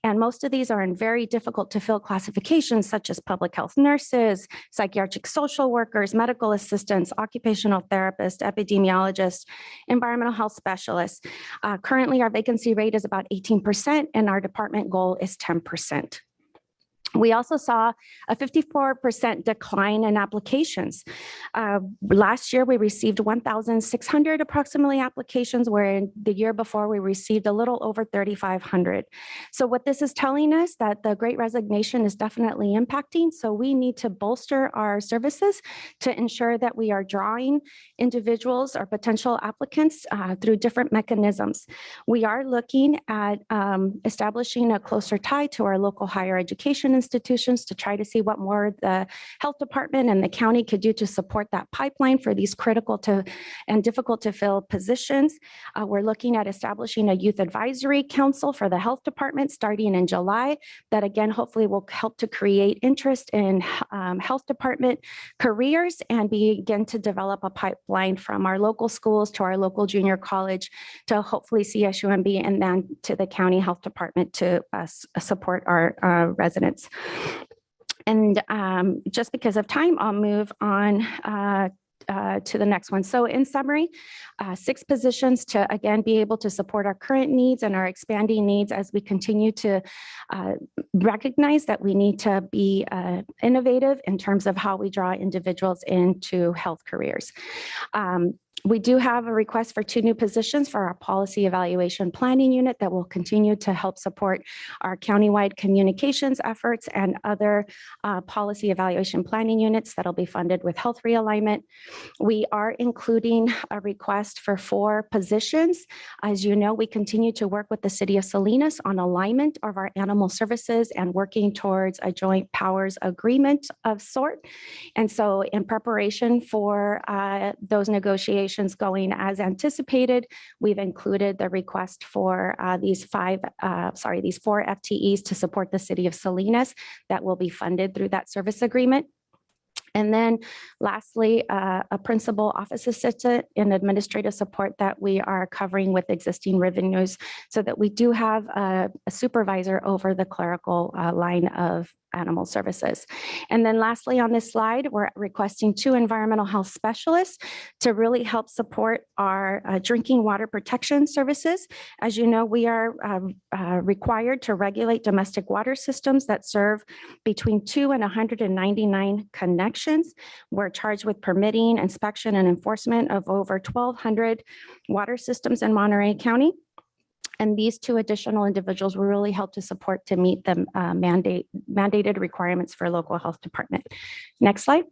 and most of these are in very difficult to fill classifications such as public health nurses, psychiatric social workers, medical assistants, occupational therapists, epidemiologists, environmental health specialists. Currently, our vacancy rate is about 18%, and our department goal is 10%. We also saw a 54% decline in applications. Last year, we received 1,600 approximately applications, where the year before we received a little over 3,500. So what this is telling us that the Great Resignation is definitely impacting. So we need to bolster our services to ensure that we are drawing individuals or potential applicants through different mechanisms. We are looking at establishing a closer tie to our local higher education institutions to try to see what more the health department and the county could do to support that pipeline for these critical to and difficult to fill positions. We're looking at establishing a youth advisory council for the health department starting in July that again hopefully will help to create interest in health department careers and begin to develop a pipeline from our local schools to our local junior college to hopefully CSUMB and then to the county health department to support our residents. And just because of time, I'll move on to the next one. So in summary, 6 positions to again be able to support our current needs and our expanding needs as we continue to recognize that we need to be innovative in terms of how we draw individuals into health careers. We do have a request for 2 new positions for our policy evaluation planning unit that will continue to help support our countywide communications efforts and other policy evaluation planning units that'll be funded with health realignment. We are including a request for 4 positions. As you know, we continue to work with the city of Salinas on alignment of our animal services and working towards a joint powers agreement of sort. And so in preparation for those negotiations going as anticipated, we've included the request for these 4 FTEs to support the city of Salinas that will be funded through that service agreement. And then lastly, a principal office assistant and administrative support that we are covering with existing revenues so that we do have a supervisor over the clerical line of animal services. And then lastly, on this slide, we're requesting 2 environmental health specialists to really help support our drinking water protection services. As you know, we are required to regulate domestic water systems that serve between 2 and 199 connections. We're charged with permitting, inspection, and enforcement of over 1,200 water systems in Monterey County. And these 2 additional individuals will really help to support to meet the mandated requirements for local health department. Next slide.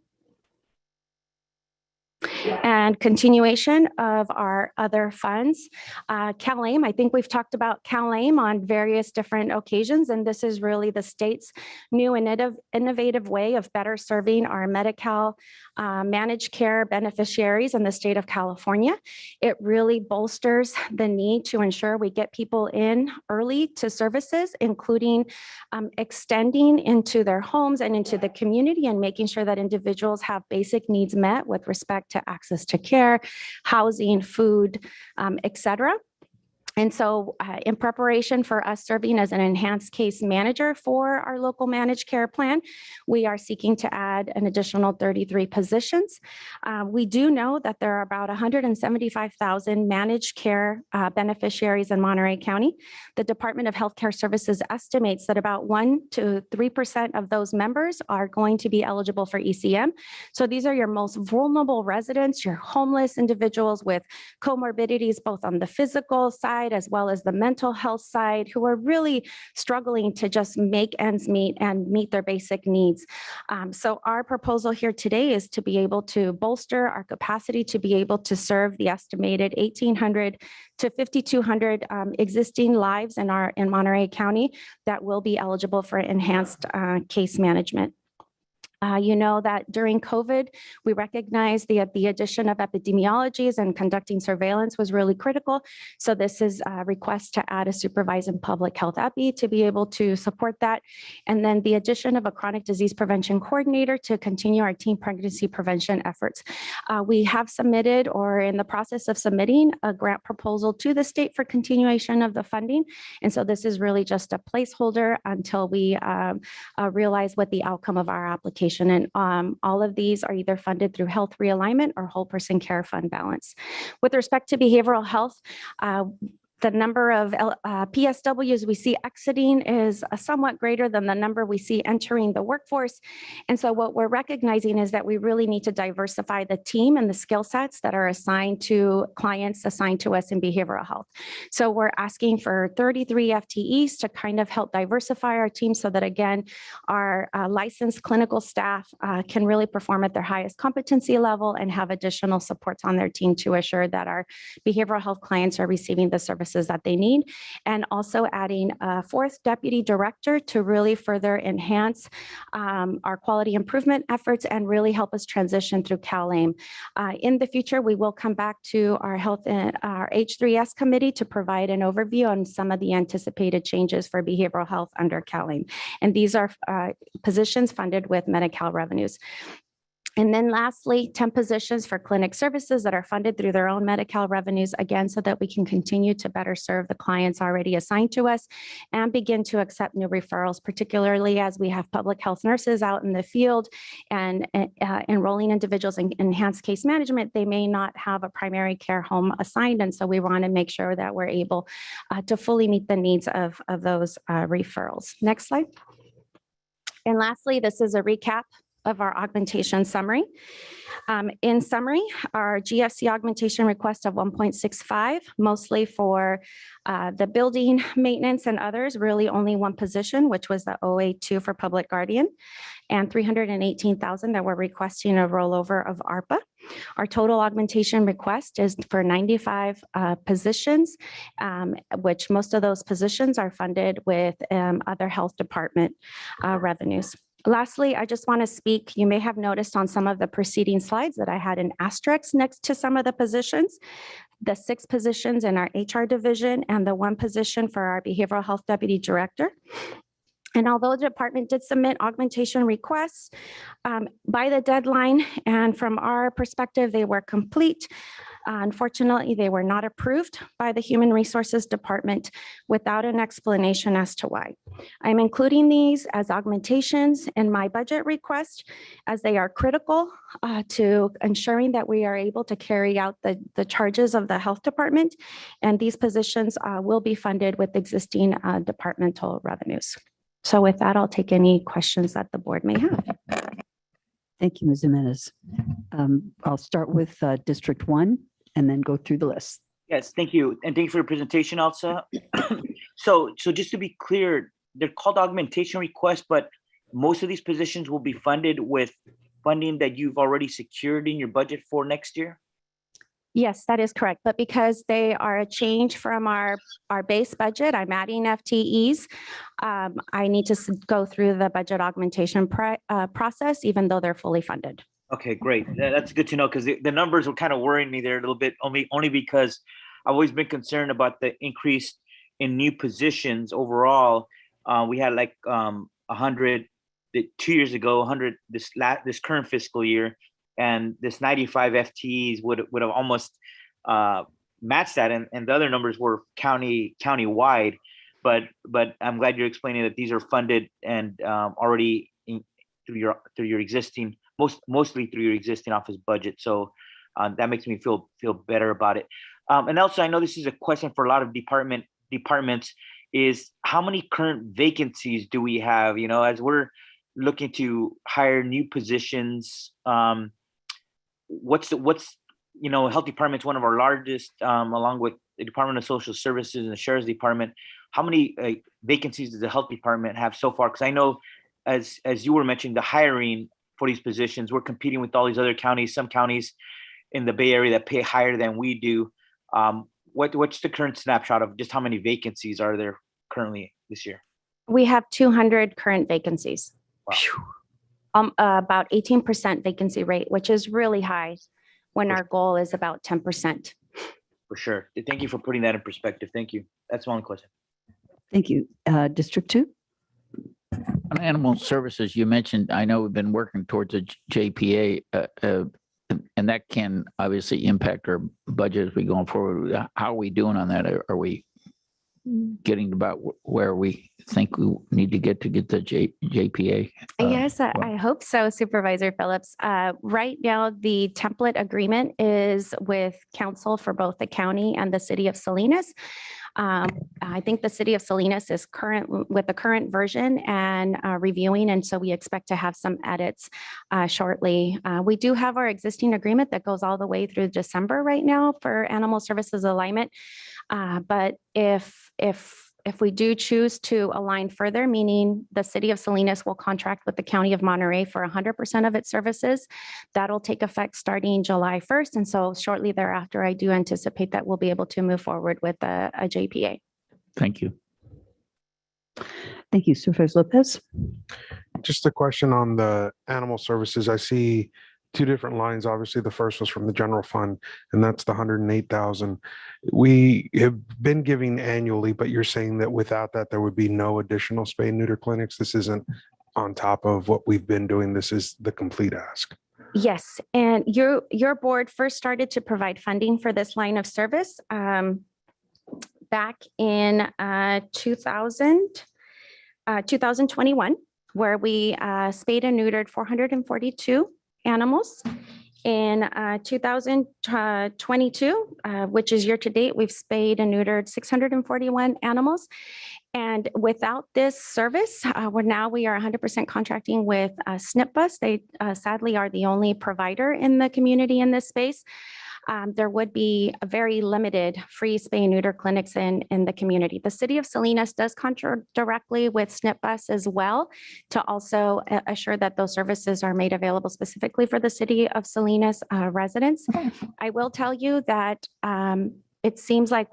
And continuation of our other funds. CalAIM, I think we've talked about CalAIM on various different occasions, and this is really the state's new and innovative way of better serving our Medi-Cal managed care beneficiaries in the state of California. It really bolsters the need to ensure we get people in early to services, including extending into their homes and into the community and making sure that individuals have basic needs met with respect to access to care, housing, food, et cetera. And so in preparation for us serving as an enhanced case manager for our local managed care plan, we are seeking to add an additional 33 positions. We do know that there are about 175,000 managed care beneficiaries in Monterey County. The Department of Healthcare Services estimates that about 1 to 3% of those members are going to be eligible for ECM. So these are your most vulnerable residents, your homeless individuals with comorbidities, both on the physical side as well as the mental health side, who are really struggling to just make ends meet and meet their basic needs. So our proposal here today is to be able to bolster our capacity to be able to serve the estimated 1,800 to 5,200 existing lives in Monterey County that will be eligible for enhanced case management. You know that during COVID, we recognized the addition of epidemiologies and conducting surveillance was really critical. So this is a request to add a supervising public health epi to be able to support that. And then the addition of a chronic disease prevention coordinator to continue our teen pregnancy prevention efforts. We have submitted or in the process of submitting a grant proposal to the state for continuation of the funding. And so this is really just a placeholder until we realize what the outcome of our application. And all of these are either funded through health realignment or whole person care fund balance. With respect to behavioral health, the number of PSWs we see exiting is somewhat greater than the number we see entering the workforce. And so what we're recognizing is that we really need to diversify the team and the skill sets that are assigned to clients assigned to us in behavioral health. So we're asking for 33 FTEs to kind of help diversify our team so that, again, our licensed clinical staff can really perform at their highest competency level and have additional supports on their team to assure that our behavioral health clients are receiving the services that they need, and also adding a 4th deputy director to really further enhance our quality improvement efforts and really help us transition through CalAIM. In the future, we will come back to our health and our H3S committee to provide an overview on some of the anticipated changes for behavioral health under CalAIM. And these are positions funded with Medi-Cal revenues. And then lastly, 10 positions for clinic services that are funded through their own Medi-Cal revenues, again, so that we can continue to better serve the clients already assigned to us and begin to accept new referrals, particularly as we have public health nurses out in the field and enrolling individuals in enhanced case management. They may not have a primary care home assigned, and so we want to make sure that we're able to fully meet the needs of those referrals. Next slide. And lastly, this is a recap of our augmentation summary. In summary, our GFC augmentation request of 1.65, mostly for the building maintenance and others, really only one position, which was the OA2 for public guardian, and 318,000 that we're requesting a rollover of ARPA. Our total augmentation request is for 95 positions, which most of those positions are funded with other health department revenues. Lastly, I just want to speak, you may have noticed on some of the preceding slides that I had an asterisk next to some of the positions, the 6 positions in our HR division and the 1 position for our behavioral health deputy director. And although the department did submit augmentation requests by the deadline, and from our perspective, they were complete, Unfortunately, they were not approved by the Human Resources Department without an explanation as to why. I'm including these as augmentations in my budget request as they are critical to ensuring that we are able to carry out the charges of the health department. And these positions will be funded with existing departmental revenues. So with that, I'll take any questions that the board may have. Thank you, Ms. Jimenez. I'll start with District 1 and then go through the list. Yes, thank you. And thank you for your presentation, Elsa. So just to be clear, they're called augmentation requests, but most of these positions will be funded with funding that you've already secured in your budget for next year? Yes, that is correct. But because they are a change from our base budget, I'm adding FTEs. I need to go through the budget augmentation process, even though they're fully funded. Okay, great. That's good to know because the numbers were kind of worrying me there a little bit, only because I've always been concerned about the increase in new positions overall. We had like 100 2 years ago, 100 this current fiscal year, and this 95 FTEs would have almost matched that, and the other numbers were county-wide. But I'm glad you're explaining that these are funded and already through your existing, mostly through your existing office budget. So that makes me feel better about it. And also, I know this is a question for a lot of departments, is how many current vacancies do we have? You know, as we're looking to hire new positions, what's health department's one of our largest, along with the Department of Social Services and the Sheriff's Department. How many vacancies does the health department have so far? Because I know, as you were mentioning, the hiring for these positions, we're competing with all these other counties, some counties in the Bay Area that pay higher than we do. What's the current snapshot of just how many vacancies are there currently this year? We have 200 current vacancies. Wow. About 18% vacancy rate, which is really high when our goal is about 10%. For sure. Thank you for putting that in perspective. Thank you. That's one question. Thank you. District 2? On animal services, you mentioned, I know we've been working towards a JPA, and that can obviously impact our budget as we go forward. How are we doing on that? Are we getting about where we think we need to get the JPA? Yes, I hope so, Supervisor Phillips. Right now, the template agreement is with council for both the county and the city of Salinas. I think the city of Salinas is with the current version and reviewing, and so we expect to have some edits shortly. We do have our existing agreement that goes all the way through December right now for animal services alignment. But if we do choose to align further, meaning the city of Salinas will contract with the county of Monterey for 100% of its services, that'll take effect starting July 1st. And so shortly thereafter, I do anticipate that we'll be able to move forward with a JPA. Thank you. Thank you. Supervisor Lopez? Just a question on the animal services. I see two different lines. Obviously, the first was from the general fund, and that's the 108,000. We have been giving annually, but you're saying that without that, there would be no additional spay and neuter clinics. This isn't on top of what we've been doing. This is the complete ask. Yes, and your board first started to provide funding for this line of service back in 2021, where we spayed and neutered 442 animals. In 2022, which is year to date, we've spayed and neutered 641 animals. And without this service, we are 100% contracting with SNP-Bus. They sadly are the only provider in the community in this space. There would be a very limited free spay and neuter clinics in the community. The city of Salinas does contract directly with SNP-Bus as well to also assure that those services are made available specifically for the city of Salinas residents. I will tell you that it seems like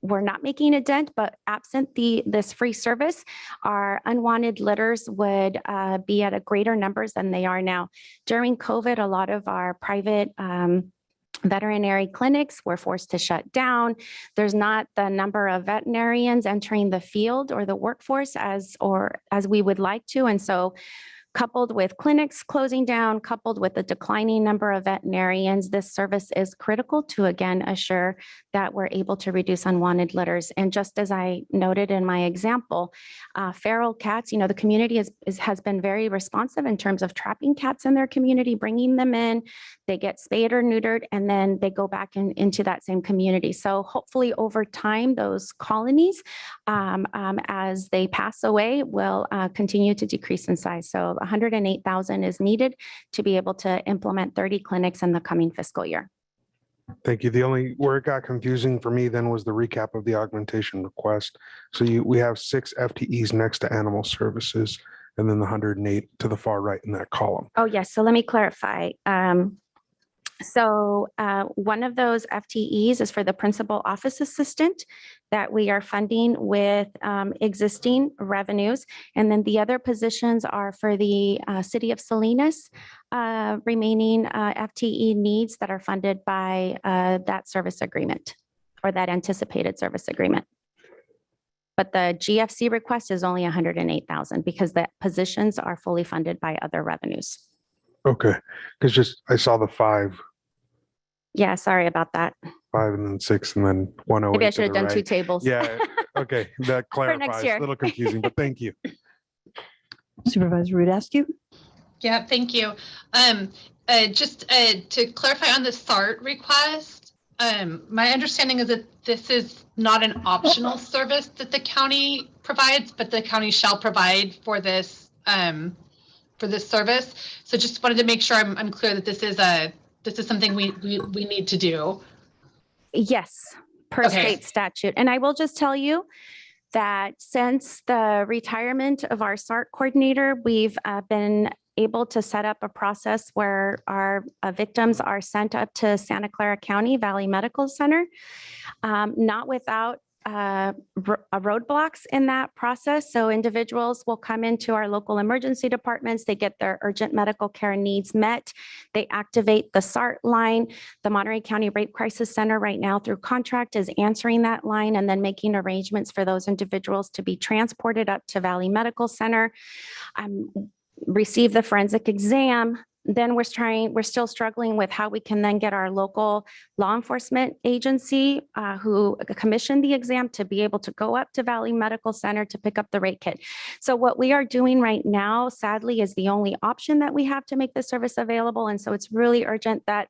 we're not making a dent, but absent this free service, our unwanted litters would be at a greater numbers than they are now. During COVID, a lot of our private veterinary clinics were forced to shut down. There's not the number of veterinarians entering the field or the workforce as we would like to. And so Coupled with clinics closing down, coupled with the declining number of veterinarians, this service is critical to again assure that we're able to reduce unwanted litters. And just as I noted in my example, feral cats, the community has been very responsive in terms of trapping cats in their community, bringing them in, they get spayed or neutered, and then they go back into that same community. So hopefully over time, those colonies, as they pass away, will continue to decrease in size. So 108,000 is needed to be able to implement 30 clinics in the coming fiscal year. Thank you. The only where it got confusing for me then was the recap of the augmentation request. So we have 6 FTEs next to animal services and then the 108 to the far right in that column. Oh, yes. So let me clarify. So one of those FTEs is for the principal office assistant that we are funding with existing revenues. And then the other positions are for the city of Salinas remaining FTE needs that are funded by that service agreement or that anticipated service agreement. But the GFC request is only 108,000 because the positions are fully funded by other revenues. Okay, because I saw the 5. Yeah, sorry about that. 5 and then 6 and then 108. Maybe I should have done 2 right. tables. Yeah. Okay. That clarifies. year. A little confusing, but thank you. Supervisor Rudasky? Yeah, thank you. Just to clarify on the SART request, my understanding is that this is not an optional service that the county provides, but the county shall provide for this service. So just wanted to make sure I'm clear that this is something we need to do. Yes, per state statute. And I will just tell you that since the retirement of our SART coordinator, we've been able to set up a process where our victims are sent up to Santa Clara County Valley Medical Center, not without roadblocks in that process. So individuals will come into our local emergency departments, they get their urgent medical care needs met, they activate the SART line. The Monterey County Rape Crisis Center right now through contract is answering that line and then making arrangements for those individuals to be transported up to Valley Medical Center, receive the forensic exam. Then we're still struggling with how we can then get our local law enforcement agency who commissioned the exam to be able to go up to Valley Medical Center to pick up the rape kit. So what we are doing right now, sadly, is the only option that we have to make this service available. And so it's really urgent that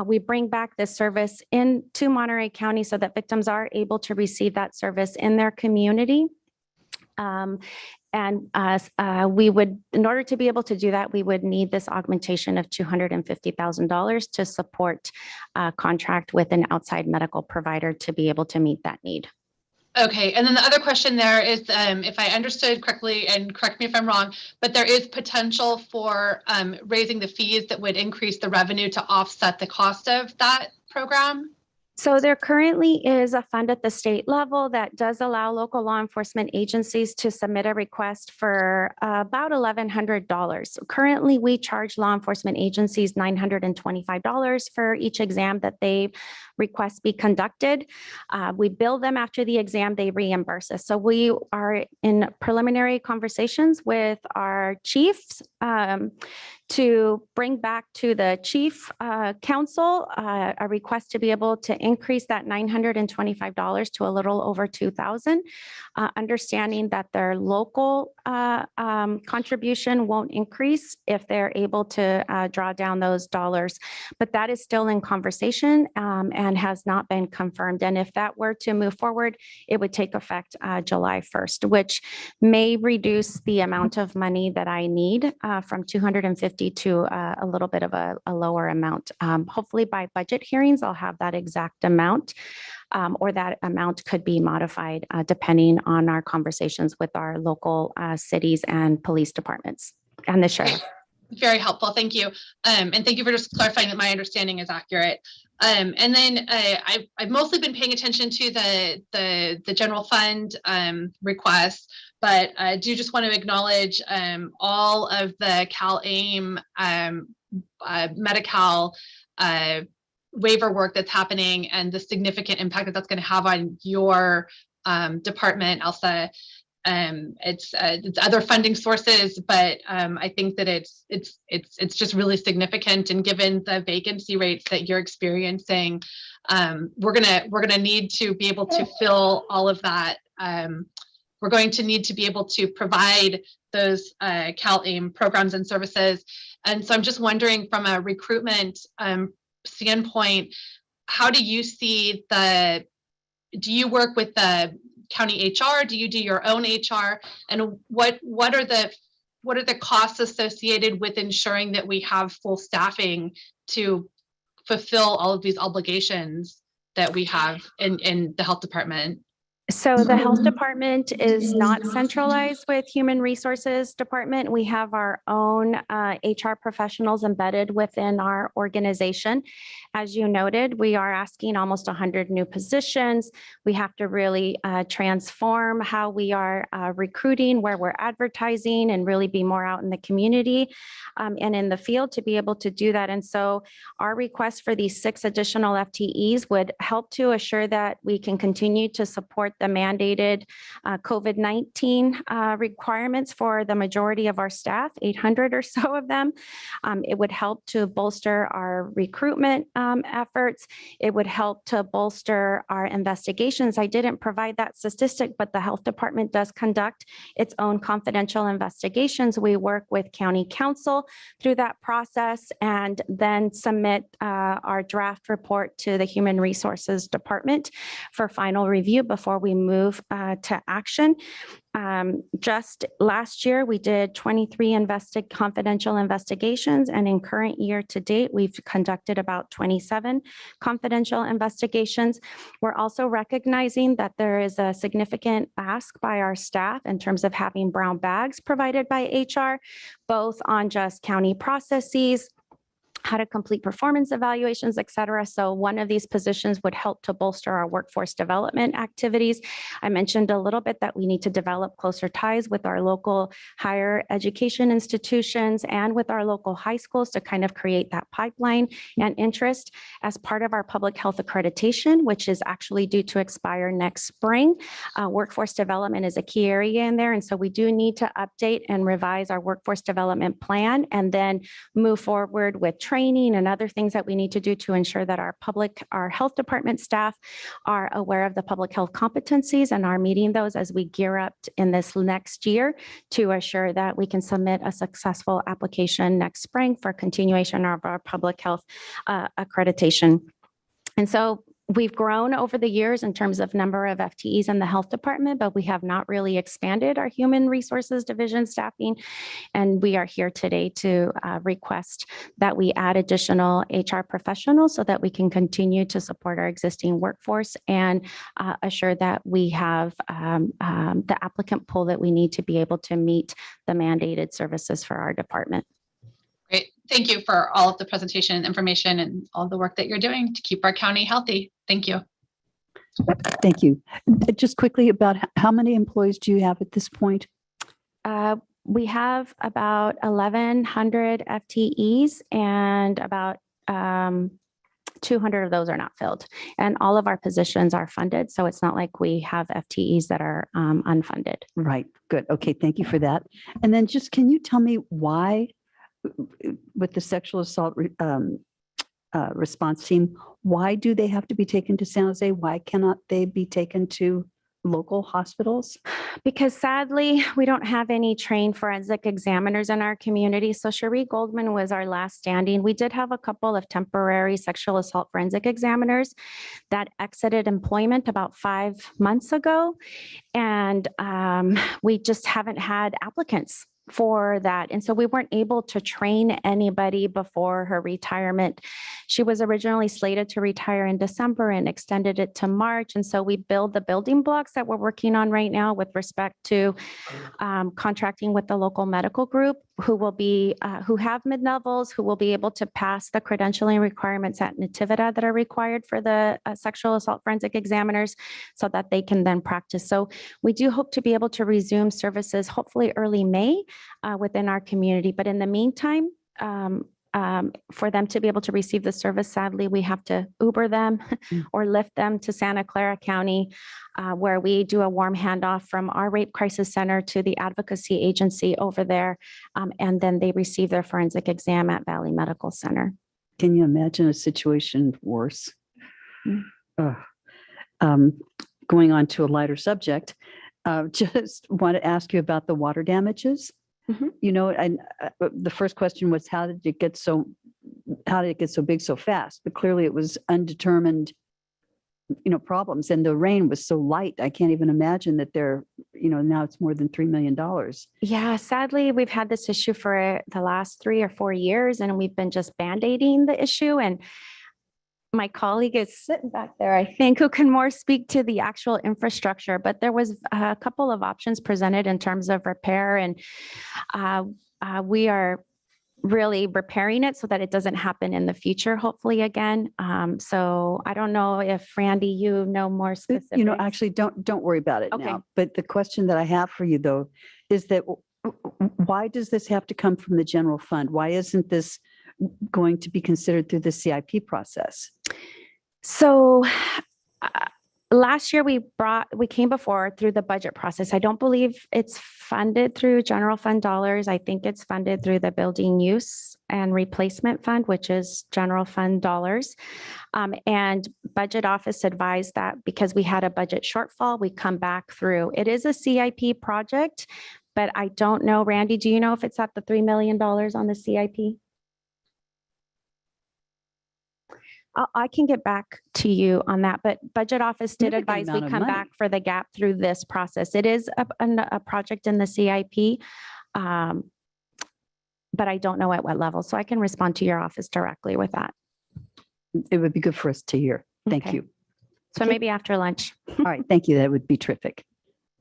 we bring back this service into Monterey County so that victims are able to receive that service in their community. And we would, in order to be able to do that, we would need this augmentation of $250,000 to support a contract with an outside medical provider to be able to meet that need. Okay, and then the other question there is, if I understood correctly, and correct me if I'm wrong, but there is potential for raising the fees that would increase the revenue to offset the cost of that program? So there currently is a fund at the state level that does allow local law enforcement agencies to submit a request for about $1,100. Currently, we charge law enforcement agencies $925 for each exam that they request be conducted. We bill them after the exam, they reimburse us. So we are in preliminary conversations with our chiefs to bring back to the chief council a request to be able to increase that $925 to a little over $2,000, understanding that their local contribution won't increase if they're able to draw down those dollars. But that is still in conversation and has not been confirmed. And if that were to move forward, it would take effect July 1st, which may reduce the amount of money that I need from $250 to a little bit of a lower amount. Hopefully by budget hearings, I'll have that exact amount, or that amount could be modified depending on our conversations with our local cities and police departments and the sheriff. Very helpful. Thank you. And thank you for just clarifying that my understanding is accurate. And then I've mostly been paying attention to the general fund requests, but I do just want to acknowledge all of the Cal-AIM Medi-Cal waiver work that's happening and the significant impact that that's going to have on your department, Elsa. it's other funding sources, but I think that it's just really significant. And given the vacancy rates that you're experiencing, we're gonna need to be able to fill all of that. We're going to need to be able to provide those CalAIM programs and services. And so I'm just wondering, from a recruitment standpoint, how do you see do you work with the county HR? Do you do your own HR? And what are the costs associated with ensuring that we have full staffing to fulfill all of these obligations that we have in the health department? So the health department is not centralized with human resources department. We have our own HR professionals embedded within our organization. As you noted, we are asking almost 100 new positions. We have to really transform how we are recruiting, where we're advertising, and really be more out in the community and in the field to be able to do that. And so our request for these 6 additional FTEs would help to assure that we can continue to support the mandated COVID-19 requirements for the majority of our staff, 800 or so of them. It would help to bolster our recruitment efforts. It would help to bolster our investigations. I didn't provide that statistic, but the health department does conduct its own confidential investigations. We work with county council through that process and then submit our draft report to the human resources department for final review before we move to action. Just last year, we did 23 confidential investigations, and in current year to date, we've conducted about 27 confidential investigations. We're also recognizing that there is a significant ask by our staff in terms of having brown bags provided by HR, both on just county processes, how to complete performance evaluations, et cetera. So one of these positions would help to bolster our workforce development activities. I mentioned a little bit that we need to develop closer ties with our local higher education institutions and with our local high schools to kind of create that pipeline and interest. As part of our public health accreditation, which is actually due to expire next spring, workforce development is a key area in there. And so we do need to update and revise our workforce development plan and then move forward with training and other things that we need to do to ensure that our health department staff are aware of the public health competencies and are meeting those as we gear up in this next year to assure that we can submit a successful application next spring for continuation of our public health accreditation. And so we've grown over the years in terms of number of FTEs in the health department, but we have not really expanded our human resources division staffing. And we are here today to request that we add additional HR professionals so that we can continue to support our existing workforce and assure that we have the applicant pool that we need to be able to meet the mandated services for our department. Great. Thank you for all of the presentation information and all the work that you're doing to keep our county healthy. Thank you. Thank you. Just quickly, about how many employees do you have at this point? We have about 1,100 FTEs and about 200 of those are not filled. And all of our positions are funded. So it's not like we have FTEs that are unfunded. Right. Good. Okay. Thank you for that. And then just, can you tell me why with the sexual assault response team, why do they have to be taken to San Jose? Why cannot they be taken to local hospitals? Because sadly, we don't have any trained forensic examiners in our community. So Cherie Goldman was our last standing. We did have a couple of temporary sexual assault forensic examiners that exited employment about 5 months ago. And we just haven't had applicants for that. And so we weren't able to train anybody before her retirement. She was originally slated to retire in December and extended it to March. And so we build the building blocks that we're working on right now with respect to contracting with the local medical group who will be, who have mid-levels, who will be able to pass the credentialing requirements at Nativita that are required for the sexual assault forensic examiners so that they can then practice. So we do hope to be able to resume services hopefully early May within our community. But in the meantime, for them to be able to receive the service, sadly, we have to Uber them or lift them to Santa Clara County, where we do a warm handoff from our rape crisis center to the advocacy agency over there. And then they receive their forensic exam at Valley Medical Center. Can you imagine a situation worse? Going on to a lighter subject, just want to ask you about the water damages. You know, the first question was, how did it get so big so fast? But clearly it was undetermined, problems, and the rain was so light. I can't even imagine that now it's more than $3 million. Yeah, sadly, we've had this issue for the last 3 or 4 years, and we've been just band-aiding the issue. And my colleague is sitting back there, I think, who can more speak to the actual infrastructure. But there was a couple of options presented in terms of repair, and we are really repairing it so that it doesn't happen in the future, hopefully again. So I don't know if Randy, you know more specific. Actually, don't worry about it Okay. now. But the question that I have for you though is that why does this have to come from the general fund? Why isn't this going to be considered through the CIP process? So last year we came before through the budget process. I don't believe it's funded through general fund dollars. I think it's funded through the building use and replacement fund, which is general fund dollars. And budget office advised that because we had a budget shortfall, we come back through. It is a CIP project, but I don't know, Randy, do you know if it's at the $3 million on the CIP? I can get back to you on that, but budget office did advise we come back for the gap through this process. It is a project in the CIP, but I don't know at what level. So I can respond to your office directly with that. It would be good for us to hear. Thank Okay. you. So maybe after lunch. All right, thank you. That would be terrific.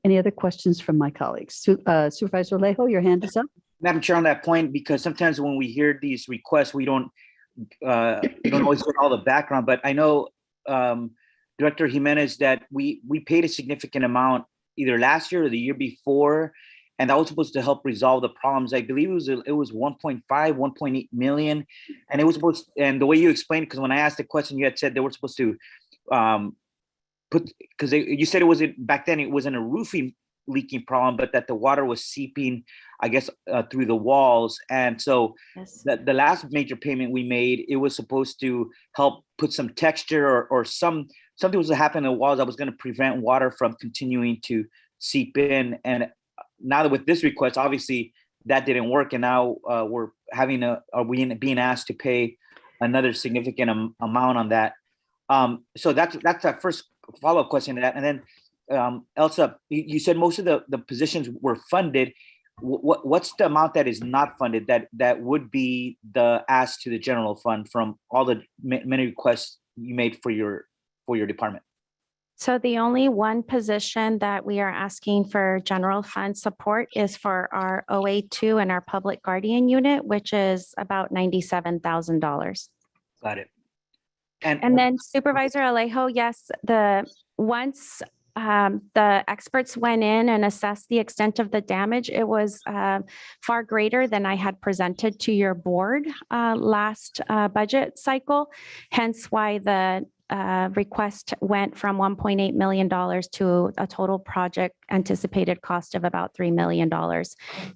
Any other questions from my colleagues? Supervisor Alejo, your hand is up. Madam Chair, on that point, because sometimes when we hear these requests, we don't always get all the background, but I know Director Jimenez that we paid a significant amount either last year or the year before, and that was supposed to help resolve the problems. I believe it was 1.5, 1.8 million, and it was supposed. And the way you explained, because when I asked the question, you had said they were supposed to because you said it wasn't back then. It wasn't a roofing leaking problem, but that the water was seeping, I guess, through the walls. And so the last major payment we made, it was supposed to help put some texture or something was to happen in the walls that was going to prevent water from continuing to seep in. And now that with this request, obviously that didn't work. And now we're being asked to pay another significant amount on that. So that's our first follow-up question to that. And then Elsa, you said most of the positions were funded. What's the amount that is not funded that would be the ask to the general fund from all the many requests you made for your department? So the only one position that we are asking for general fund support is for our OA2 and our public guardian unit, which is about $97,000. Got it. And then Supervisor Alejo, yes, once the experts went in and assessed the extent of the damage, it was far greater than I had presented to your board last budget cycle, hence why the request went from $1.8 million to a total project anticipated cost of about $3 million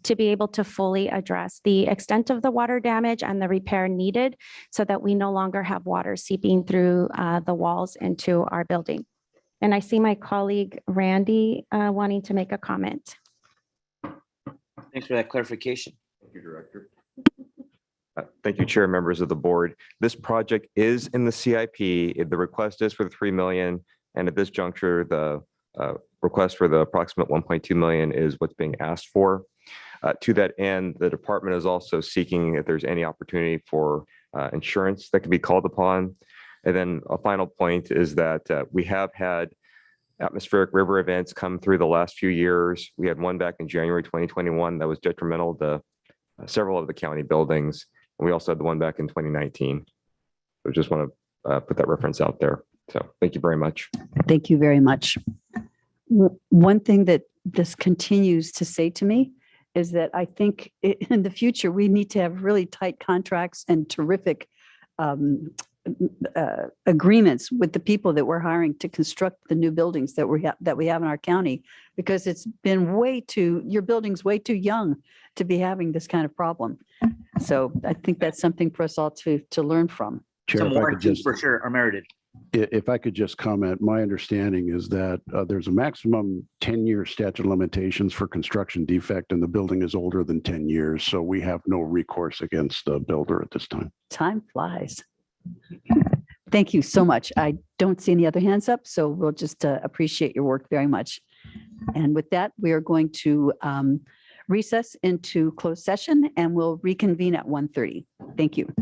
to be able to fully address the extent of the water damage and the repair needed so that we no longer have water seeping through the walls into our building. And I see my colleague Randy wanting to make a comment. Thanks for that clarification. Thank you, Director. Thank you, Chair, members of the board. This project is in the CIP. The request is for the $3 million. And at this juncture, the request for the approximate $1.2 million is what's being asked for. To that end, the department is also seeking if there's any opportunity for insurance that can be called upon. And then a final point is that we have had atmospheric river events come through the last few years. We had one back in January 2021 that was detrimental to several of the county buildings. And we also had the one back in 2019. So just want to put that reference out there. So thank you very much. Thank you very much. One thing that this continues to say to me is that I think in the future, we need to have really tight contracts and terrific agreements with the people that we're hiring to construct the new buildings that we have in our county, because it's been your building's way too young to be having this kind of problem. So I think that's something for us all to learn from. Chair, Some if I could warranties just, for sure are merited. if I could just comment, my understanding is that there's a maximum 10-year statute of limitations for construction defect, and the building is older than 10 years. So we have no recourse against the builder at this time. Time flies. Thank you so much. I don't see any other hands up, so we'll just appreciate your work very much. And with that, we are going to recess into closed session, and we'll reconvene at 1:30. Thank you.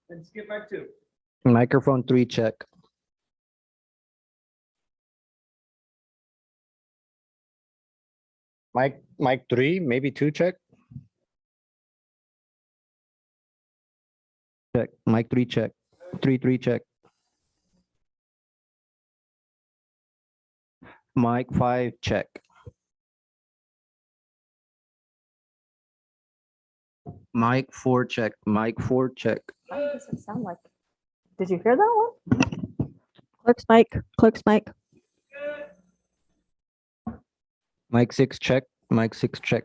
And skip back 2. Microphone 3 check. Mic 3, maybe 2 check. Check. Mic 3 check. 3 check. Mic 5 check. Mic 4 check. Mic 4 check. Why does it sound like? Did you hear that one? Clerk's mic. Clerk's mic. Mic 6 check. Mic 6 check.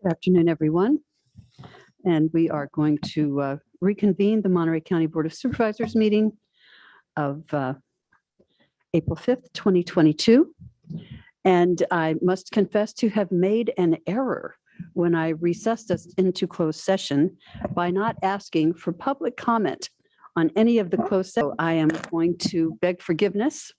Good afternoon, everyone. And we are going to reconvene the Monterey County Board of Supervisors meeting of April 5th, 2022. And I must confess to have made an error when I recessed us into closed session by not asking for public comment on any of the closed session. I am going to beg forgiveness